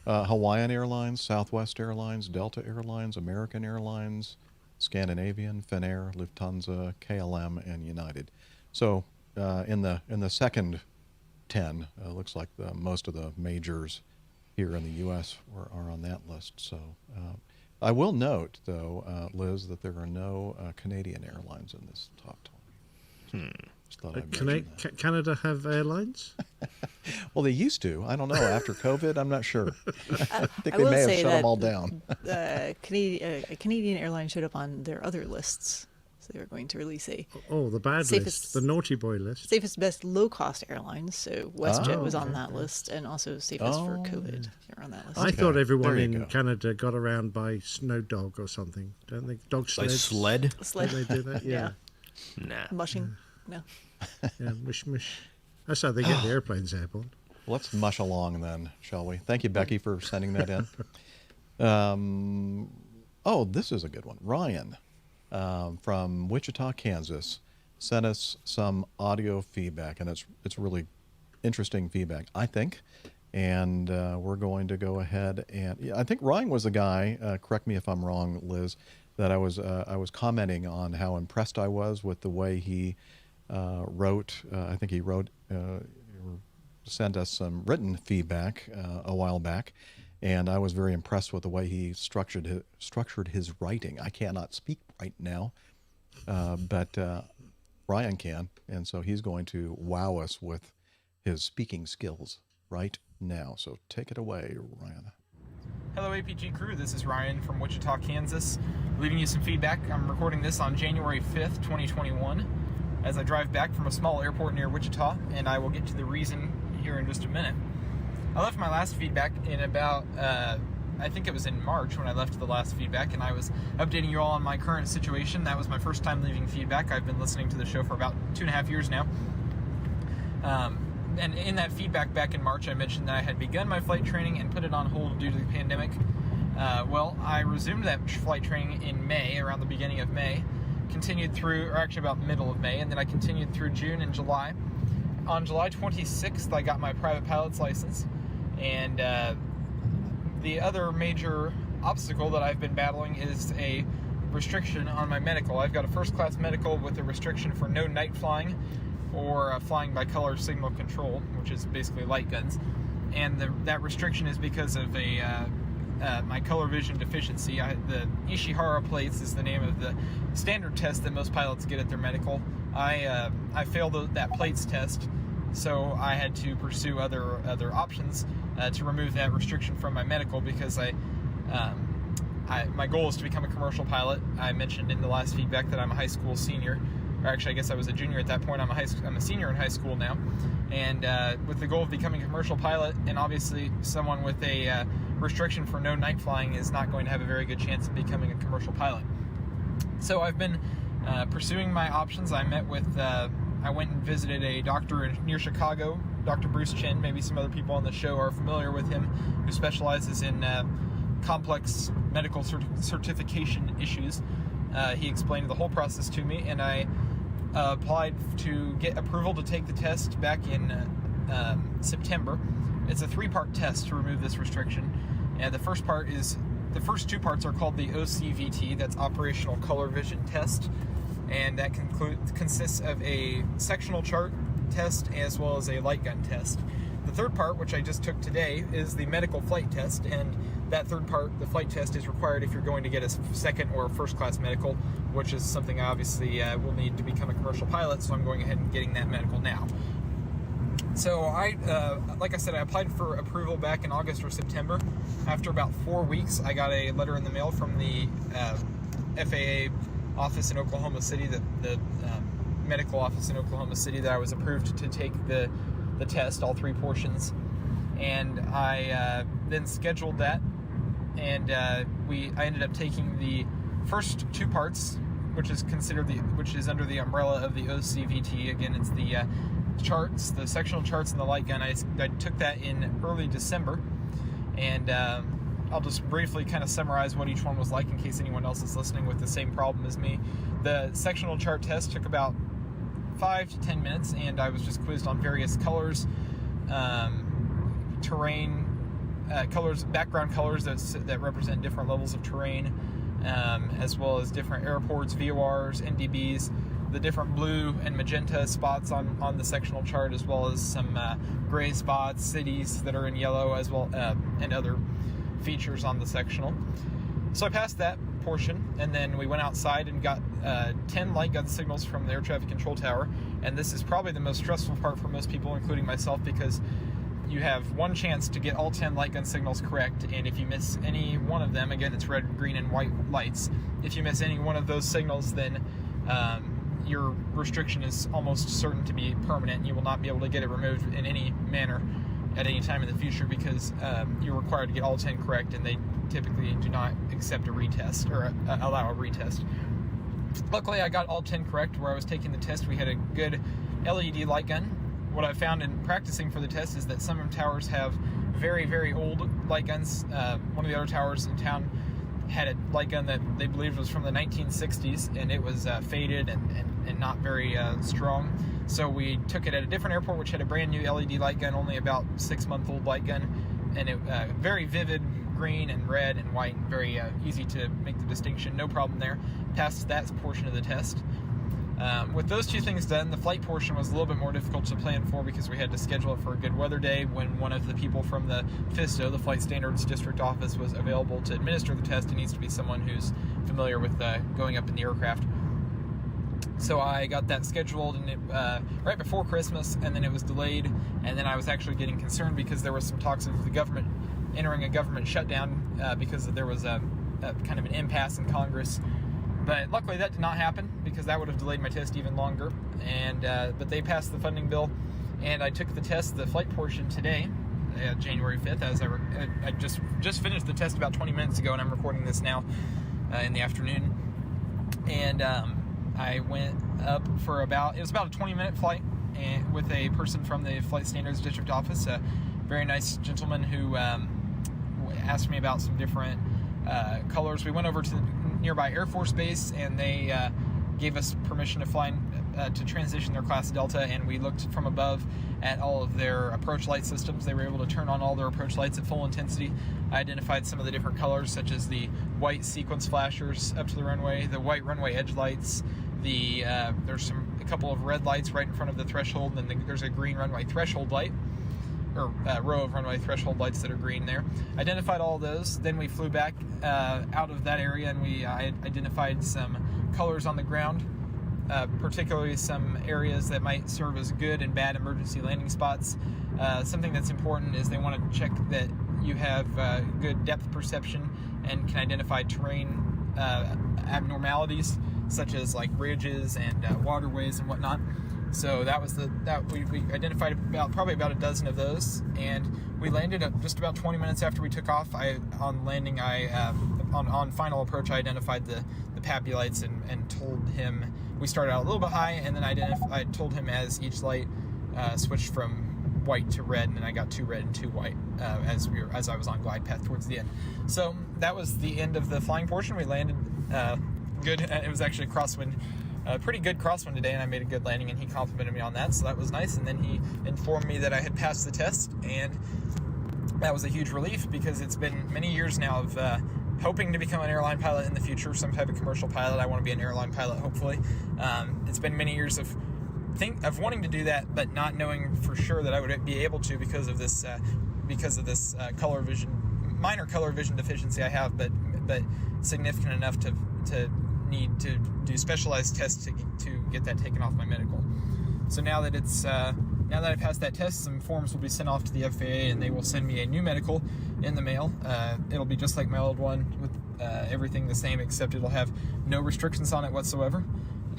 Hawaiian Airlines, Southwest Airlines, Delta Airlines, American Airlines, Scandinavian, Finnair, Lufthansa, KLM, and United. So in the second 10, looks like most of the majors here in the U.S. are on that list. So I will note, though, Liz, that there are no Canadian airlines in this top 20. Just thought I'd mention that. Canada have airlines? Well, they used to. I don't know. After COVID, I'm not sure. I think I they will may have say shut them that all down. A Canadian airline showed up on their other lists. So they were going to release the bad list, the naughty boy list. Safest, best low-cost airlines. So WestJet was on that list, and also safest for COVID. They were on that list. I thought everyone in Canada got around by Snow Dog or something. Don't they? Dog sleds? By sled? Sled. Don't they do that? Yeah. Nah. Mushing. No. Yeah, mush. That's how they get the airplanes airborne. Let's mush along then, shall we? Thank you, Becky, for sending that in. This is a good one. Ryan from Wichita, Kansas, sent us some audio feedback, and it's really interesting feedback, I think. And we're going to go ahead and I think Ryan was the guy. Correct me if I'm wrong, Liz. That I was commenting on how impressed I was with the way he wrote. I think he sent us some written feedback a while back, and I was very impressed with the way he structured his writing. I cannot speak right now, but Ryan can, and so he's going to wow us with his speaking skills right now. So take it away, Ryan. Hello APG crew, this is Ryan from Wichita, Kansas, leaving you some feedback. I'm recording this on January 5th, 2021, as I drive back from a small airport near Wichita, and I will get to the reason here in just a minute. I left my last feedback in about, I think it was in March when I left the last feedback, and I was updating you all on my current situation. That was my first time leaving feedback. I've been listening to the show for about 2.5 years now. And in that feedback back in March, I mentioned that I had begun my flight training and put it on hold due to the pandemic. Well, I resumed that flight training in May, around the beginning of May, continued through, or actually about middle of May, and then I continued through June and July. On July 26th, I got my private pilot's license, and the other major obstacle that I've been battling is a restriction on my medical. I've got a first-class medical with a restriction for no night flying, or flying by color signal control, which is basically light guns, and that restriction is because of my color vision deficiency. The Ishihara plates is the name of the standard test that most pilots get at their medical. I failed that plates test, so I had to pursue other options to remove that restriction from my medical, because my goal is to become a commercial pilot. I mentioned in the last feedback that I'm a high school senior. Or actually, I guess I was a junior at that point. I'm a senior in high school now, and with the goal of becoming a commercial pilot, and obviously someone with a restriction for no night flying is not going to have a very good chance of becoming a commercial pilot. So I've been pursuing my options. I went and visited a doctor near Chicago, Dr. Bruce Chin. Maybe some other people on the show are familiar with him, who specializes in complex medical certification issues. He explained the whole process to me, and I applied to get approval to take the test back in September. It's a 3-part test to remove this restriction, and the first two parts are called the OCVT, that's Operational Color Vision Test, and that consists of a sectional chart test as well as a light gun test. The third part, which I just took today, is the medical flight test, and that third part, the flight test, is required if you're going to get a second or first-class medical, which is something I obviously will need to become a commercial pilot, so I'm going ahead and getting that medical now. So like I said, I applied for approval back in August or September. After about 4 weeks, I got a letter in the mail from the FAA office in Oklahoma City, the medical office in Oklahoma City, that I was approved to take the test, all 3 portions, and I then scheduled that, and I ended up taking the first 2 parts, which is under the umbrella of the OCVT. Again, it's the charts, the sectional charts, and the light gun. I took that in early December, and I'll just briefly kind of summarize what each one was like in case anyone else is listening with the same problem as me. The sectional chart test took about 5 to 10 minutes, and I was just quizzed on various colors, terrain, colors, background colors that represent different levels of terrain, as well as different airports, VORs, NDBs, the different blue and magenta spots on the sectional chart, as well as some gray spots, cities that are in yellow, as well, and other features on the sectional. So I passed that portion, and then we went outside and got 10 light gun signals from the air traffic control tower, and this is probably the most stressful part for most people, including myself, because you have one chance to get all 10 light gun signals correct, and if you miss any one of them, again, it's red, green, and white lights. If you miss any one of those signals, then your restriction is almost certain to be permanent, and you will not be able to get it removed in any manner at any time in the future, because you're required to get all 10 correct, and they typically do not accept a retest, or allow a retest. Luckily, I got all 10 correct. Where I was taking the test, we had a good LED light gun. What I found in practicing for the test is that some towers have very, very old light guns. One of the other towers in town had a light gun that they believed was from the 1960s, and it was faded and not very strong. So we took it at a different airport, which had a brand new LED light gun, only about 6-month-old light gun, and it very vivid green and red and white, and very easy to make the distinction. No problem there. Passed that portion of the test. With those two things done, the flight portion was a little bit more difficult to plan for because we had to schedule it for a good weather day when one of the people from the FSTO, the Flight Standards District Office, was available to administer the test. It needs to be someone who's familiar with going up in the aircraft. So I got that scheduled and it, right before Christmas, and then it was delayed, and then I was actually getting concerned because there was some talks of the government entering a government shutdown because there was a kind of an impasse in Congress. But luckily that did not happen because that would have delayed my test even longer. And but they passed the funding bill, and I took the test, the flight portion, today, January 5th. As I just finished the test about 20 minutes ago, and I'm recording this now in the afternoon. And I went up for it was about a 20-minute flight, and with a person from the Flight Standards District Office, a very nice gentleman who asked me about some different colors. We went over to the nearby Air Force Base, and they gave us permission to fly to transition their Class Delta, and we looked from above at all of their approach light systems. They were able to turn on all their approach lights at full intensity. I identified some of the different colors, such as the white sequence flashers up to the runway, the white runway edge lights, there's a couple of red lights right in front of the threshold, and then there's a green runway threshold light, or row of runway threshold lights that are green there. Identified all those. Then we flew back out of that area, and we identified some colors on the ground, particularly some areas that might serve as good and bad emergency landing spots. Something that's important is they want to check that you have good depth perception and can identify terrain abnormalities, such as like ridges and waterways and whatnot. So that was we identified probably about a dozen of those, and we landed just about 20 minutes after we took off. On landing, on final approach, I identified the PAPI lights and told him. We started out a little bit high, and then I told him as each light switched from white to red, and then I got 2 red and 2 white as I was on glide path towards the end. So that was the end of the flying portion. We landed good. It was actually a crosswind. Pretty good crosswind today, and I made a good landing, and he complimented me on that, so that was nice. And then he informed me that I had passed the test, and that was a huge relief because it's been many years now of hoping to become an airline pilot in the future, some type of commercial pilot. I want to be an airline pilot, hopefully. It's been many years of wanting to do that, but not knowing for sure that I would be able to because of this minor color vision deficiency I have, but significant enough to need to do specialized tests to get that taken off my medical. So now that I passed that test, some forms will be sent off to the FAA, and they will send me a new medical in the mail. It'll be just like my old one, with everything the same, except it'll have no restrictions on it whatsoever.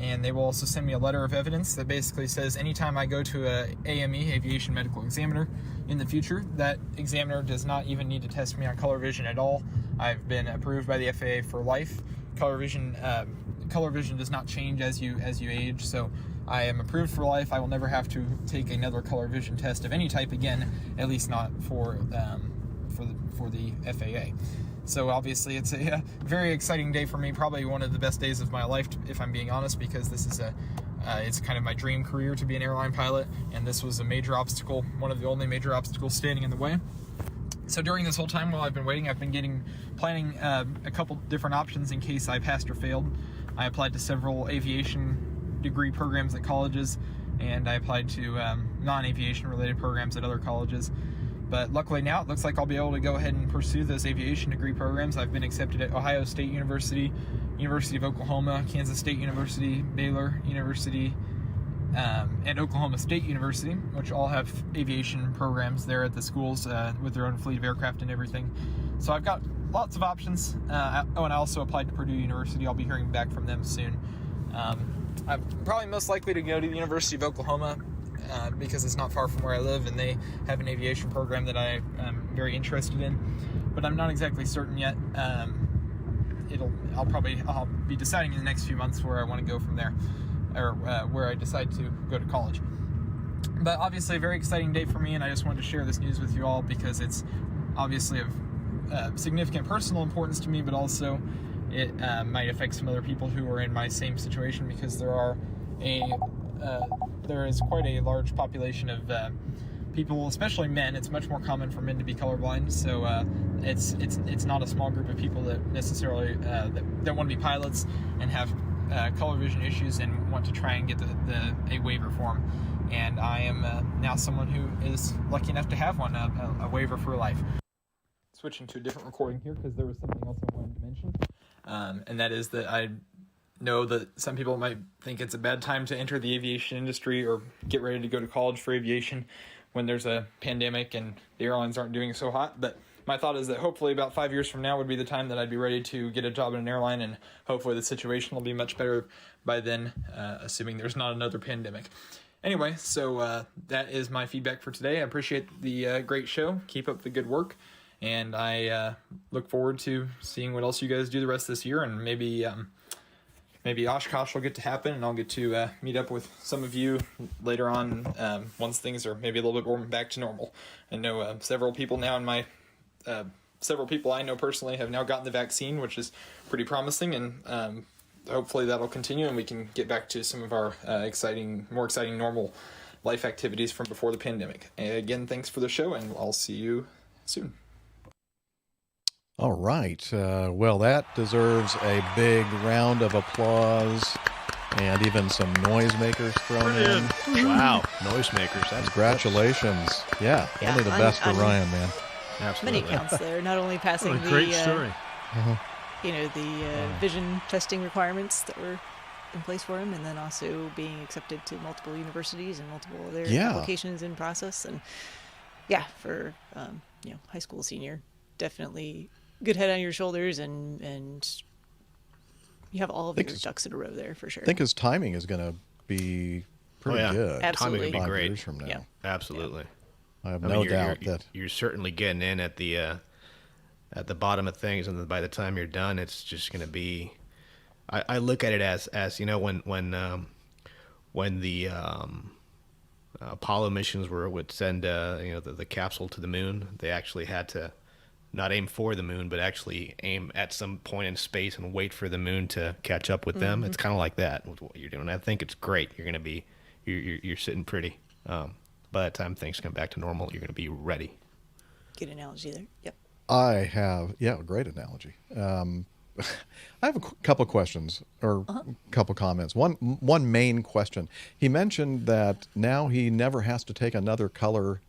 And they will also send me a letter of evidence that basically says anytime I go to a AME, Aviation Medical Examiner, in the future, that examiner does not even need to test me on color vision at all. I've been approved by the FAA for life. Color vision does not change as you age, so I am approved for life. I will never have to take another color vision test of any type again, at least not for the FAA. So obviously it's a very exciting day for me, probably one of the best days of my life, if I'm being honest, because this is it's kind of my dream career to be an airline pilot, and this was a major obstacle, one of the only major obstacles standing in the way. So during this whole time while I've been waiting, I've been planning a couple different options in case I passed or failed. I applied to several aviation degree programs at colleges, and I applied to non-aviation related programs at other colleges. But luckily now it looks like I'll be able to go ahead and pursue those aviation degree programs. I've been accepted at Ohio State University, University of Oklahoma, Kansas State University, Baylor University, and Oklahoma State University, which all have aviation programs there at the schools with their own fleet of aircraft and everything. So I've got lots of options. And I also applied to Purdue University. I'll be hearing back from them soon. I'm probably most likely to go to the University of Oklahoma because it's not far from where I live, and they have an aviation program that I am very interested in. But I'm not exactly certain yet. I'll be deciding in the next few months where I want to go from there, or where I decide to go to college. But obviously a very exciting day for me, and I just wanted to share this news with you all because it's obviously of significant personal importance to me, but also it might affect some other people who are in my same situation, because there there is quite a large population of people, especially men. It's much more common for men to be colorblind, so it's not a small group of people that necessarily that want to be pilots and have color vision issues and want to try and get a waiver for them. And I am now someone who is lucky enough to have one, a waiver for life. Switching to a different recording here because there was something else I wanted to mention, and that is that I know that some people might think it's a bad time to enter the aviation industry or get ready to go to college for aviation when there's a pandemic and the airlines aren't doing so hot. But my thought is that hopefully about 5 years from now would be the time that I'd be ready to get a job in an airline, and hopefully the situation will be much better by then, assuming there's not another pandemic. Anyway, so that is my feedback for today. I appreciate the great show. Keep up the good work. And I look forward to seeing what else you guys do the rest of this year. And maybe Oshkosh will get to happen, and I'll get to meet up with some of you later on once things are maybe a little bit more back to normal. I know several people now in my... several people I know personally have now gotten the vaccine, which is pretty promising, and hopefully that'll continue and we can get back to some of our more exciting normal life activities from before the pandemic. And again, thanks for the show, and I'll see you soon. All right. Well, that deserves a big round of applause and even some noisemakers thrown in. Wow, noisemakers. That's Congratulations. Yeah, only the best for Ryan, man. Absolutely. Many counts there. Not only passing Great story. The vision testing requirements that were in place for him, and then also being accepted to multiple universities and multiple other applications in process. And for high school senior, definitely good head on your shoulders, and you have all of your ducks in a row there for sure. I think his timing is going to be pretty good. Absolutely. Timing would be great. 5 years from now. Yeah, absolutely. I have no doubt that you're certainly getting in at the bottom of things, and then by the time you're done, it's just going to be. I look at it as when the Apollo missions would send the capsule to the moon, they actually had to not aim for the moon, but actually aim at some point in space and wait for the moon to catch up with them. It's kind of like that with what you're doing. I think it's great. You're going to be you're sitting pretty. By the time things come back to normal, you're going to be ready. Good analogy there. Yep. I have, great analogy. I have a couple questions or a couple comments. One main question. He mentioned that now he never has to take another color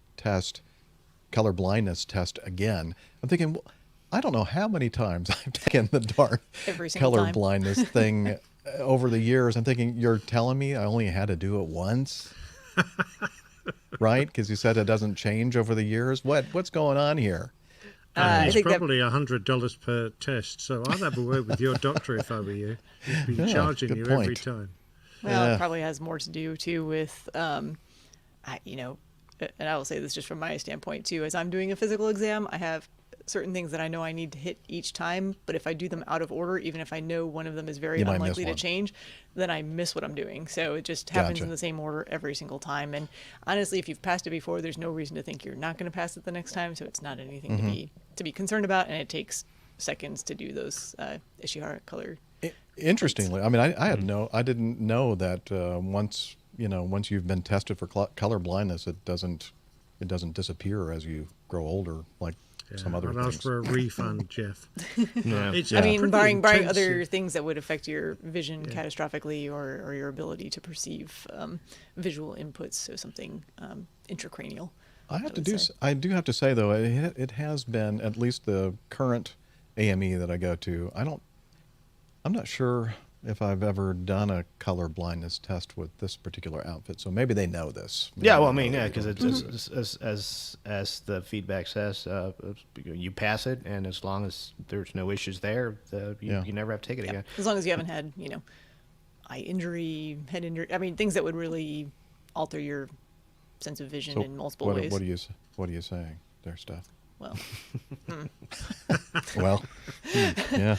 blindness test again. I'm thinking, I don't know how many times I've taken the darn color blindness thing over the years. I'm thinking, you're telling me I only had to do it once? Right? Because you said it doesn't change over the years. What's going on here? It's probably $100 per test, so I'd have a word with your doctor if I were you. He'd be charging you every time. Well, it probably has more to do too with, and I will say this just from my standpoint too, as I'm doing a physical exam, I have certain things that I know I need to hit each time, but if I do them out of order, even if I know one of them is very unlikely to change, then I miss what I'm doing. So it just happens in the same order every single time. And honestly, if you've passed it before, there's no reason to think you're not going to pass it the next time. So it's not anything to be concerned about, and it takes seconds to do those Ishihara color. Interestingly, I mean, I didn't know that once you've been tested for color blindness, it doesn't disappear as you grow older, like some other things. I'd ask for a refund, Jeff. I mean, barring other things that would affect your vision catastrophically or your ability to perceive visual inputs, so something intracranial. I do have to say though, it has been, at least the current AME that I go to, I'm not sure if I've ever done a color blindness test with this particular outfit, so maybe they know this. Yeah, well, I mean, because it's as the feedback says, you pass it, and as long as there's no issues there, you never have to take it again. As long as you haven't had, eye injury, head injury, I mean, things that would really alter your sense of vision in multiple ways. What are you saying there, Steph? Well, yeah.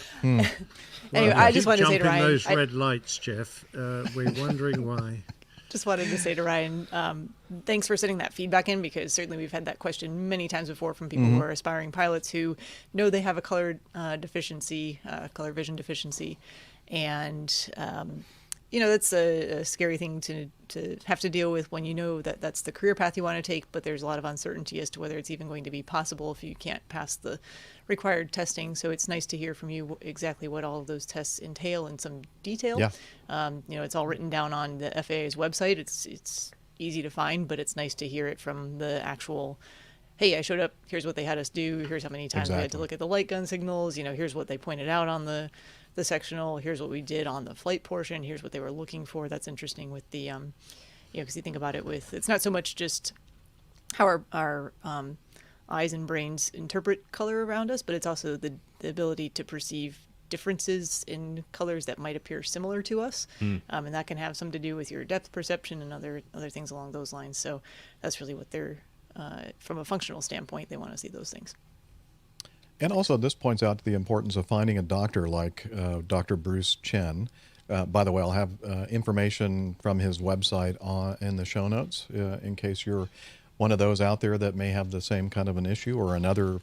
Anyway, I just wanted to say to Ryan, those red lights, Jeff. We're wondering why. Just wanted to say to Ryan, thanks for sending that feedback in, because certainly we've had that question many times before from people who are aspiring pilots who know they have a color vision deficiency, and that's a scary thing to have to deal with when you know that that's the career path you want to take, but there's a lot of uncertainty as to whether it's even going to be possible if you can't pass the required testing. So it's nice to hear from you exactly what all of those tests entail in some detail. Yeah. It's all written down on the FAA's website. It's easy to find, but it's nice to hear it from the actual, hey, I showed up, here's what they had us do, here's how many times we had to look at the light gun signals, here's what they pointed out on the sectional, here's what we did on the flight portion, here's what they were looking for. That's interesting with the, because you think about it it's not so much just how our eyes and brains interpret color around us, but it's also the ability to perceive differences in colors that might appear similar to us. And that can have some to do with your depth perception and other things along those lines. So that's really what they're, from a functional standpoint, they want to see those things. And also, this points out the importance of finding a doctor like Dr. Bruce Chen. By the way, I'll have information from his website in the show notes in case you're one of those out there that may have the same kind of an issue or another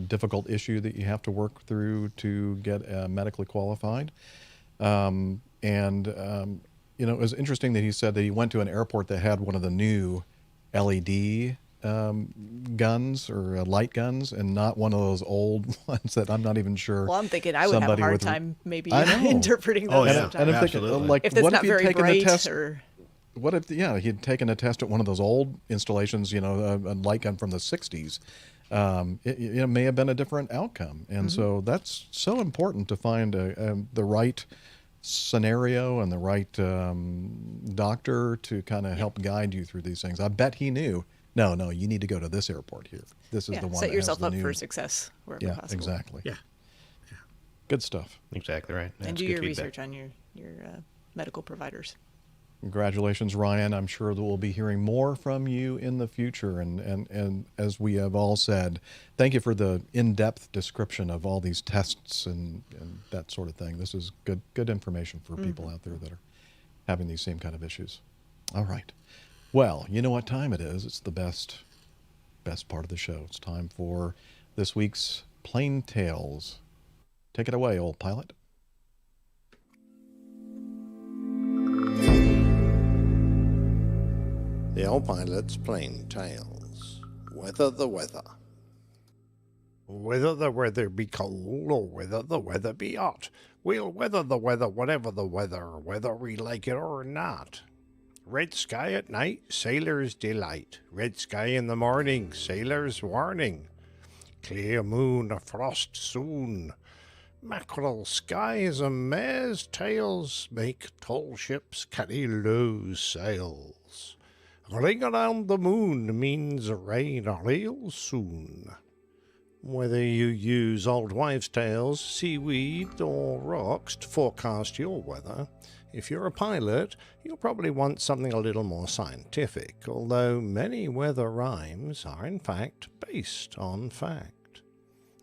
difficult issue that you have to work through to get medically qualified. It was interesting that he said that he went to an airport that had one of the new LED guns or light guns and not one of those old ones that I'm not even sure. Well, I'm thinking I would have a hard time maybe interpreting those sometimes. And I'm thinking, like, if that's what not if you'd very taken bright a test? Or... What if, he'd taken a test at one of those old installations, a light gun from the 60s. It may have been a different outcome. And so that's so important to find the right scenario and the right doctor to kind of help guide you through these things. I bet he knew, no, you need to go to this airport here. This is the one set that yourself has the up new... for success wherever possible. Yeah, exactly. Yeah. Good stuff. Exactly right. And do your research on your medical providers. Congratulations, Ryan. I'm sure that we'll be hearing more from you in the future. And as we have all said, thank you for the in-depth description of all these tests and that sort of thing. This is good information for people out there that are having these same kind of issues. All right. Well, you know what time it is. It's the best part of the show. It's time for this week's Plane Tales. Take it away, old pilot. The Old Pilot's Plane Tales. Weather the weather. Whether the weather be cold or whether the weather be hot, we'll weather the weather whatever the weather, whether we like it or not. Red sky at night, sailor's delight. Red sky in the morning, sailor's warning. Clear moon, a frost soon. Mackerel skies and mare's tails make tall ships carry low sails. Ring around the moon means rain real soon. Whether you use old wives' tales, seaweed, or rocks to forecast your weather, if you're a pilot, you'll probably want something a little more scientific, although many weather rhymes are in fact based on fact.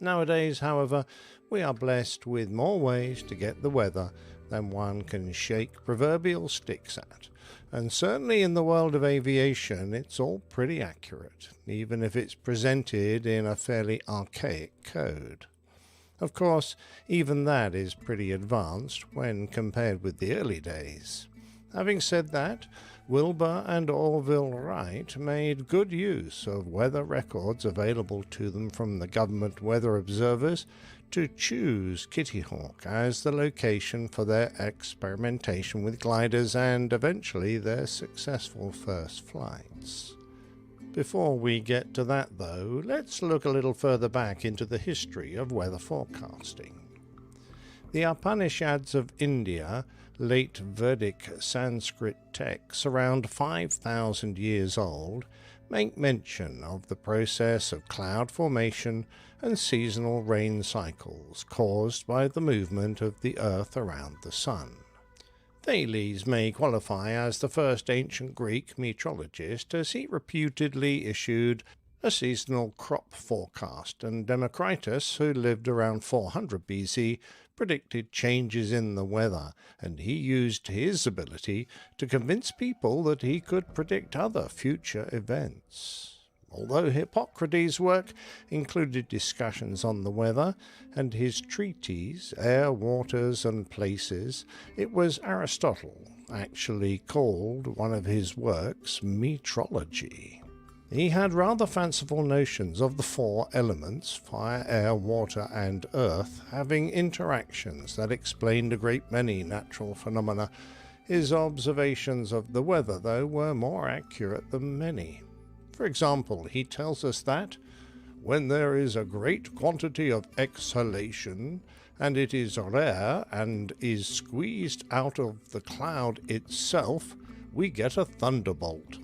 Nowadays, however, we are blessed with more ways to get the weather than one can shake proverbial sticks at. And certainly in the world of aviation, it's all pretty accurate, even if it's presented in a fairly archaic code. Of course, even that is pretty advanced when compared with the early days. Having said that, Wilbur and Orville Wright made good use of weather records available to them from the government weather observers to choose Kitty Hawk as the location for their experimentation with gliders and eventually their successful first flights. Before we get to that, though, let's look a little further back into the history of weather forecasting. The Upanishads of India, late Vedic Sanskrit texts around 5,000 years old, make mention of the process of cloud formation and seasonal rain cycles caused by the movement of the Earth around the Sun. Thales may qualify as the first ancient Greek meteorologist, as he reputedly issued a seasonal crop forecast, and Democritus, who lived around 400 BC, predicted changes in the weather, and he used his ability to convince people that he could predict other future events. Although Hippocrates' work included discussions on the weather, and his treatise, Air, Waters and Places, it was Aristotle actually called one of his works metrology. He had rather fanciful notions of the four elements, fire, air, water and earth, having interactions that explained a great many natural phenomena. His observations of the weather, though, were more accurate than many. For example, he tells us that when there is a great quantity of exhalation, and it is rare and is squeezed out of the cloud itself, we get a thunderbolt.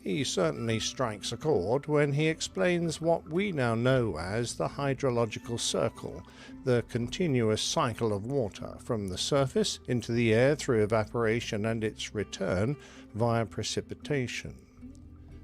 He certainly strikes a chord when he explains what we now know as the hydrological circle, the continuous cycle of water from the surface into the air through evaporation and its return via precipitation.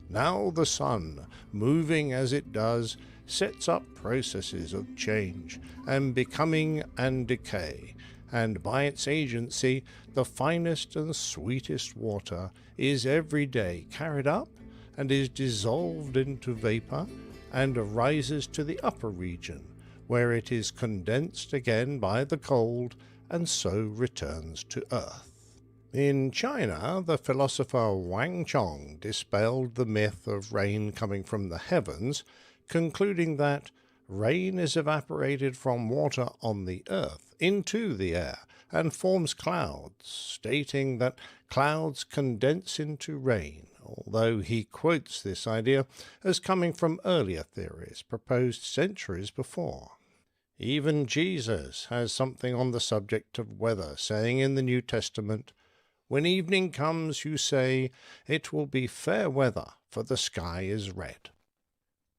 Now the sun, moving as it does, sets up processes of change and becoming and decay, and by its agency the finest and sweetest water is every day carried up and is dissolved into vapour and rises to the upper region, where it is condensed again by the cold and so returns to earth. In China, the philosopher Wang Chong dispelled the myth of rain coming from the heavens, concluding that rain is evaporated from water on the earth into the air and forms clouds, stating that clouds condense into rain, although he quotes this idea as coming from earlier theories proposed centuries before. Even Jesus has something on the subject of weather, saying in the New Testament, "When evening comes, you say, it will be fair weather, for the sky is red."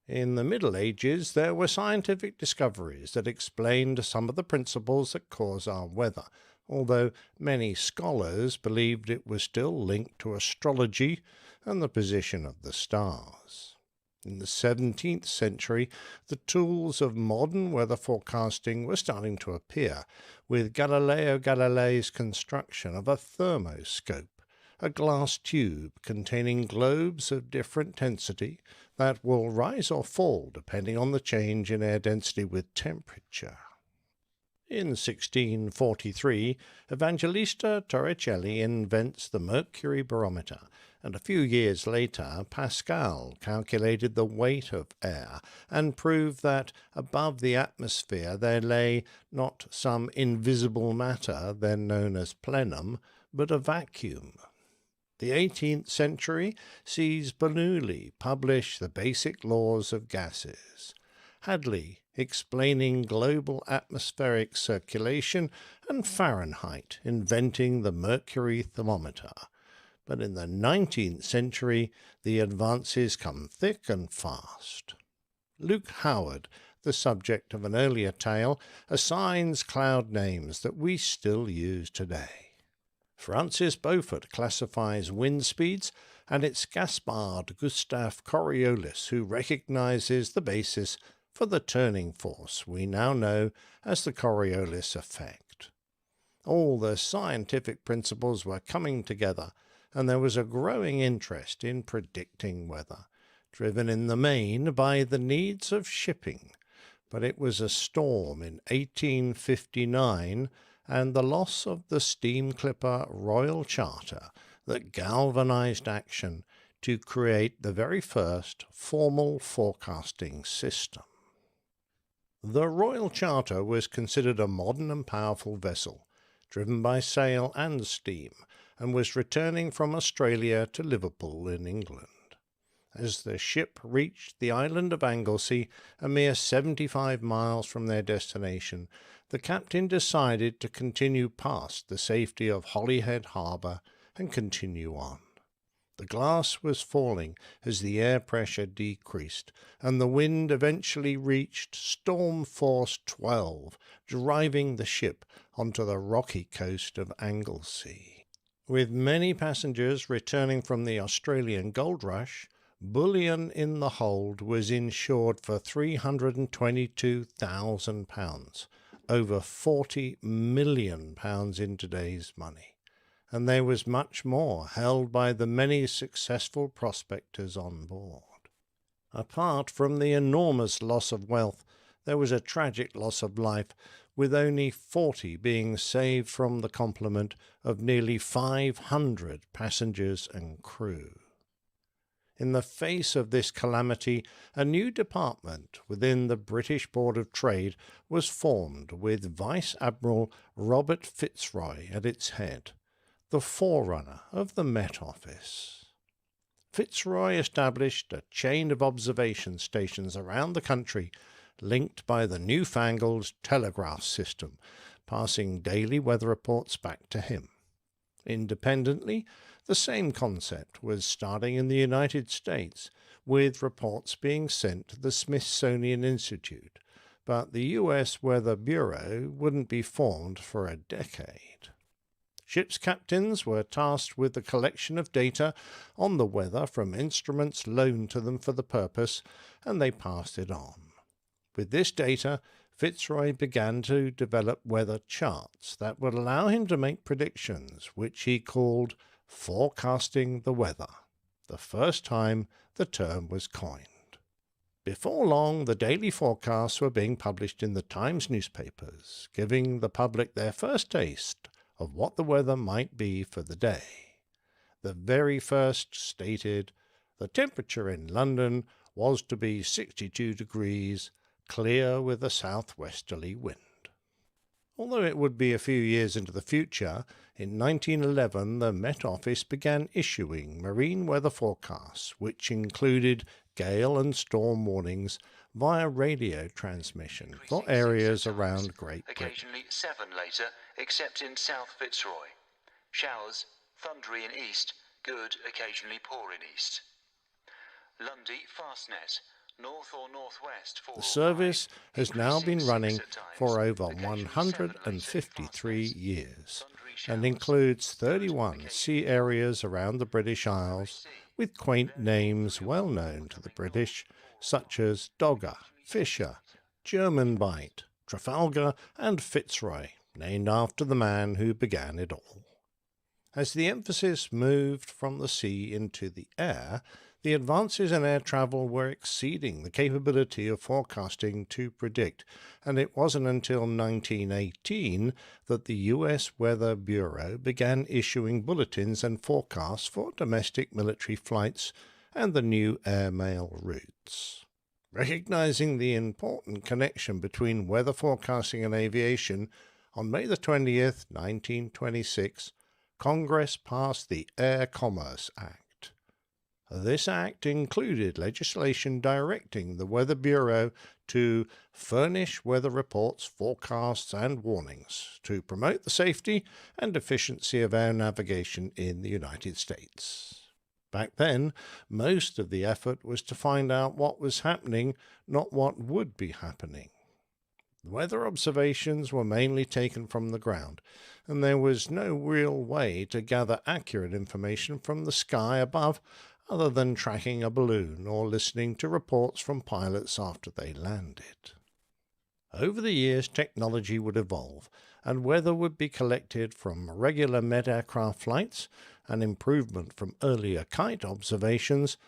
In the Middle Ages, there were scientific discoveries that explained some of the principles that cause our weather, although many scholars believed it was still linked to astrology and the position of the stars. In the 17th century, the tools of modern weather forecasting were starting to appear, with Galileo Galilei's construction of a thermoscope, a glass tube containing globes of different density that will rise or fall depending on the change in air density with temperature. In 1643, Evangelista Torricelli invents the mercury barometer, and a few years later Pascal calculated the weight of air and proved that above the atmosphere there lay not some invisible matter then known as plenum, but a vacuum. The 18th century sees Bernoulli publish the basic laws of gases, Hadley explaining global atmospheric circulation, and Fahrenheit inventing the mercury thermometer. But in the 19th century, the advances come thick and fast. Luke Howard, the subject of an earlier tale, assigns cloud names that we still use today. Francis Beaufort classifies wind speeds, and it's Gaspard Gustave Coriolis who recognizes the basis for the turning force we now know as the Coriolis effect. All the scientific principles were coming together, and there was a growing interest in predicting weather, driven in the main by the needs of shipping. But it was a storm in 1859 and the loss of the steam clipper Royal Charter that galvanized action to create the very first formal forecasting system. The Royal Charter was considered a modern and powerful vessel, driven by sail and steam, and was returning from Australia to Liverpool in England. As the ship reached the island of Anglesey, a mere 75 miles from their destination, the captain decided to continue past the safety of Holyhead Harbour and continue on. The glass was falling as the air pressure decreased, and the wind eventually reached storm force 12, driving the ship onto the rocky coast of Anglesey. With many passengers returning from the Australian gold rush, bullion in the hold was insured for £322,000, over £40 million in today's money. And there was much more held by the many successful prospectors on board. Apart from the enormous loss of wealth, there was a tragic loss of life, with only 40 being saved from the complement of nearly 500 passengers and crew. In the face of this calamity, a new department within the British Board of Trade was formed with Vice Admiral Robert Fitzroy at its head, the forerunner of the Met Office. Fitzroy established a chain of observation stations around the country, linked by the newfangled telegraph system, passing daily weather reports back to him. Independently, the same concept was starting in the United States, with reports being sent to the Smithsonian Institute, but the U.S. Weather Bureau wouldn't be formed for a decade. Ships' captains were tasked with the collection of data on the weather from instruments loaned to them for the purpose, and they passed it on. With this data, Fitzroy began to develop weather charts that would allow him to make predictions, which he called forecasting the weather, the first time the term was coined. Before long, the daily forecasts were being published in the Times newspapers, giving the public their first taste of what the weather might be for the day. The very first stated, the temperature in London was to be 62 degrees, clear with a southwesterly wind. Although it would be a few years into the future, in 1911 the Met Office began issuing marine weather forecasts, which included gale and storm warnings via radio transmission for areas around Great Britain. Occasionally 7 later, except in South Fitzroy. Showers, thundery in east, good, occasionally poor in east. Lundy, Fastnet, north or northwest. The service has now been running for over 153 years and includes 31 sea areas around the British Isles with quaint names well known to the British, such as Dogger, Fisher, German Bight, Trafalgar and Fitzroy, named after the man who began it all. As the emphasis moved from the sea into the air, the advances in air travel were exceeding the capability of forecasting to predict, and it wasn't until 1918 that the U.S. Weather Bureau began issuing bulletins and forecasts for domestic military flights and the new airmail routes. Recognizing the important connection between weather forecasting and aviation, on May the 20th, 1926, Congress passed the Air Commerce Act. This act included legislation directing the Weather Bureau to furnish weather reports, forecasts, and warnings to promote the safety and efficiency of air navigation in the United States. Back then, most of the effort was to find out what was happening, not what would be happening. The weather observations were mainly taken from the ground, and there was no real way to gather accurate information from the sky above other than tracking a balloon or listening to reports from pilots after they landed. Over the years, technology would evolve, and weather would be collected from regular Met aircraft flights, an improvement from earlier kite observations,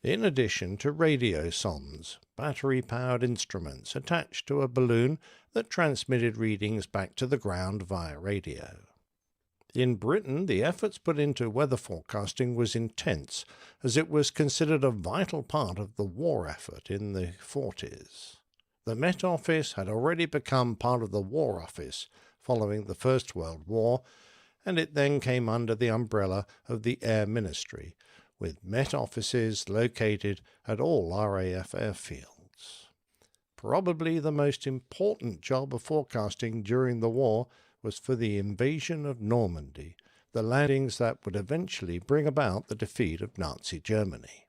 in addition to radio sondes, battery-powered instruments attached to a balloon that transmitted readings back to the ground via radio. In Britain, the efforts put into weather forecasting was intense, as it was considered a vital part of the war effort in the 40s. The Met Office had already become part of the War Office following the First World War, and it then came under the umbrella of the Air Ministry, with Met offices located at all RAF airfields. Probably the most important job of forecasting during the war was for the invasion of Normandy, the landings that would eventually bring about the defeat of Nazi Germany.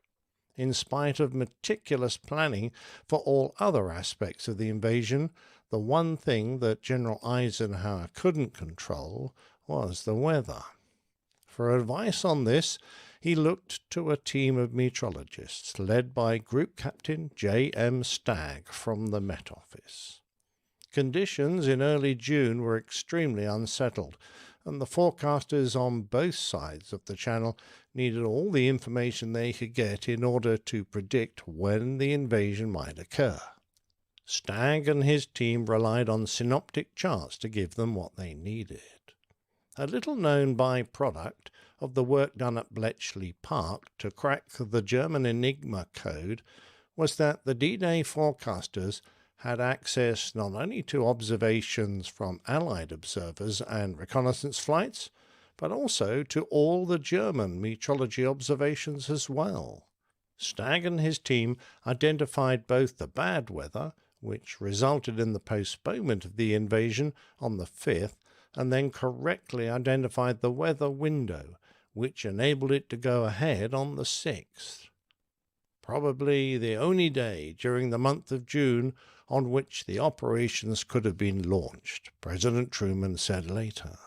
In spite of meticulous planning for all other aspects of the invasion, the one thing that General Eisenhower couldn't control was the weather. For advice on this, he looked to a team of meteorologists led by Group Captain J.M. Stagg from the Met Office. Conditions in early June were extremely unsettled, and the forecasters on both sides of the channel needed all the information they could get in order to predict when the invasion might occur. Stagg and his team relied on synoptic charts to give them what they needed. A little-known byproduct of the work done at Bletchley Park to crack the German Enigma code was that the D-Day forecasters had access not only to observations from Allied observers and reconnaissance flights, but also to all the German meteorology observations as well. Stagg and his team identified both the bad weather, which resulted in the postponement of the invasion on the 5th, and then correctly identified the weather window, which enabled it to go ahead on the 6th. Probably the only day during the month of June on which the operations could have been launched, President Truman said later.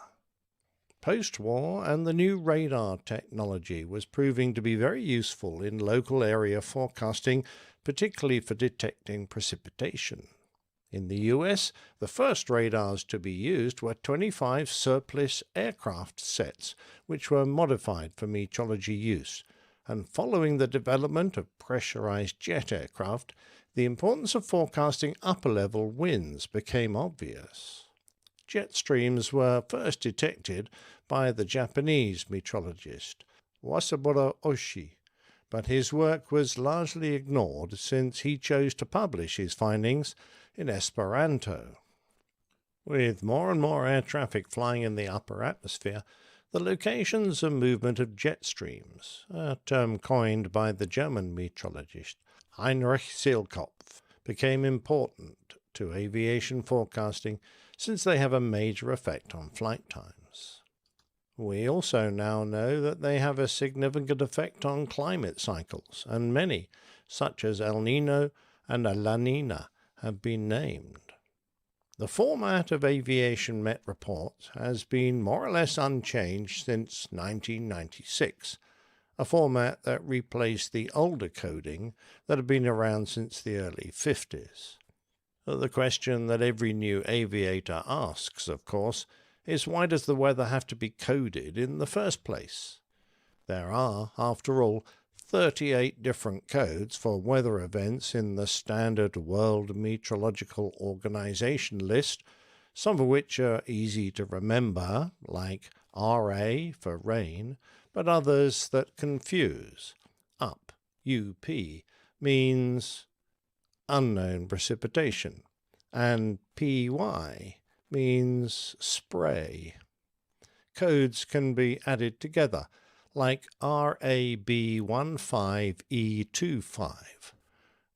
Post-war, and the new radar technology was proving to be very useful in local area forecasting, particularly for detecting precipitation. In the US, the first radars to be used were 25 surplus aircraft sets, which were modified for meteorology use, and following the development of pressurized jet aircraft, the importance of forecasting upper-level winds became obvious. Jet streams were first detected by the Japanese meteorologist Wasaburo Oshii, but his work was largely ignored since he chose to publish his findings in Esperanto. With more and more air traffic flying in the upper atmosphere, the locations and movement of jet streams, a term coined by the German meteorologist Heinrich Seelkopf, became important to aviation forecasting since they have a major effect on flight times. We also now know that they have a significant effect on climate cycles, and many, such as El Niño and La Niña, have been named. The format of aviation Met reports has been more or less unchanged since 1996, a format that replaced the older coding that had been around since the early 50s. The question that every new aviator asks, of course, is why does the weather have to be coded in the first place? There are, after all, 38 different codes for weather events in the standard World Meteorological Organization list, some of which are easy to remember, like RA for rain, but others that confuse. UP, UP, means unknown precipitation, and PY means spray. Codes can be added together, like RAB15E25,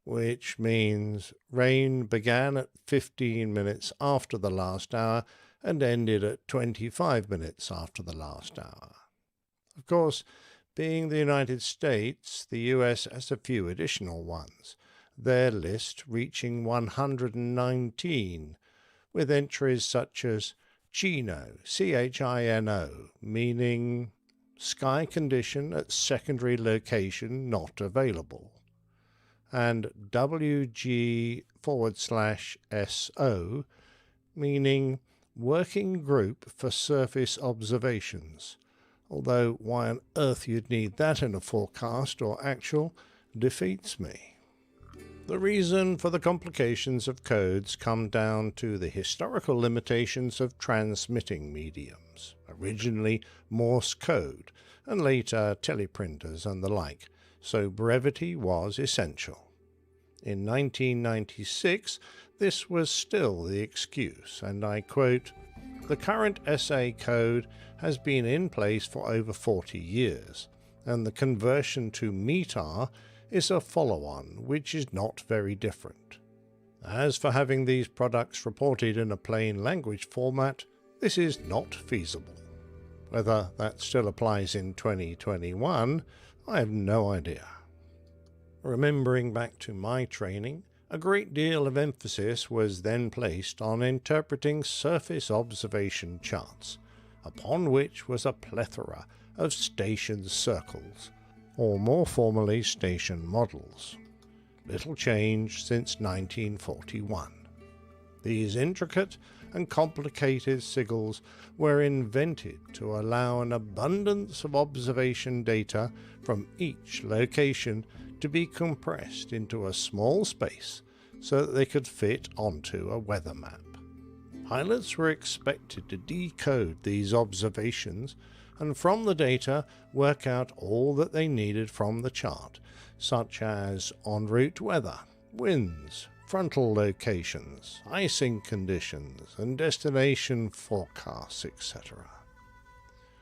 which means rain began at 15 minutes after the last hour and ended at 25 minutes after the last hour. Of course, being the United States, the US has a few additional ones, their list reaching 119, with entries such as Chino, CHINO, meaning sky condition at secondary location not available, and WG/SO, meaning working group for surface observations, although why on earth you'd need that in a forecast or actual defeats me. The reason for the complications of codes come down to the historical limitations of transmitting mediums, originally Morse code, and later teleprinters and the like, so brevity was essential. In 1996, this was still the excuse, and I quote, "The current SA code has been in place for over 40 years, and the conversion to METAR is a follow-on, which is not very different. As for having these products reported in a plain language format, this is not feasible." Whether that still applies in 2021, I have no idea. Remembering back to my training, a great deal of emphasis was then placed on interpreting surface observation charts, upon which was a plethora of station circles, or more formally station models. Little change since 1941. These intricate, and complicated sigils were invented to allow an abundance of observation data from each location to be compressed into a small space so that they could fit onto a weather map. Pilots were expected to decode these observations and from the data work out all that they needed from the chart, such as en route weather, winds, frontal locations, icing conditions, and destination forecasts, etc.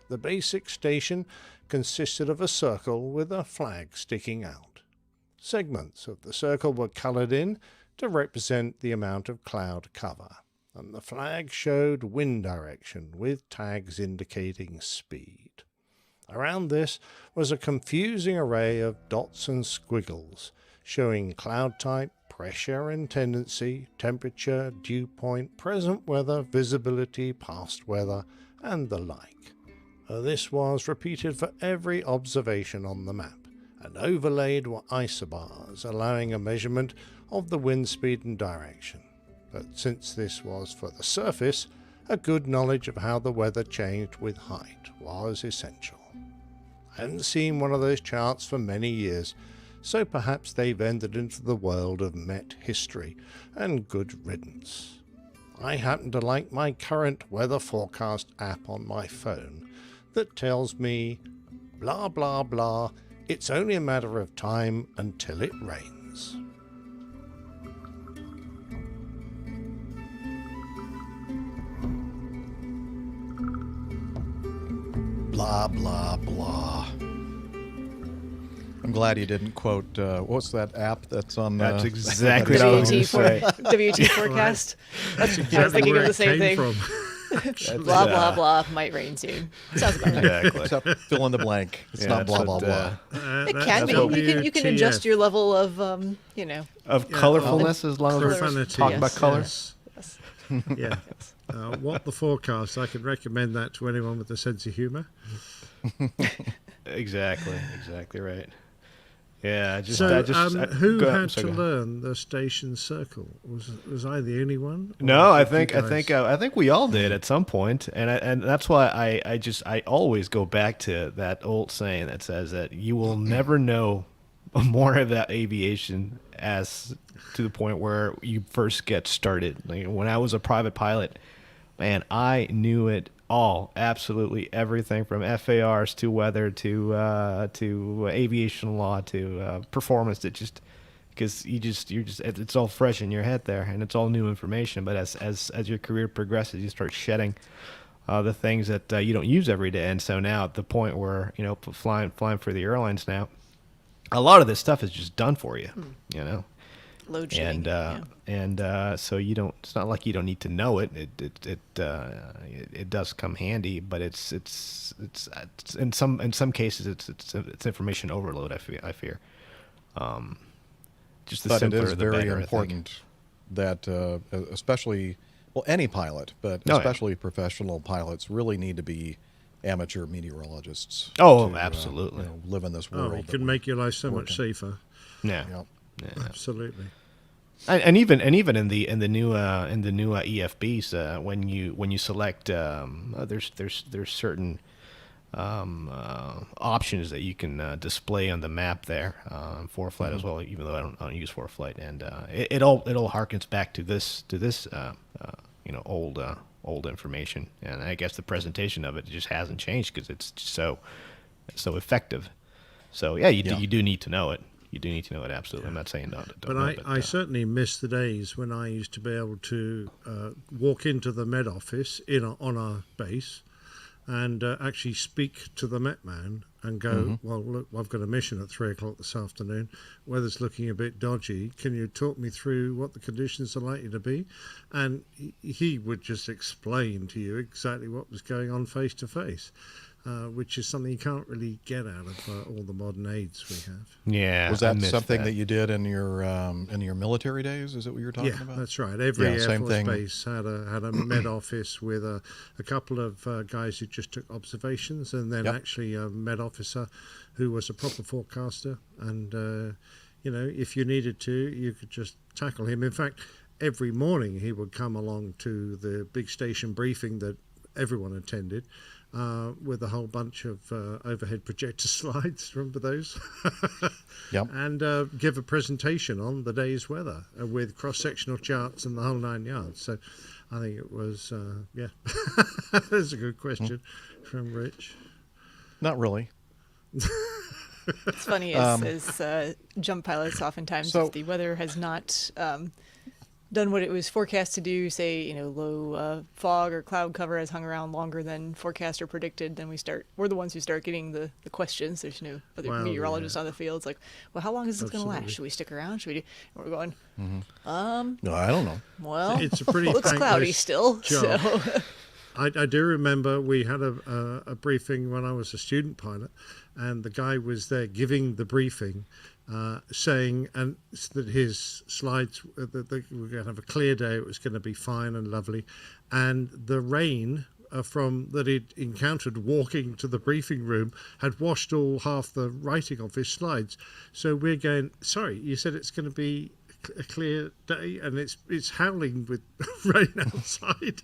The basic station consisted of a circle with a flag sticking out. Segments of the circle were coloured in to represent the amount of cloud cover, and the flag showed wind direction with tags indicating speed. Around this was a confusing array of dots and squiggles, showing cloud type, pressure and tendency, temperature, dew point, present weather, visibility, past weather, and the like. This was repeated for every observation on the map, and overlaid were isobars, allowing a measurement of the wind speed and direction. But since this was for the surface, a good knowledge of how the weather changed with height was essential. I hadn't seen one of those charts for many years, so perhaps they've entered into the world of Met history, and good riddance. I happen to like my current weather forecast app on my phone that tells me, blah blah blah, it's only a matter of time until it rains. Blah, blah, blah. I'm glad you didn't quote, what's that app that's on... That's exactly what I was going to say. WT forecast. That's I was exactly thinking where of the it same came thing. from. Blah, blah, blah, might rain soon. Sounds about right. Exactly. Except fill in the blank. It's not blah, blah, blah. It can be. You can adjust your level of, of colorfulness as long as we're talking about color. Yes. Yeah. What the forecast? I could recommend that to anyone with a sense of humour. Exactly right. Yeah, who had to learn the station circle? Was I the only one? No, I think we all did at some point, and that's why I always go back to that old saying that says that you will never know more about aviation as to the point where you first get started. Like when I was a private pilot, man, I knew it all, absolutely everything from FARs to weather to aviation law to performance. It just because it's all fresh in your head there, and it's all new information. But as your career progresses, you start shedding the things that you don't use every day. And so now at the point where flying for the airlines now, a lot of this stuff is just done for you, Load shedding. So you don't. It's not like you don't need to know it. It does come handy, but it's in some cases it's information overload. I fear. Just the simpler, it is the very better, important that especially any pilot, but especially professional pilots really need to be amateur meteorologists. Oh, absolutely. Live in this world. It can make your life so much safer. Yeah. Yep. Yeah. Absolutely. And even in the new EFBs, when you select, there's certain options that you can display on the map there, ForeFlight as well. Even though I don't use ForeFlight, and it all harkens back to this old information, and I guess the presentation of it just hasn't changed because it's so effective. So yeah, you do need to know it. You do need to know it, absolutely. I'm not saying no. But I certainly miss the days when I used to be able to walk into the Met office on our base and actually speak to the Met man and go, well, look, I've got a mission at 3 o'clock this afternoon. Weather's looking a bit dodgy. Can you talk me through what the conditions are likely to be? And he would just explain to you exactly what was going on face to face. Which is something you can't really get out of all the modern aids we have. Yeah, was that something that you did in your military days? Is that what you were talking about? Yeah, that's right. Every Air Force base had a Med office with a couple of guys who just took observations, and then actually a Med officer who was a proper forecaster. And if you needed to, you could just tackle him. In fact, every morning he would come along to the big station briefing that everyone attended with a whole bunch of overhead projector slides. Remember those? Yep. And give a presentation on the day's weather with cross-sectional charts and the whole 9 yards. So I think it was, yeah. That's a good question from Rich. Not really. It's funny as jump pilots, oftentimes if the weather has not done what it was forecast to do, say, low fog or cloud cover has hung around longer than forecast or predicted, then we're the ones who start getting the questions. There's no other meteorologists on the field. It's like, well, how long is this going to last? Should we stick around? Should we do? And we're going, no, I don't know. Well, it's a pretty looks cloudy still. Job. So. I do remember we had a briefing when I was a student pilot, and the guy was there giving the briefing, saying that his slides, that we were going to have a clear day, it was going to be fine and lovely, and the rain that he'd encountered walking to the briefing room had washed half the writing off his slides. So we're going, sorry, you said it's going to be a clear day, and it's howling with rain outside.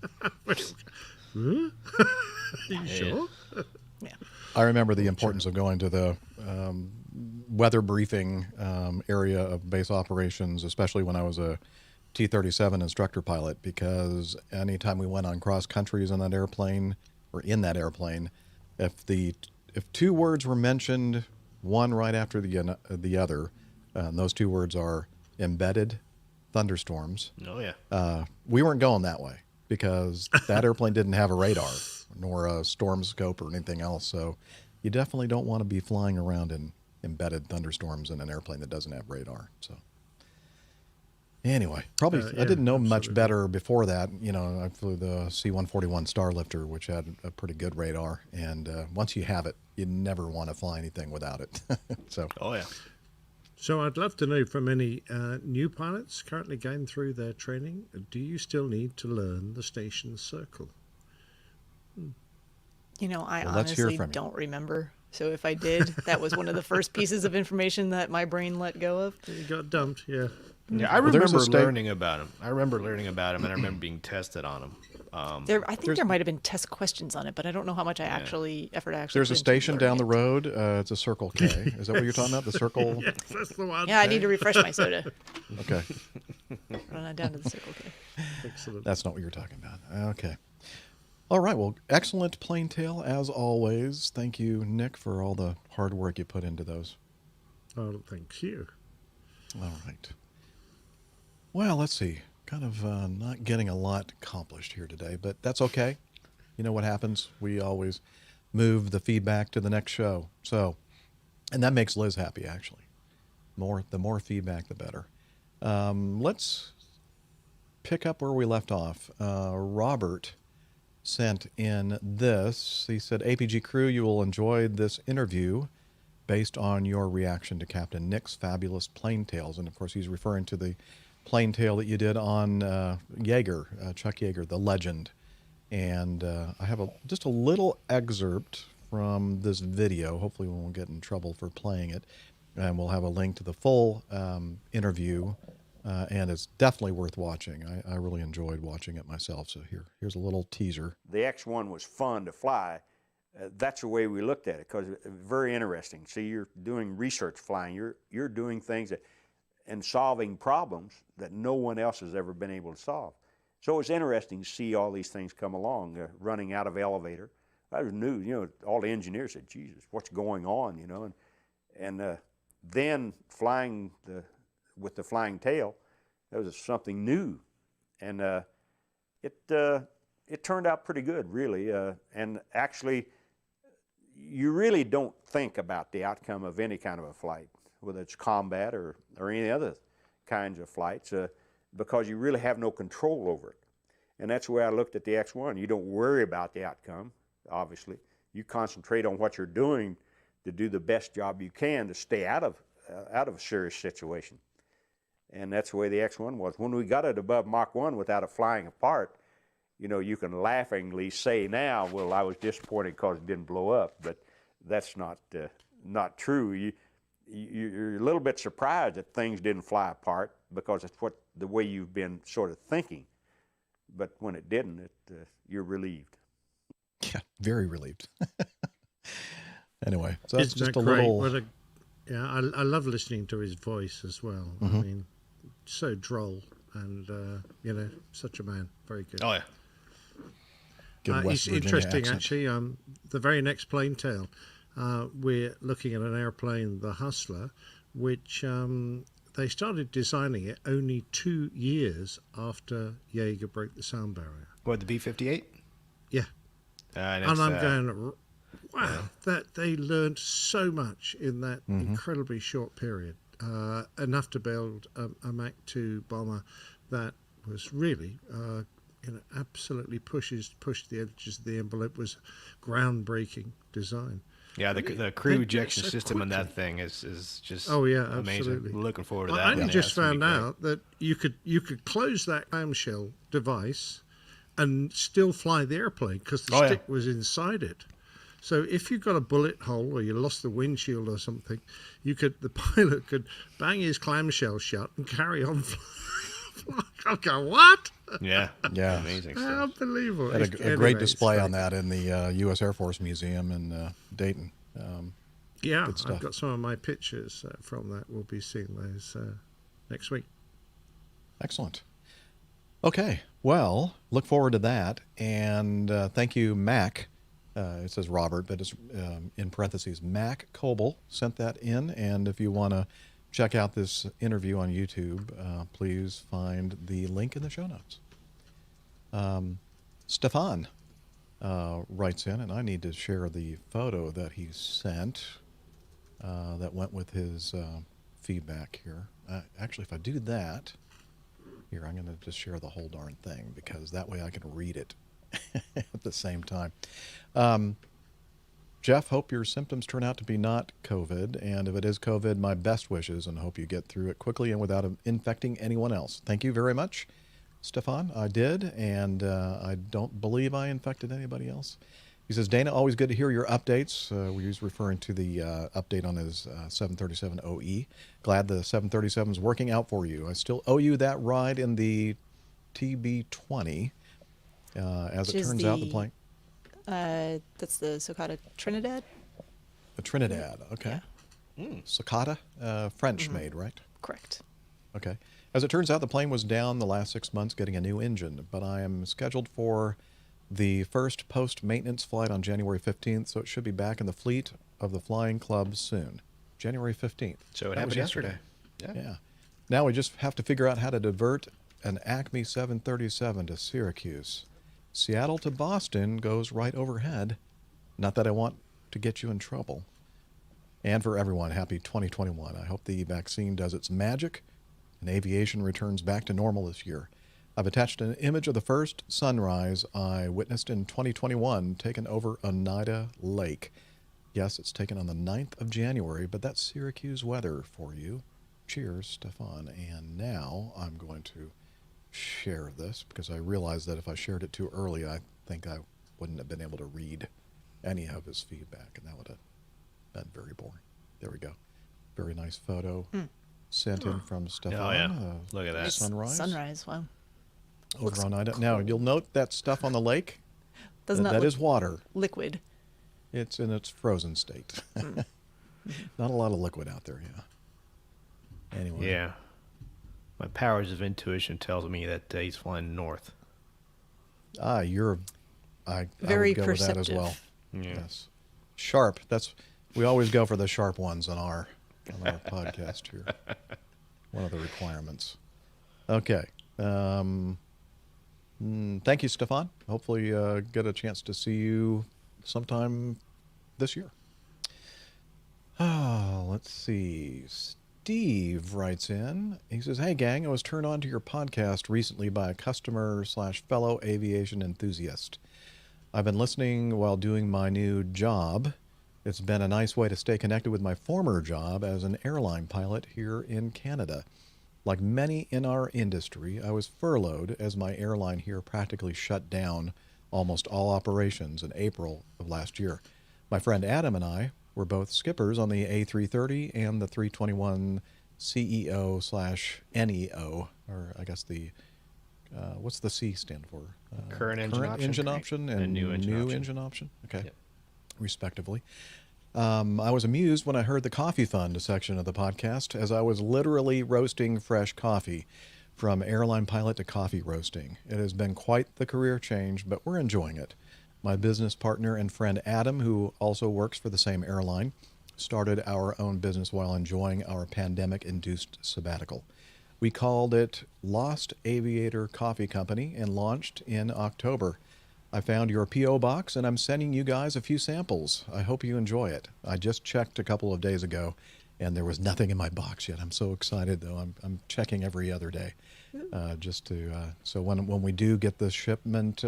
Huh? Are you sure? Yeah. I remember the importance of going to the weather briefing area of base operations, especially when I was a T-37 instructor pilot, because anytime we went on cross countries on that airplane, or in that airplane, if two words were mentioned, one right after the other, and those two words are embedded thunderstorms. Oh yeah. We weren't going that way, because that airplane didn't have a radar nor a storm scope or anything else. So you definitely don't want to be flying around in embedded thunderstorms in an airplane that doesn't have radar. So anyway, I didn't know much better before that. I flew the C-141 Starlifter, which had a pretty good radar. And once you have it, you never want to fly anything without it. So. Oh yeah. So I'd love to know from any new pilots currently going through their training, do you still need to learn the station circle? I honestly don't remember. So if I did, that was one of the first pieces of information that my brain let go of. You got dumped, yeah. Yeah, I remember learning about him. and I remember being tested on him. I think there might have been test questions on it, but I don't don't know how much effort I actually. There's a station down the road. It's a Circle K. Is that what you're talking about? The Circle? Yes, that's the one. Yeah, I need to refresh my soda. Okay. Run on down to the Circle K. Excellent. That's not what you're talking about. Okay. All right. Well, excellent plane tale as always. Thank you, Nick, for all the hard work you put into those. Oh, thank you. All right. Well, let's see. Kind of not getting a lot accomplished here today, but that's okay. You know what happens? We always move the feedback to the next show. So, and that makes Liz happy, actually. The more feedback, the better. Let's pick up where we left off. Robert sent in this. He said, APG crew, you will enjoy this interview based on your reaction to Captain Nick's fabulous plane tales. And of course, he's referring to the plane tale that you did on Yeager, Chuck Yeager, the legend. And I have just a little excerpt from this video. Hopefully we won't get in trouble for playing it. And we'll have a link to the full interview. And it's definitely worth watching. I really enjoyed watching it myself. So here's a little teaser. The X1 was fun to fly. That's the way we looked at it, because it's very interesting. See, you're doing research flying. You're doing things and solving problems that no one else has ever been able to solve. So it's interesting to see all these things come along, running out of elevator. I was new, all the engineers said, Jesus, what's going on, and then flying with the flying tail, that was something new. And it turned out pretty good, really. And actually, you really don't think about the outcome of any kind of a flight, whether it's combat or any other kinds of flights, because you really have no control over it. And that's the way I looked at the X1. You don't worry about the outcome, obviously. You concentrate on what you're doing to do the best job you can to stay out of a serious situation. And that's the way the X1 was. When we got it above Mach 1 without it flying apart, you can laughingly say now, well, I was disappointed because it didn't blow up. But that's not true. You're a little bit surprised that things didn't fly apart, because it's what the way you've been sort of thinking. But when it didn't, you're relieved. Yeah, very relieved. Anyway, so that's Isn't just that a great? little. I love listening to his voice as well. Mm-hmm. I mean, so droll and such a man. Very good. Oh yeah. Good West it's Virginia interesting accent. actually. The very next plane tale, we're looking at an airplane, the Hustler, which they started designing it only 2 years after Jaeger broke the sound barrier. What, the B-58? Yeah. And I'm going, wow, that they learned so much in that incredibly short period. Enough to build a Mach 2 bomber that was really, absolutely pushed the edges of the envelope. Was groundbreaking design. Yeah, the crew ejection system on that thing is just amazing. Absolutely. Looking forward to that. I only just found out that you could close that clamshell device and still fly the airplane because the stick was inside it. So if you got a bullet hole or you lost the windshield or something, the pilot could bang his clamshell shut and carry on flying. I go, what? Yeah. Amazing stuff. Unbelievable. Had a great display on that in the U.S. Air Force Museum in Dayton. I've got some of my pictures from that. We'll be seeing those next week. Excellent. Okay. Well, look forward to that. And thank you, Mac. It says Robert, but it's in parentheses. Mac Coble sent that in. And if you want to check out this interview on YouTube, please find the link in the show notes. Stefan writes in, and I need to share the photo that he sent that went with his feedback here. Actually, if I do that, here, I'm going to just share the whole darn thing because that way I can read it at the same time. Jeff, hope your symptoms turn out to be not COVID, and if it is COVID, my best wishes, and hope you get through it quickly and without infecting anyone else. Thank you very much, Stefan. I did, and I don't believe I infected anybody else. He says, Dana, always good to hear your updates. He's referring to the update on his 737 OE. Glad the 737 is working out for you. I still owe you that ride in the TB-20. As it turns out, the plane... That's the Socata Trinidad. The Trinidad, okay. Yeah. Socata, French made, right? Correct. Okay. As it turns out, the plane was down the last 6 months getting a new engine, but I am scheduled for the first post-maintenance flight on January 15th, so it should be back in the fleet of the Flying Club soon. January 15th. So it happened yesterday. Yeah. Now we just have to figure out how to divert an Acme 737 to Syracuse. Seattle to Boston goes right overhead. Not that I want to get you in trouble. And for everyone, happy 2021. I hope the vaccine does its magic and aviation returns back to normal this year. I've attached an image of the first sunrise I witnessed in 2021 taken over Oneida Lake. Yes, it's taken on the 9th of January, but that's Syracuse weather for you. Cheers, Stefan. And now I'm going to share this because I realized that if I shared it too early, I think I wouldn't have been able to read any of his feedback, and that would have been very boring. There we go. Very nice photo sent in from Stefan. Oh, yeah. Look at that. Sunrise. Sunrise, wow. Over on Ida. Cool. Now, you'll note that stuff on the lake. That is water. Liquid. It's in its frozen state. Not a lot of liquid out there, yeah. Anyway. Yeah. My powers of intuition tells me that he's flying north. I very would go perceptive. with that as well. Yeah. Yes. Sharp. We always go for the sharp ones on our podcast here. One of the requirements. Okay. Thank you, Stefan. Hopefully get a chance to see you sometime this year. Let's see. Steve writes in. He says, hey, gang, I was turned on to your podcast recently by a customer/fellow aviation enthusiast. I've been listening while doing my new job. It's been a nice way to stay connected with my former job as an airline pilot here in Canada. Like many in our industry, I was furloughed as my airline here practically shut down almost all operations in April of last year. My friend Adam and I were both skippers on the A330 and the 321 CEO/NEO, or I guess the what's the C stand for? Current engine option and new engine option. Okay, Yep. respectively. I was amused when I heard the coffee fund section of the podcast, as I was literally roasting fresh coffee, from airline pilot to coffee roasting. It has been quite the career change, but we're enjoying it. My business partner and friend Adam, who also works for the same airline, started our own business while enjoying our pandemic-induced sabbatical. We called it Lost Aviator Coffee Company and launched in October. I found your P.O. box, and I'm sending you guys a few samples. I hope you enjoy it. I just checked a couple of days ago, and there was nothing in my box yet. I'm so excited, though. I'm checking every other day, just to so when we do get the shipment,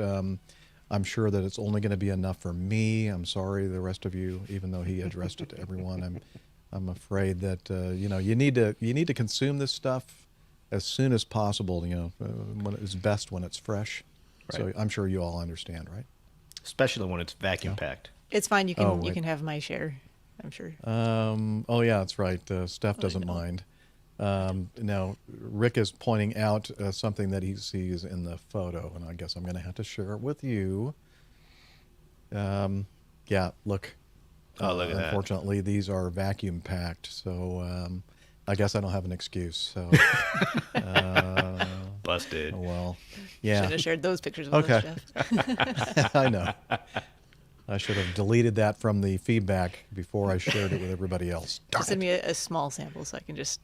I'm sure that it's only going to be enough for me. I'm sorry, the rest of you, even though he addressed it to everyone. I'm afraid that you need to consume this stuff as soon as possible. When it's best when it's fresh. Right. So I'm sure you all understand, right? Especially when it's vacuum packed. It's fine. You can have my share, I'm sure. Oh yeah, that's right. Steph doesn't mind. Now Rick is pointing out something that he sees in the photo, and I guess I'm going to have to share it with you. Yeah, look. Oh, look at that. Unfortunately, these are vacuum packed, so I guess I don't have an excuse. So busted. Oh, well, yeah. Should have shared those pictures with us, Jeff. I know. I should have deleted that from the feedback before I shared it with everybody else. Just send me a small sample so I can just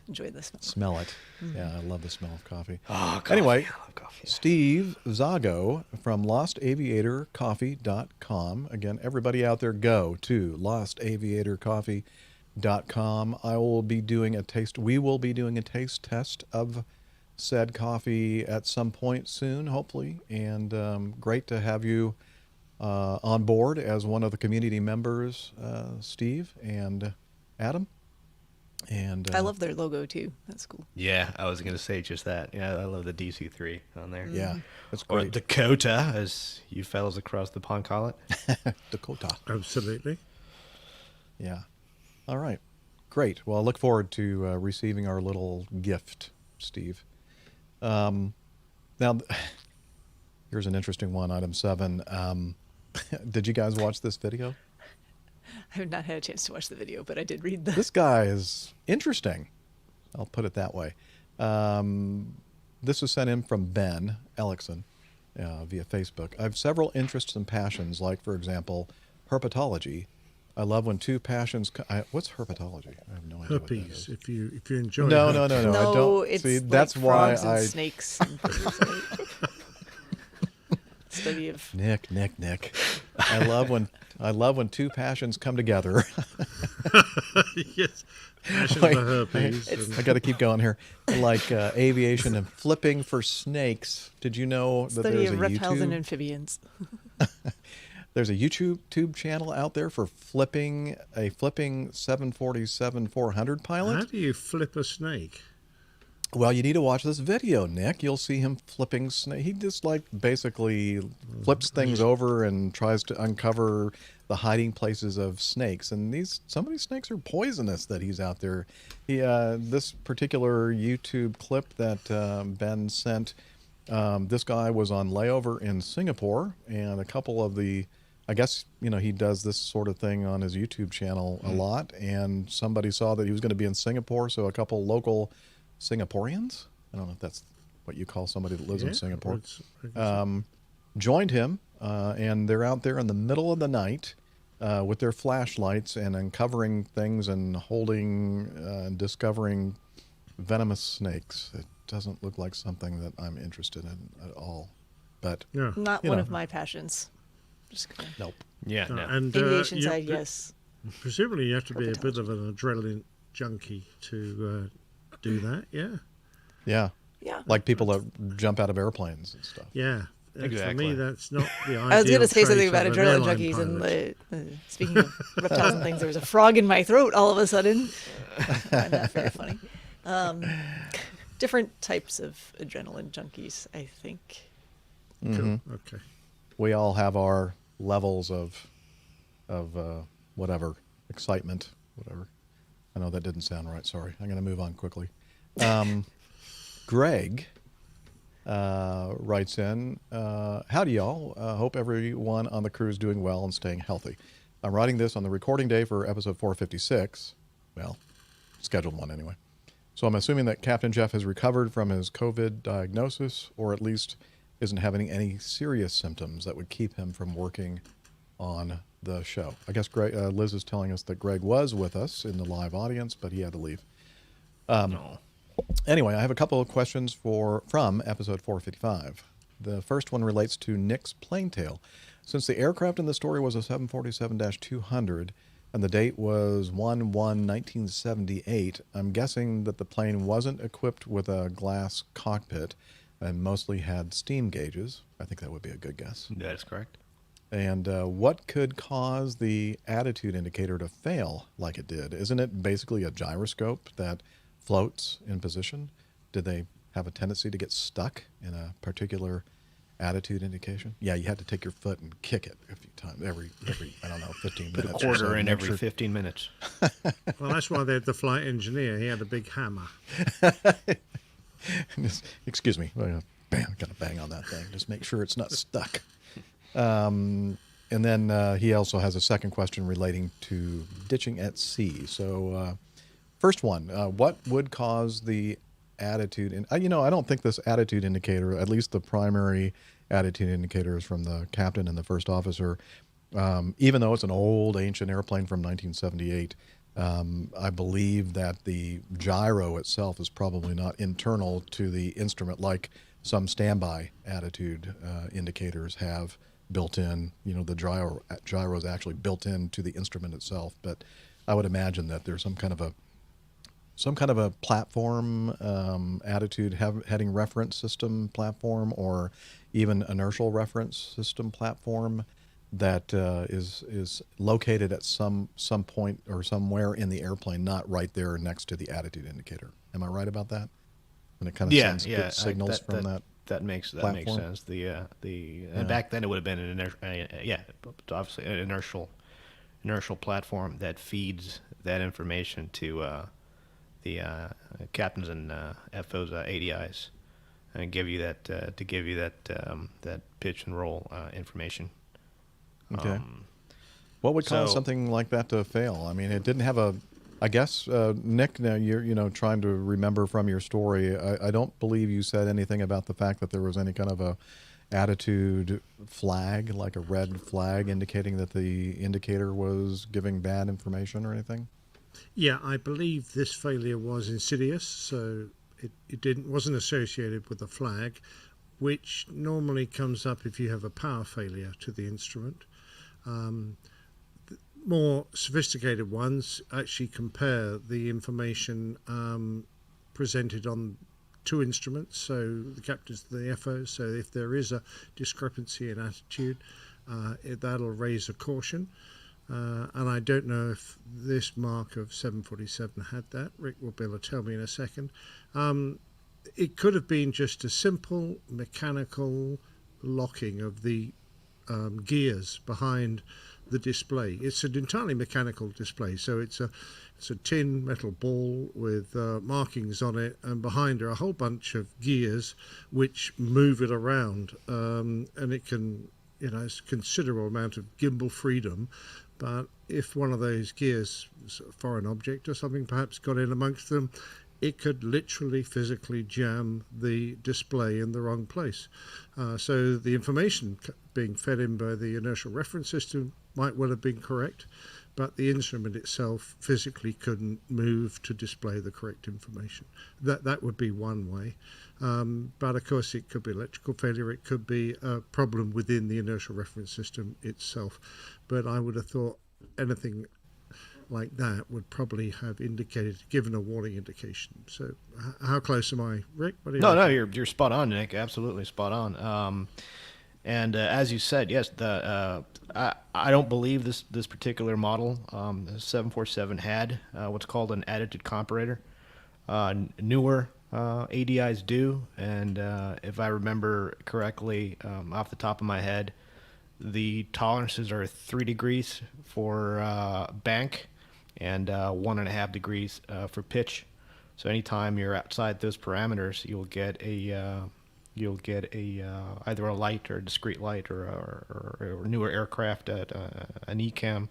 enjoy the smell. Smell it. Yeah, I love the smell of coffee. Oh, coffee. Anyway, I love coffee. Steve Zago from lostaviatorcoffee.com. Again, everybody out there, go to lostaviatorcoffee.com. We will be doing a taste test of said coffee at some point soon, hopefully. And great to have you on board as one of the community members, Steve and Adam. And I love their logo too. That's cool. Yeah, I was going to say just that. Yeah, I love the DC3 on there. Yeah, that's Or great. Dakota, as you fellows across the pond call it. Dakota. Absolutely. Yeah. All right. Great. Well, I look forward to receiving our little gift, Steve. Now, here's an interesting one, item 7. Did you guys watch this video? I have not had a chance to watch the video, but I did read the... This guy is interesting. I'll put it that way. This was sent in from Ben Ellickson via Facebook. I have several interests and passions, like, for example, herpetology. I love when two passions... what's herpetology? I have no idea what that Herpes. is. If you enjoy No, herpes. I No, don't. it's See, like that's why frogs and snakes and things, right? Study of... Nick. I love when two passions come together. Yes. Passion for herpes. I got to keep going here. Like aviation and flipping for snakes. Did you know that Study there's of a reptiles and YouTube? amphibians. There's a YouTube channel out there for flipping 747-400 pilot. How do you flip a snake? Well, you need to watch this video, Nick. You'll see him flipping snake. He just basically flips things over and tries to uncover the hiding places of snakes. And some of these snakes are poisonous that he's out there. This particular YouTube clip that Ben sent, this guy was on layover in Singapore, and a couple of I guess, he does this sort of thing on his YouTube channel a lot, and somebody saw that he was going to be in Singapore, so a couple local Singaporeans, I don't know if that's what you call somebody that lives in Singapore, joined him, and they're out there in the middle of the night with their flashlights and uncovering things and discovering venomous snakes. It doesn't look like something that I'm interested in at all. But Not one of my passions. Just kidding. Nope. Yeah, no. And, aviation side, yes. Presumably you have to be a bit of an adrenaline junkie to do that, yeah. Yeah. Like people that jump out of airplanes and stuff. Yeah. Exactly. For me, that's not the ideal I was going to say something trait about of an adrenaline airline junkies, pilot. and speaking of reptiles and things, there was a frog in my throat all of a sudden. I find that very funny. Different types of adrenaline junkies, I think. Mm-hmm. Cool. Okay. We all have our levels of whatever, excitement, whatever. I know that didn't sound right. Sorry. I'm going to move on quickly. Greg writes in, howdy y'all, hope everyone on the crew is doing well and staying healthy. I'm writing this on the recording day for episode 456, well, scheduled one anyway. So I'm assuming that Captain Jeff has recovered from his COVID diagnosis, or at least isn't having any serious symptoms that would keep him from working on the show. I guess Greg, Liz is telling us that Greg was with us in the live audience, but he had to leave. No. Anyway, I have a couple of questions from episode 455. The first one relates to Nick's plane tail. Since the aircraft in the story was a 747-200 and the date was 1/1/1978, I'm guessing that the plane wasn't equipped with a glass cockpit and mostly had steam gauges. I think that would be a good guess. That is correct. And what could cause the attitude indicator to fail like it did? Isn't it basically a gyroscope that floats in position? Did they have a tendency to get stuck in a particular attitude indication? Yeah, you had to take your foot and kick it a few times, every I don't know, 15 minutes. Put a quarter or so in every sure. 15 minutes. Well, that's why they had the flight engineer. He had a big hammer. Excuse me. Bam, got to bang on that thing. Just make sure it's not stuck. And then he also has a second question relating to ditching at sea. So first one, what would cause the attitude? And I don't think this attitude indicator, at least the primary attitude indicator, is from the captain and the first officer. Even though it's an old, ancient airplane from 1978, I believe that the gyro itself is probably not internal to the instrument like some standby attitude indicators have built in. The gyro is actually built into the instrument itself. But I would imagine that there's some kind of a platform attitude heading reference system platform, or even inertial reference system platform that is located at some point or somewhere in the airplane, not right there next to the attitude indicator. Am I right about that? And it kind of sends good signals from that. That makes sense. And back then it would have been an obviously an inertial platform that feeds that information to the captains and FO's ADIs, and give you that that pitch and roll information. Okay. What would cause something like that to fail? I mean, it didn't have a. I guess Nick, now you're trying to remember from your story. I don't believe you said anything about the fact that there was any kind of a attitude flag, like a red flag indicating that the indicator was giving bad information or anything. Yeah, I believe this failure was insidious, so it wasn't associated with a flag, which normally comes up if you have a power failure to the instrument. More sophisticated ones actually compare the information presented on two instruments, so the captains and the FOs. So if there is a discrepancy in attitude, that'll raise a caution. And I don't know if this mark of 747 had that. Rick will be able to tell me in a second. It could have been just a simple mechanical locking of the gears behind the display. It's an entirely mechanical display, so it's a tin metal ball with markings on it, and behind are a whole bunch of gears which move it around, and it can, it's a considerable amount of gimbal freedom. But if one of those gears, a foreign object or something perhaps, got in amongst them, it could literally physically jam the display in the wrong place. So the information being fed in by the inertial reference system might well have been correct, but the instrument itself physically couldn't move to display the correct information. That would be one way. But of course it could be electrical failure, it could be a problem within the inertial reference system itself. But I would have thought anything like that would probably have given a warning indication. So how close am I, Rick? What do you think? You're spot on, Nick. Absolutely spot on. And as you said, yes, I don't believe this particular model, the 747, had what's called an attitude comparator. Newer ADIs do, and if I remember correctly, off the top of my head, the tolerances are 3 degrees for bank and 1.5 degrees for pitch. So anytime you're outside those parameters, you'll get either a light or a discrete light or newer aircraft at an ECAM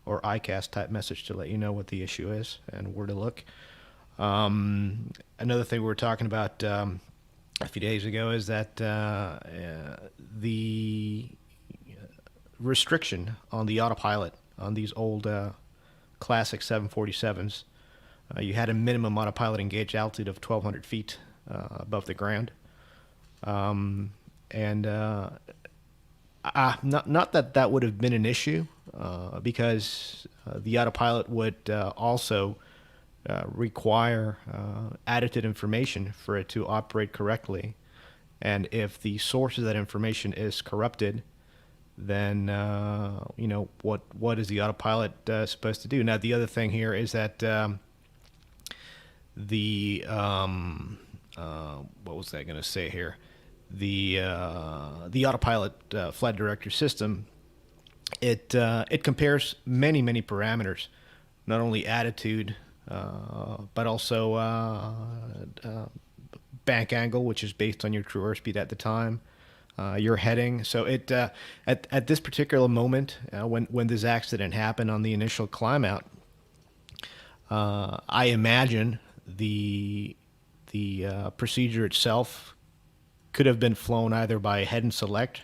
or ICAS type message to let you know what the issue is and where to look. Another thing we were talking about a few days ago is that the restriction on the autopilot on these old classic 747s, you had a minimum autopilot engaged altitude of 1,200 feet above the ground. Not that would have been an issue, because the autopilot would also require additive information for it to operate correctly. And if the source of that information is corrupted, then what is the autopilot supposed to do? Now, the other thing here is that what was I going to say here? The autopilot flight director system, it compares many parameters, not only attitude, but also bank angle, which is based on your true airspeed at the time, your heading. So it at this particular moment, when this accident happened on the initial climb out, I imagine the procedure itself could have been flown either by head and select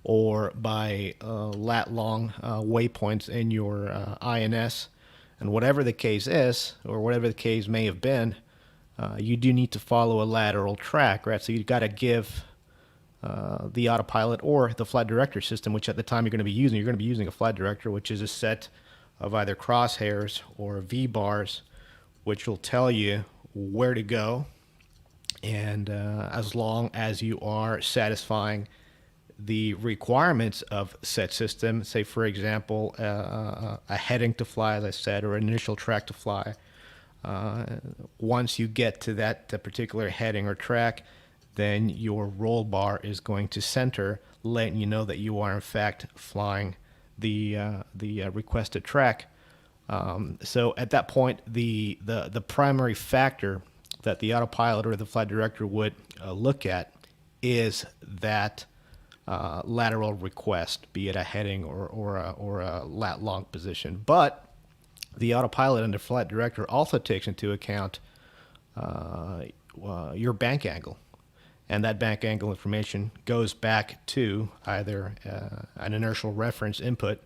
or by lat long waypoints in your INS. And whatever the case is, or whatever the case may have been, you do need to follow a lateral track, right? So you've got to give the autopilot or the flight director system, which at the time you're going to be using a flight director, which is a set of either crosshairs or V-bars, which will tell you where to go. And as long as you are satisfying the requirements of said system, say, for example, a heading to fly, as I said, or an initial track to fly, once you get to that particular heading or track, then your roll bar is going to center, letting you know that you are, in fact, flying the requested track. So at that point, the primary factor that the autopilot or the flight director would look at is that lateral request, be it a heading or a lat long position. But the autopilot and the flight director also takes into account your bank angle. And that bank angle information goes back to either an inertial reference input,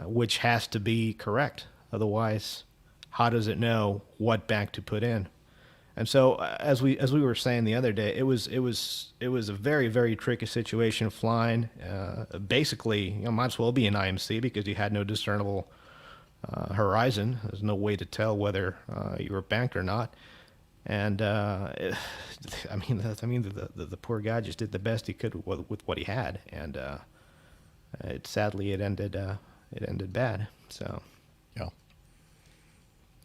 which has to be correct. Otherwise, how does it know what bank to put in? And so, as we were saying the other day, it was a very tricky situation flying. Basically, might as well be an IMC because you had no discernible horizon. There's no way to tell whether you were banked or not. And the poor guy just did the best he could with what he had, and sadly it ended bad. So.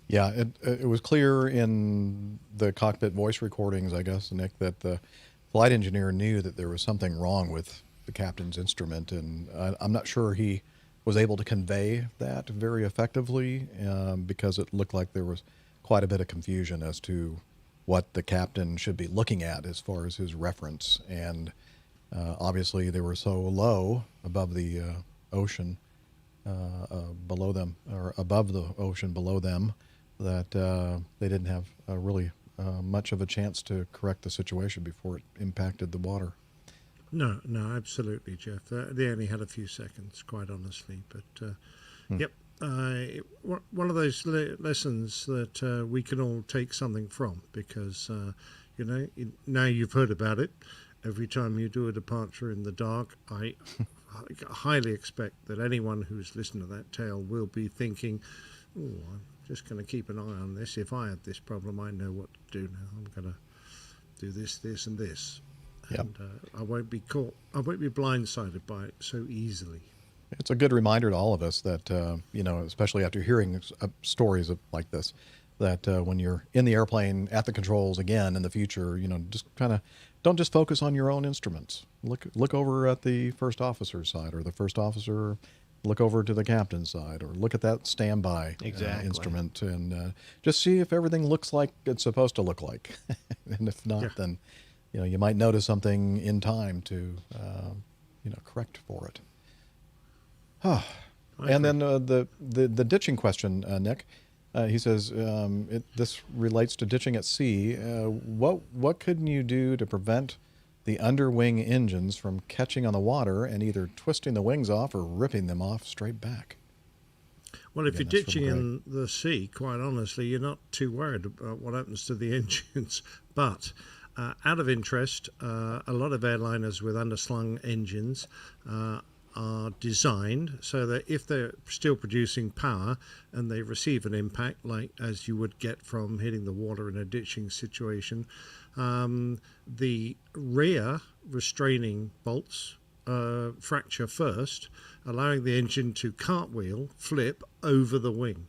Yeah, it was clear in the cockpit voice recordings, I guess, Nick, that the flight engineer knew that there was something wrong with the captain's instrument, and I'm not sure he was able to convey that very effectively because it looked like there was quite a bit of confusion as to what the captain should be looking at as far as his reference, and obviously they were so low above the ocean below them, or above the ocean below them, that they didn't have really much of a chance to correct the situation before it impacted the water. No, absolutely, Jeff. They only had a few seconds, quite honestly. But, yep, one of those lessons that we can all take something from, because, now you've heard about it. Every time you do a departure in the dark, I highly expect that anyone who's listened to that tale will be thinking, oh, I'm just going to keep an eye on this. If I have this problem, I know what to do now. I'm going to do this, and this. Yep. And I won't be caught. I won't be blindsided by it so easily. It's a good reminder to all of us that, especially after hearing stories like this, that when you're in the airplane at the controls again in the future, just kind of don't just focus on your own instruments. Look over at the first officer's side, or the first officer look over to the captain's side or look at that standby instrument and just see if everything looks like it's supposed to look like. And if not, then you might notice something in time to correct for it. And then the ditching question, Nick. He says this relates to ditching at sea. What could you do to prevent the underwing engines from catching on the water and either twisting the wings off or ripping them off straight back? Well, if you're ditching in the sea, quite honestly, you're not too worried about what happens to the engines. But out of interest, a lot of airliners with underslung engines are designed so that if they're still producing power and they receive an impact, like as you would get from hitting the water in a ditching situation, the rear restraining bolts fracture first, allowing the engine to cartwheel, flip over the wing,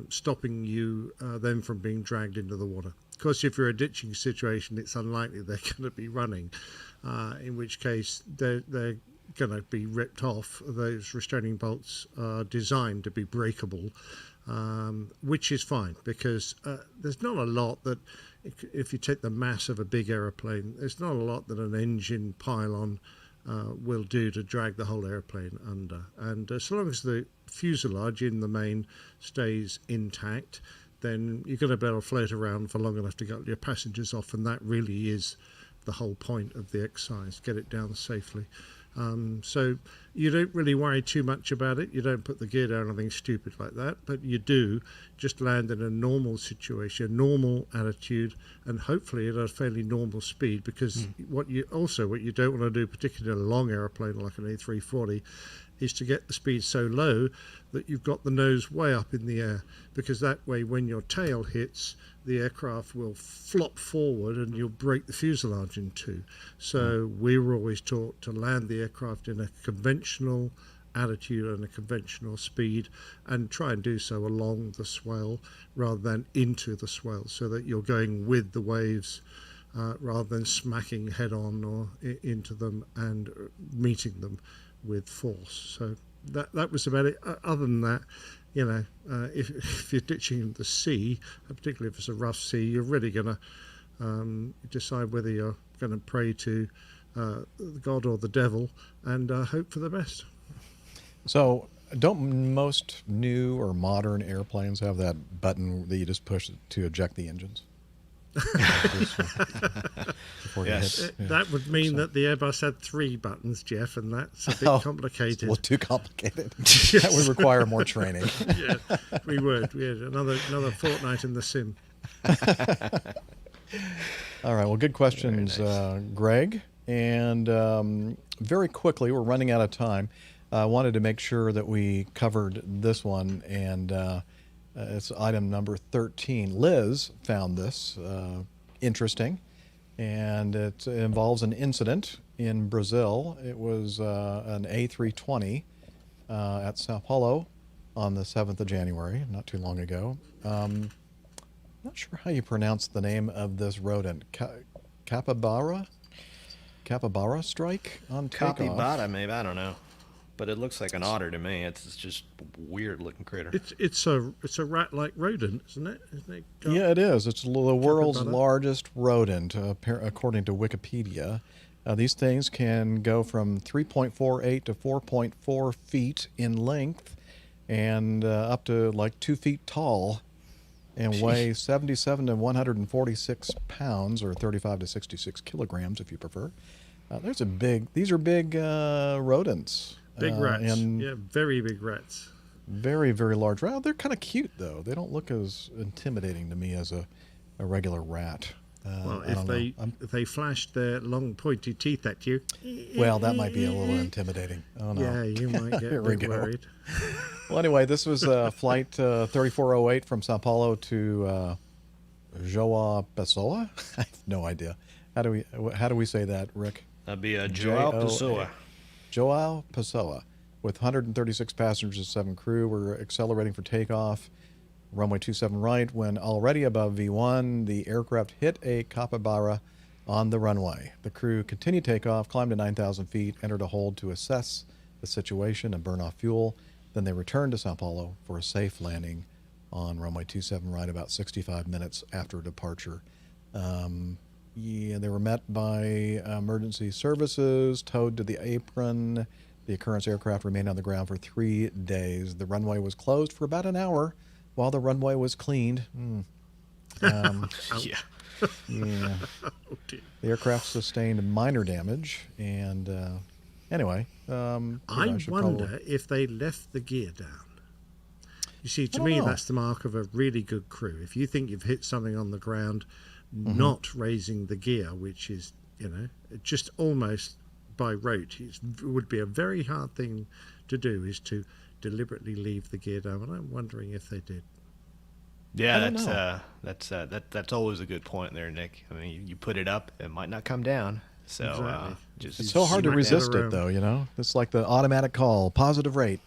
stopping you then from being dragged into the water. Of course, if you're a ditching situation, it's unlikely they're going to be running, in which case they're going to be ripped off. Those restraining bolts are designed to be breakable, which is fine because there's not a lot that, if you take the mass of a big aeroplane, there's not a lot that an engine pylon will do to drag the whole airplane under. And so long as the fuselage in the main stays intact, then you're going to be able to float around for long enough to get your passengers off, and that really is the whole point of the exercise, get it down safely. So you don't really worry too much about it. You don't put the gear down or anything stupid like that, but you do just land in a normal situation, normal attitude, and hopefully at a fairly normal speed, because what you don't want to do, particularly a long aeroplane like an A340, is to get the speed so low that you've got the nose way up in the air, because that way when your tail hits, the aircraft will flop forward and you'll break the fuselage in two. So we were always taught to land the aircraft in a conventional attitude and a conventional speed, and try and do so along the swell rather than into the swell, so that you're going with the waves rather than smacking head on or into them and meeting them with force. So that was about it. Other than that, if you're ditching in the sea, particularly if it's a rough sea, you're really going to decide whether you're going to pray to God or the devil and hope for the best. So don't most new or modern airplanes have that button that you just push to eject the engines? Yes. That would mean that the Airbus had 3 buttons, Jeff, and that's a bit complicated. It's a little too complicated. That would require more training. Yeah, we would. We had another fortnight in the sim. All right. Well, good questions, Greg. And very quickly, we're running out of time. I wanted to make sure that we covered this one, and it's item number 13. Liz found this interesting, and it involves an incident in Brazil. It was an A320 at Sao Paulo on the 7th of January, not too long ago. Not sure how you pronounce the name of this rodent. Capybara strike on takeoff. Capybara, maybe, I don't know. But it looks like an otter to me. It's just weird looking critter. It's a rat-like rodent, isn't it? Yeah, it is. It's the world's largest rodent, according to Wikipedia. These things can go from 3.48 to 4.4 feet in length, and up to like 2 feet tall, and weigh 77 to 146 pounds, or 35 to 66 kilograms, if you prefer. These are big rodents. Big rats, very big rats. Very, very large. Well, they're kind of cute, though. They don't look as intimidating to me as a regular rat. Well, if they flashed their long, pointy teeth at you... Well, that might be a little intimidating. Oh, no. Yeah, you might get a bit worried. Well, anyway, this was Flight 3408 from Sao Paulo to João Pessoa. I have no idea. How do we say that, Rick? That'd be João Pessoa. João Pessoa, with 136 passengers and 7 crew, were accelerating for takeoff. Runway 27 right, when already above V1, the aircraft hit a capybara on the runway. The crew continued takeoff, climbed to 9,000 feet, entered a hold to assess the situation and burn off fuel. Then they returned to Sao Paulo for a safe landing on runway 27 right about 65 minutes after departure. They were met by emergency services, towed to the apron. The occurrence aircraft remained on the ground for 3 days. The runway was closed for about an hour while the runway was cleaned. Yeah. The aircraft sustained minor damage, and anyway, I wonder if they left the gear down. You see, to me, that's the mark of a really good crew. If you think you've hit something on the ground, not raising the gear, which is, just almost by rote, it would be a very hard thing to do, is to deliberately leave the gear down. And I'm wondering if they did. Yeah, that's always a good point there, Nick. I mean, you put it up, it might not come down. So exactly. It's so hard to resist it, though. It's like the automatic call: positive rate,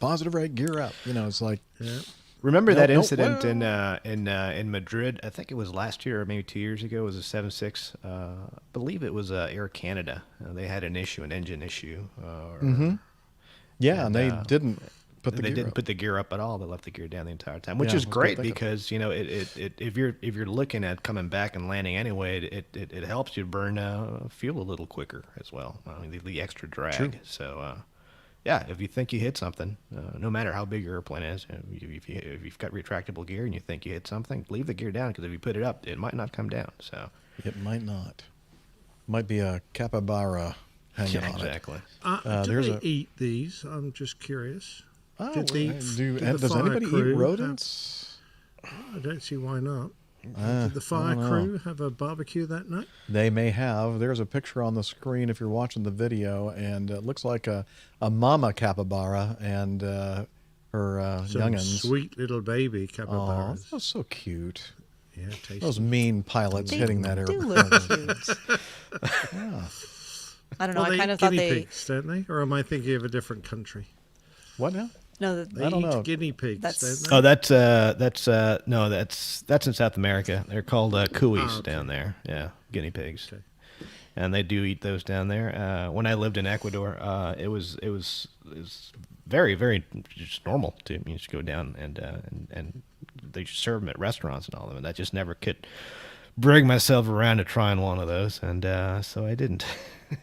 gear up. It's like. Yeah. Remember that incident in Madrid? I think it was last year or maybe 2 years ago. It was a 76. I believe it was Air Canada. They had an engine issue. Yeah, and they didn't put the they gear didn't up. put the gear up at all. They left the gear down the entire time, which is that's great what they because if you're looking at coming back and landing anyway, it helps you burn fuel a little quicker as well. I mean, the extra drag. True. So. Yeah, if you think you hit something, no matter how big your airplane is, if you've got retractable gear and you think you hit something, leave the gear down because if you put it up, it might not come down. So it might not. Might be a capybara hanging on exactly. it. Do they eat these? I'm just curious. Does anybody eat rodents? I don't see why not. Did the fire crew have a barbecue that night? They may have. There's a picture on the screen if you're watching the video, and it looks like a mama capybara and her youngins. Sweet little baby capybaras. Oh, that's so cute. Yeah, tasty. Those mean pilots hitting that do airplane. look cute. Yeah. I don't know. Well, I kind of eat thought guinea they. pigs, don't they? Or am I thinking of a different country? What now? No, They I don't eat know. guinea pigs, That's- don't they? Oh, that's in South America. They're called cuis down there. Yeah, guinea pigs. Okay. And they do eat those down there. When I lived in Ecuador, it was very, very just normal to just go down and they serve them at restaurants and all of it. I just never could bring myself around to trying one of those, and so I didn't.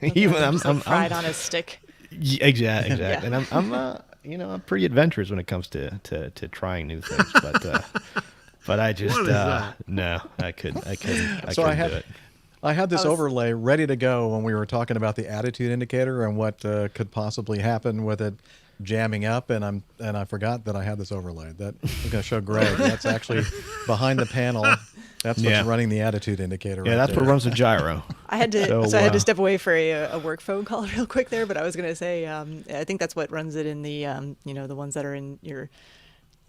Even I'm fried on a stick. Exactly. Yeah. And I'm pretty adventurous when it comes to trying new things, but I just What is that? no, I couldn't do it. I had this overlay ready to go when we were talking about the attitude indicator and what could possibly happen with it jamming up, and I forgot that I had this overlay. That I'm going to show Greg. That's actually behind the panel. That's what's running the attitude indicator. Yeah, right that's there. what runs the gyro. I had to, so I had to step away for a work phone call real quick there, but I was going to say, I think that's what runs it in the, the ones that are in your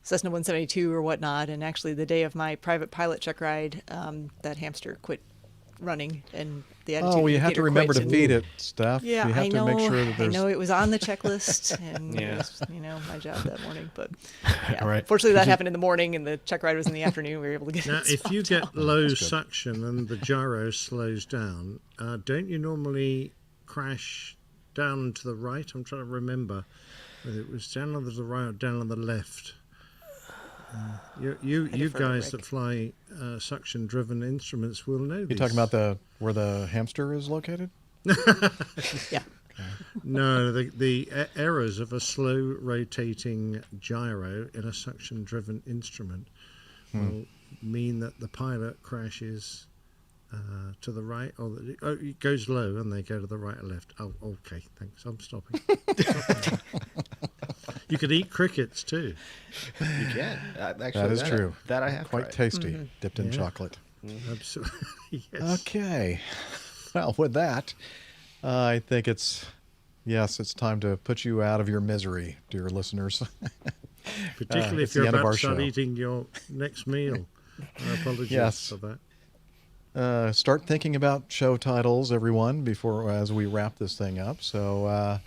Cessna 172 or whatnot. And actually, the day of my private pilot check ride, that hamster quit running, and the attitude you have to indicator remember quit, to and- feed it stuff. Yeah, you have I to know. make sure that I there's. know it was on the checklist, and Yeah. it was, my job that morning. But yeah, All right. fortunately, that happened in the morning, and the check ride was in the afternoon. We were able to get Now, it if you swapped get out. low suction and the gyro slows down, don't you normally crash down to the right? I'm trying to remember whether it was down on the right or down on the left. You guys that fly suction-driven instruments will know. You talking about where the hamster is located? Yeah. No, the errors of a slow rotating gyro in a suction-driven instrument will mean that the pilot crashes to the right, or it goes low and they go to the right or left. Oh, okay, thanks. I'm stopping. You could eat crickets too. You can. Actually, That is true. That I have Quite tried. tasty, dipped in Yeah. chocolate. Absolutely. Yes. Okay. Well, with that, I think it's time to put you out of your misery, dear listeners. Particularly it's if you're the end of about our to start show. eating your next meal. I apologize Yes. for that. Start thinking about show titles, everyone, as we wrap this thing up. So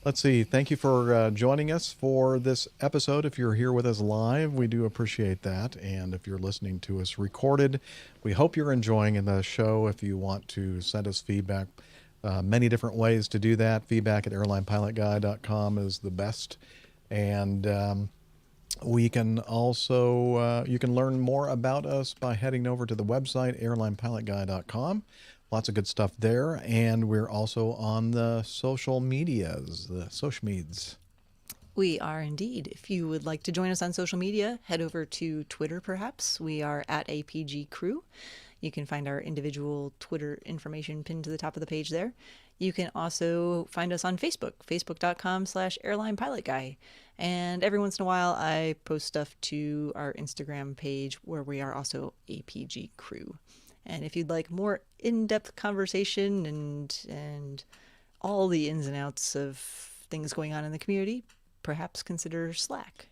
let's see. Thank you for joining us for this episode. If you're here with us live, we do appreciate that. And if you're listening to us recorded, we hope you're enjoying the show. If you want to send us feedback, Many different ways to do that. Feedback at airlinepilotguy.com is the best. And we can also, you can learn more about us by heading over to the website, airlinepilotguy.com. Lots of good stuff there. And we're also on the social medias, the social meds. We are indeed. If you would like to join us on social media, head over to Twitter perhaps. We are at APG Crew. You can find our individual Twitter information pinned to the top of the page there. You can also find us on Facebook, facebook.com/airlinepilotguy. And every once in a while, I post stuff to our Instagram page where we are also APG Crew. And if you'd like more in-depth conversation and all the ins and outs of things going on in the community, perhaps consider Slack.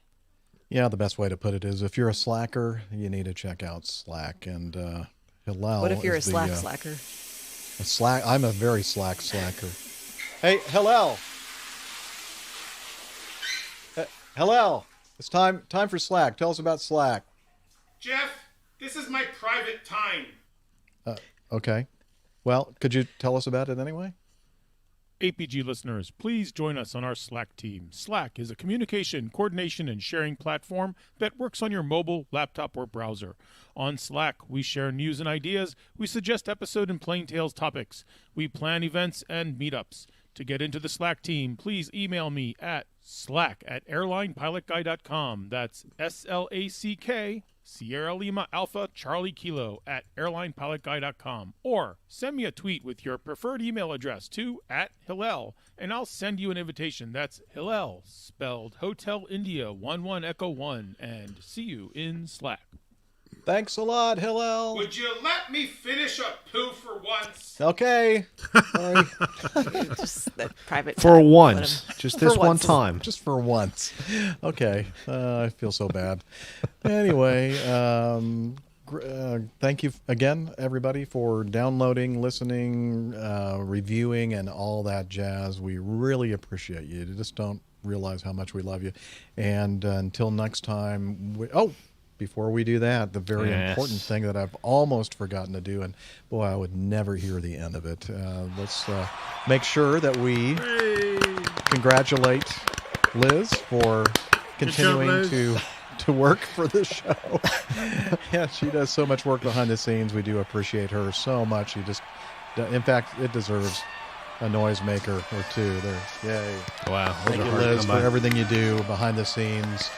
Yeah, the best way to put it is if you're a slacker, you need to check out Slack. And Hillel. What if you're a is the, slacker? I'm a very slacker. Hey, Hillel. Hillel, it's time for Slack. Tell us about Slack. Jeff, this is my private time. Okay. Well, could you tell us about it anyway? APG listeners, please join us on our Slack team. Slack is a communication, coordination, and sharing platform that works on your mobile, laptop, or browser. On Slack, we share news and ideas. We suggest episode and plain tales topics. We plan events and meetups. To get into the Slack team, please email me at slack@airlinepilotguy.com. That's SLACK, Sierra Lima Alpha Charlie Kilo @airlinepilotguy.com. Or send me a tweet with your preferred email address to @Hillel, and I'll send you an invitation. That's Hillel, spelled Hotel India 11 Echo 1, and see you in Slack. Thanks a lot, Hillel. Would you let me finish a poo for once? Okay. Sorry. Just that private For time. once. Just this For one once. time. Just for once. Okay. I feel so bad. Anyway, thank you again, everybody, for downloading, listening, reviewing, and all that jazz. We really appreciate you. You just don't realize how much we love you. And until next time, before we do that, the very important thing that I've almost forgotten to do, and boy, I would never hear the end of it. Let's make sure that we congratulate Liz for continuing to work for the show. Yeah, she does so much work behind the scenes. We do appreciate her so much. She just, in fact, it deserves a noisemaker or two. There, yay! Wow, thank you, Liz, for everything you do behind the scenes.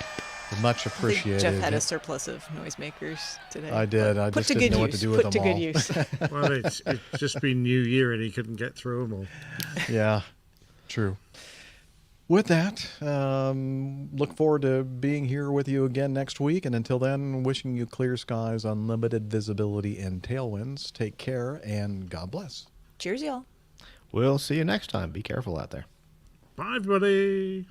Much appreciated. Jeff had a surplus of noisemakers today. I did. I just didn't know what to do with them all. Put to good use. Well, it's just been New Year and he couldn't get through them all. Yeah, true. With that, look forward to being here with you again next week. And until then, wishing you clear skies, unlimited visibility, and tailwinds. Take care and God bless. Cheers, y'all. We'll see you next time. Be careful out there. Bye, everybody.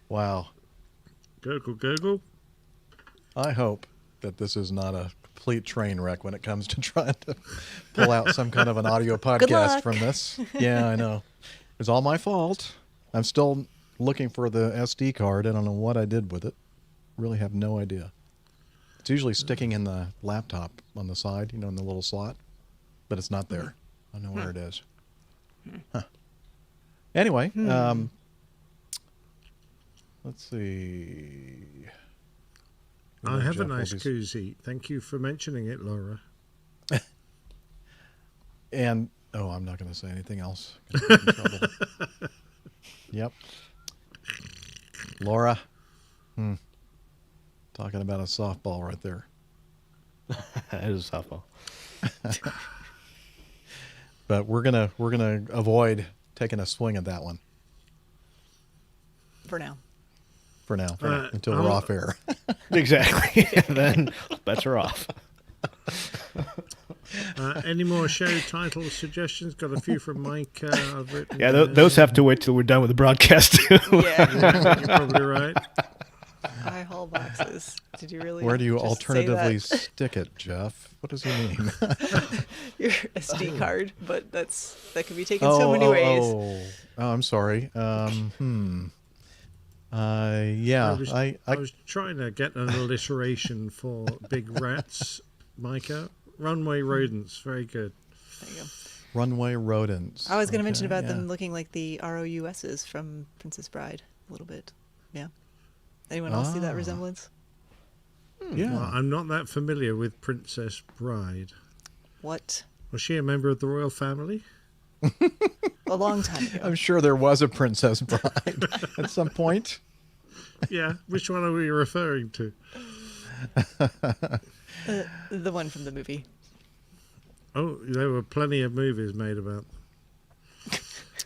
Wow. Google. I hope that this is not a complete train wreck when it comes to trying to pull out some kind of an audio podcast from this. Yeah, I know. It's all my fault. I'm still looking for the SD card. I don't know what I did with it. Really have no idea. It's usually sticking in the laptop on the side, in the little slot. But it's not there. I don't know where it is. Huh. Anyway, let's see. I have a nice koozie. Thank you for mentioning it, Laura. And, I'm not going to say anything else. Yep. Laura. Talking about a softball right there. That is a softball. But we're gonna avoid taking a swing at that one. For now. Until we're off air. Exactly. Then bets are off. Any more show title suggestions? Got a few from Mike. I've written. Yeah, those have to wait till we're done with the broadcast too. Yeah, you're probably right. High haul boxes. Did you really? Where do you just alternatively say that? stick it, Jeff? What does he mean? Your SD card, but that could be taken so many ways. Oh, I'm sorry. Yeah, I was trying to get an alliteration for big rats, Micah. Runway rodents, very good. There you go. Runway rodents. I was going to mention about them looking like the ROUSs from Princess Bride a little bit. Yeah. Anyone else see that resemblance? Yeah. Well, I'm not that familiar with Princess Bride. What? Was she a member of the royal family? A long time ago. I'm sure there was a Princess Bride at some point. Yeah. Which one are we referring to? The one from the movie. Oh, there were plenty of movies made about.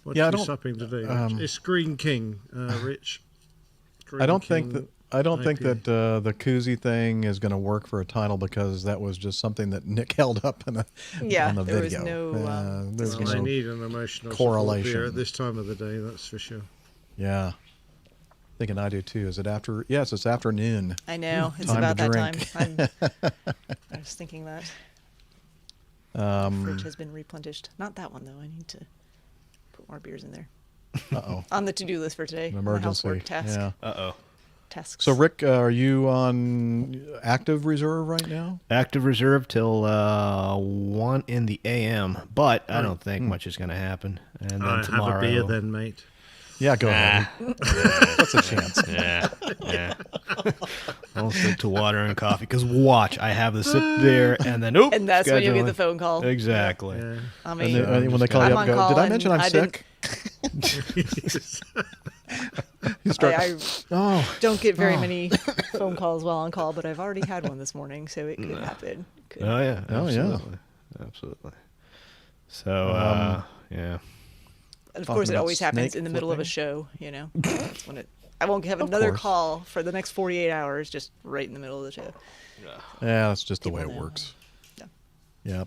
What Yeah, are you supping today? It's Green King, Rich. I don't think that the koozie thing is going to work for a title because that was just something that Nick held up in on the there video. was no. I need an emotional correlation support at this time of the day. That's for sure. Yeah, thinking I do too. Is it after? Yes, it's afternoon. I know it's time about to that drink. time. I was thinking that. Fridge has been replenished. Not that one though. I need to put more beers in there. Uh-oh. On the to-do list for today. An my emergency. housework task. Yeah. Uh-oh. Tasks. So, Rick, are you on active reserve right now? Active reserve till 1 in the a.m., but I don't think much is going to happen. And then tomorrow. Have a beer then, mate. Yeah, go ahead. What's a chance? Yeah. I'll stick to water and coffee because watch, I have to sit there and then and that's when you get the phone call. Exactly. Yeah. I And mean, then, when they call you up, go, did I mention I'm sick? You start, I don't get very many phone calls while on call, but I've already had one this morning, so it could happen. Oh yeah, absolutely. So yeah. And of course, it always happens in the middle of a show. You know, that's when I won't have another call for the next 48 hours, just right in the middle of the show. Yeah, that's just the way it works. Yeah.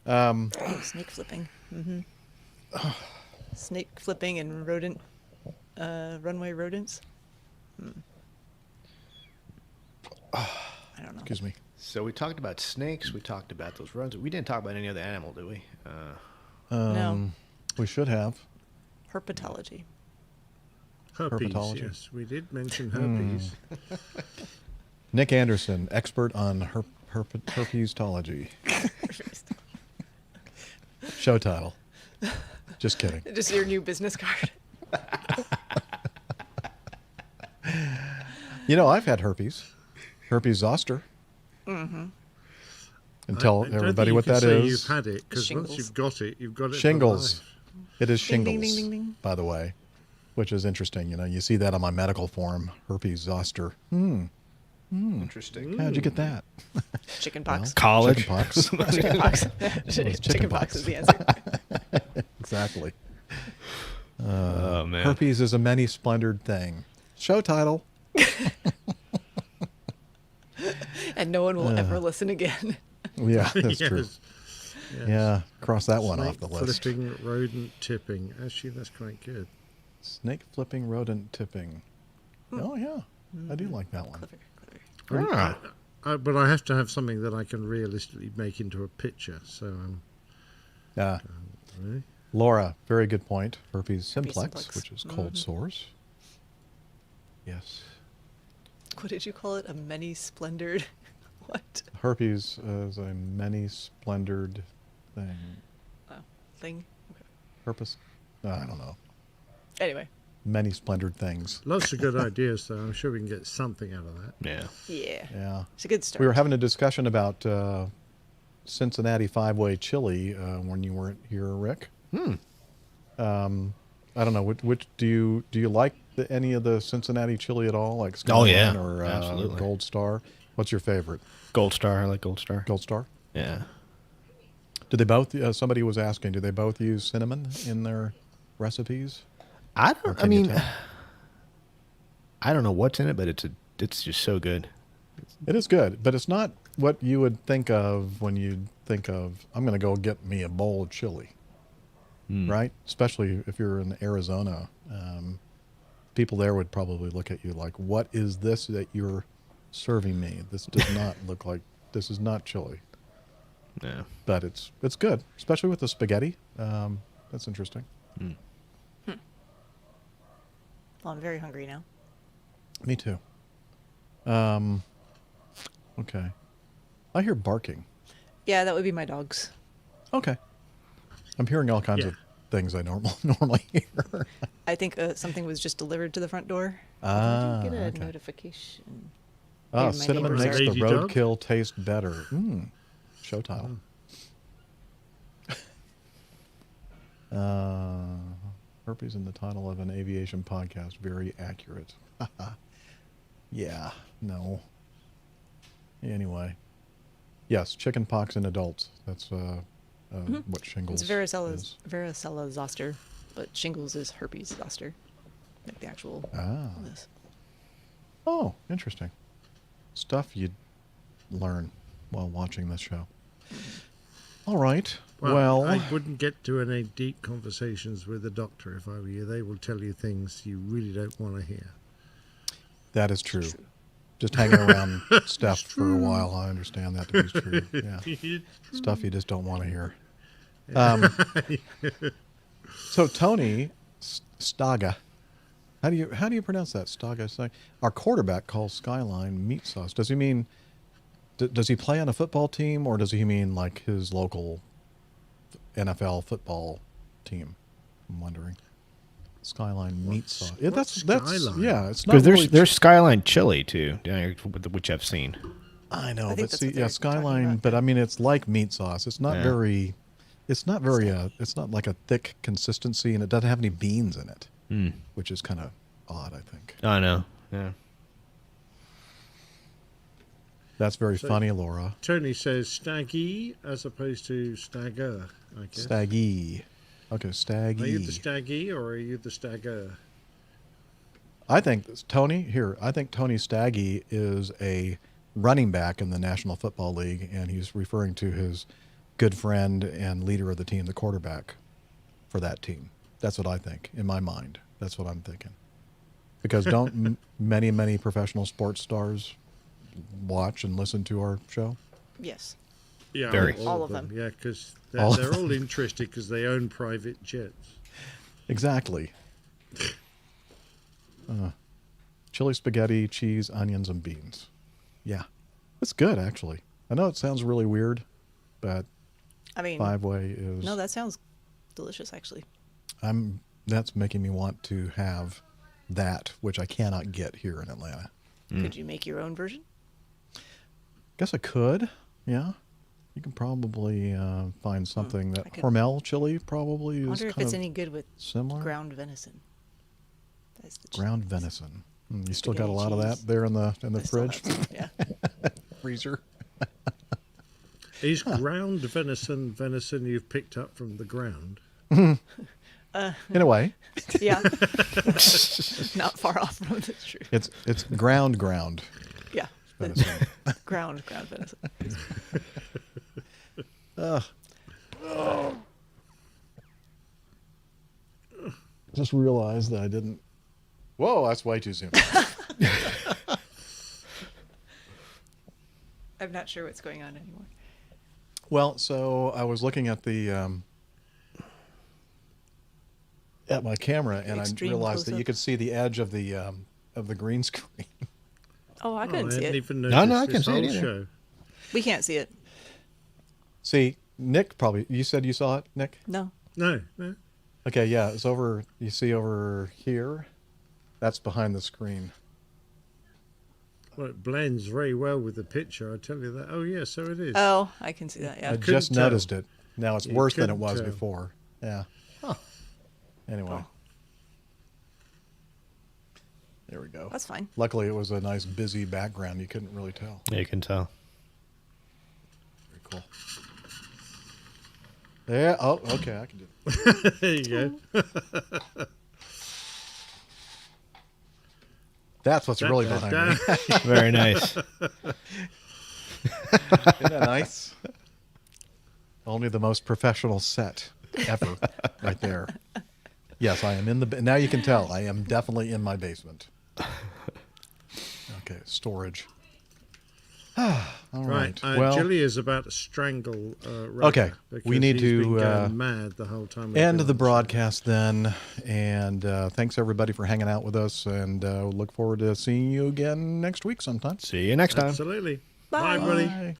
Yep. Snake flipping. Mm-hmm. Snake flipping and runway rodents. I don't know. Excuse me. So we talked about snakes. We talked about those runs. We didn't talk about any other animal, did we? No. We should have. Herpetology. Herpes, Herpetology. yes. We did mention herpes. Nick Anderson, expert on herpesology. Show title. Just kidding. Just your new business card. You know, I've had herpes. Herpes zoster. Mm-hmm. And tell I don't everybody think what you can that say is. You've had it, because once you've got it, you've got it. Shingles. It is Ding, shingles, ding, ding, ding, ding. by the way, which is interesting. You know, you see that on my medical form, herpes zoster. Interesting. How'd you get that? Chicken pox. College. Chicken pox. Chicken pox. Chicken pox is the answer. Exactly. Oh, man. Herpes is a many splendored thing. Show title. And no one will ever listen again. Yeah, that's true. Yes. Yeah, cross that one off the Snake list. Flipping rodent tipping. Actually, that's quite good. Snake flipping rodent tipping. Oh, yeah. I do like that one. But I have to have something that I can realistically make into a picture. So, really? Laura, very good point. Herpes simplex, simplex. which is cold sores. Yes. What did you call it? A many splendored. What? Herpes is a many splendored thing. Oh, thing? Okay. Herpes? No, I don't know. Anyway. Many splendored things. Lots of good ideas, though. I'm sure we can get something out of that. Yeah. It's a good start. We were having a discussion about Cincinnati five-way chili when you weren't here, Rick. I don't know. Which do you like any of the Cincinnati chili at all? Like Skyline or absolutely. Gold Star? What's your favorite? Gold Star. I like Gold Star. Gold Star? Yeah. Do they both? Somebody was asking. Do they both use cinnamon in their recipes? I don't know what's in it, but it's just so good. It is good, but it's not what you would think of when you think of, I'm going to go get me a bowl of chili, right? Especially if you're in Arizona. People there would probably look at you like, what is this that you're serving me? This does not look like, this is not chili. Yeah. But it's good, especially with the spaghetti. That's interesting. Well, I'm very hungry now. Me too. Okay. I hear barking. Yeah, that would be my dogs. Okay. I'm hearing all kinds of things I normally hear. I think something was just delivered to the front door. Ah, I didn't get a okay. notification. Oh, Maybe my cinnamon neighbors makes are- the roadkill taste better. Show title. Herpes in the title of an aviation podcast. Very accurate. Yeah, no. Anyway. Yes, chicken pox in adults. That's what shingles It's varicella zoster, but shingles is herpes zoster. Like the actual illness. Oh, interesting. Stuff you'd learn while watching this show. All right. Well, I wouldn't get to any deep conversations with the doctor if I were you. They will tell you things you really don't want to hear. that is true. Just hanging around stuff for a while, I understand that to be true. Yeah. Stuff you just don't want to hear. So Tony Staga, how do you pronounce that? Staga. Our quarterback calls Skyline meat sauce. Does he mean? Does he play on a football team, or does he mean like his local NFL football team? I'm wondering. Skyline meat sauce. Yeah, that's Skyline? yeah. It's not Because really there's Skyline chili too, which I've seen. I know, I think but that's see, what yeah, they're Skyline. But I mean, it's like meat sauce. It's not Yeah. very. It's not very. It's not like a thick consistency, and it doesn't have any beans in it, which is kind of odd. I think. I know. Yeah. That's very funny, Laura. Tony says staggy as opposed to stagger, I guess. Staggy. Okay, staggy. Are you the staggy or are you the stagger? I think Tony Staggy is a running back in the National Football League, and he's referring to his good friend and leader of the team, the quarterback for that team. That's what I think in my mind. That's what I'm thinking. Because don't many professional sports stars watch and listen to our show? Yes. Yeah, Very. All of them. Yeah, because All of they're all interested because they own private jets. Exactly. Chili, spaghetti, cheese, onions, and beans. Yeah. It's good, actually. I know it sounds really weird, but I mean, five-way is... No, that sounds delicious, actually. That's making me want to have that, which I cannot get here in Atlanta. Could you make your own version? Guess I could. Yeah. You can probably find something that Hormel chili probably is I wonder if kind it's of any good with similar. ground venison. That's the Ground venison. You still got a Spaghetti lot of cheese. that there in the I still fridge? have some, yeah. Freezer. Is ground venison you've picked up from the ground? In a way. Yeah. Not far off from the truth. It's ground. Yeah. Venison. ground venison. Just realized that I didn't. Whoa, that's way too soon. I'm not sure what's going on anymore. Well, so I was looking at the at my camera, and Extreme I realized that you close-up. could see the edge of the green screen. Oh, I couldn't see hadn't it. even No, noticed I can this see it whole either. show. We can't see it. See, Nick probably. You said you saw it, Nick? No. No. Okay, yeah, it's over. You see over here. That's behind the screen. Well, it blends very well with the picture, I tell you that. Oh, yeah, so it is. Oh, I can see that, yeah. I just couldn't noticed tell. it. Now it's You worse than it couldn't was tell. before. Yeah. Anyway. There we go. That's fine. Luckily, it was a nice busy background. You couldn't really tell. Yeah, you can tell. Very cool. Yeah. Oh, okay. I can do it. There you go. That's what's really behind me. Very nice. Isn't that nice? Only the most professional set ever, right there. Yes, I am in the. Now you can tell I am definitely in my basement. Okay, storage. All right. Well, Julie is about to strangle Roger. Okay. We need he's to been going mad the whole time. end the broadcast then. And thanks everybody for hanging out with us. And we'll look forward to seeing you again next week sometime. See you next time. Absolutely. Bye, everybody. Bye.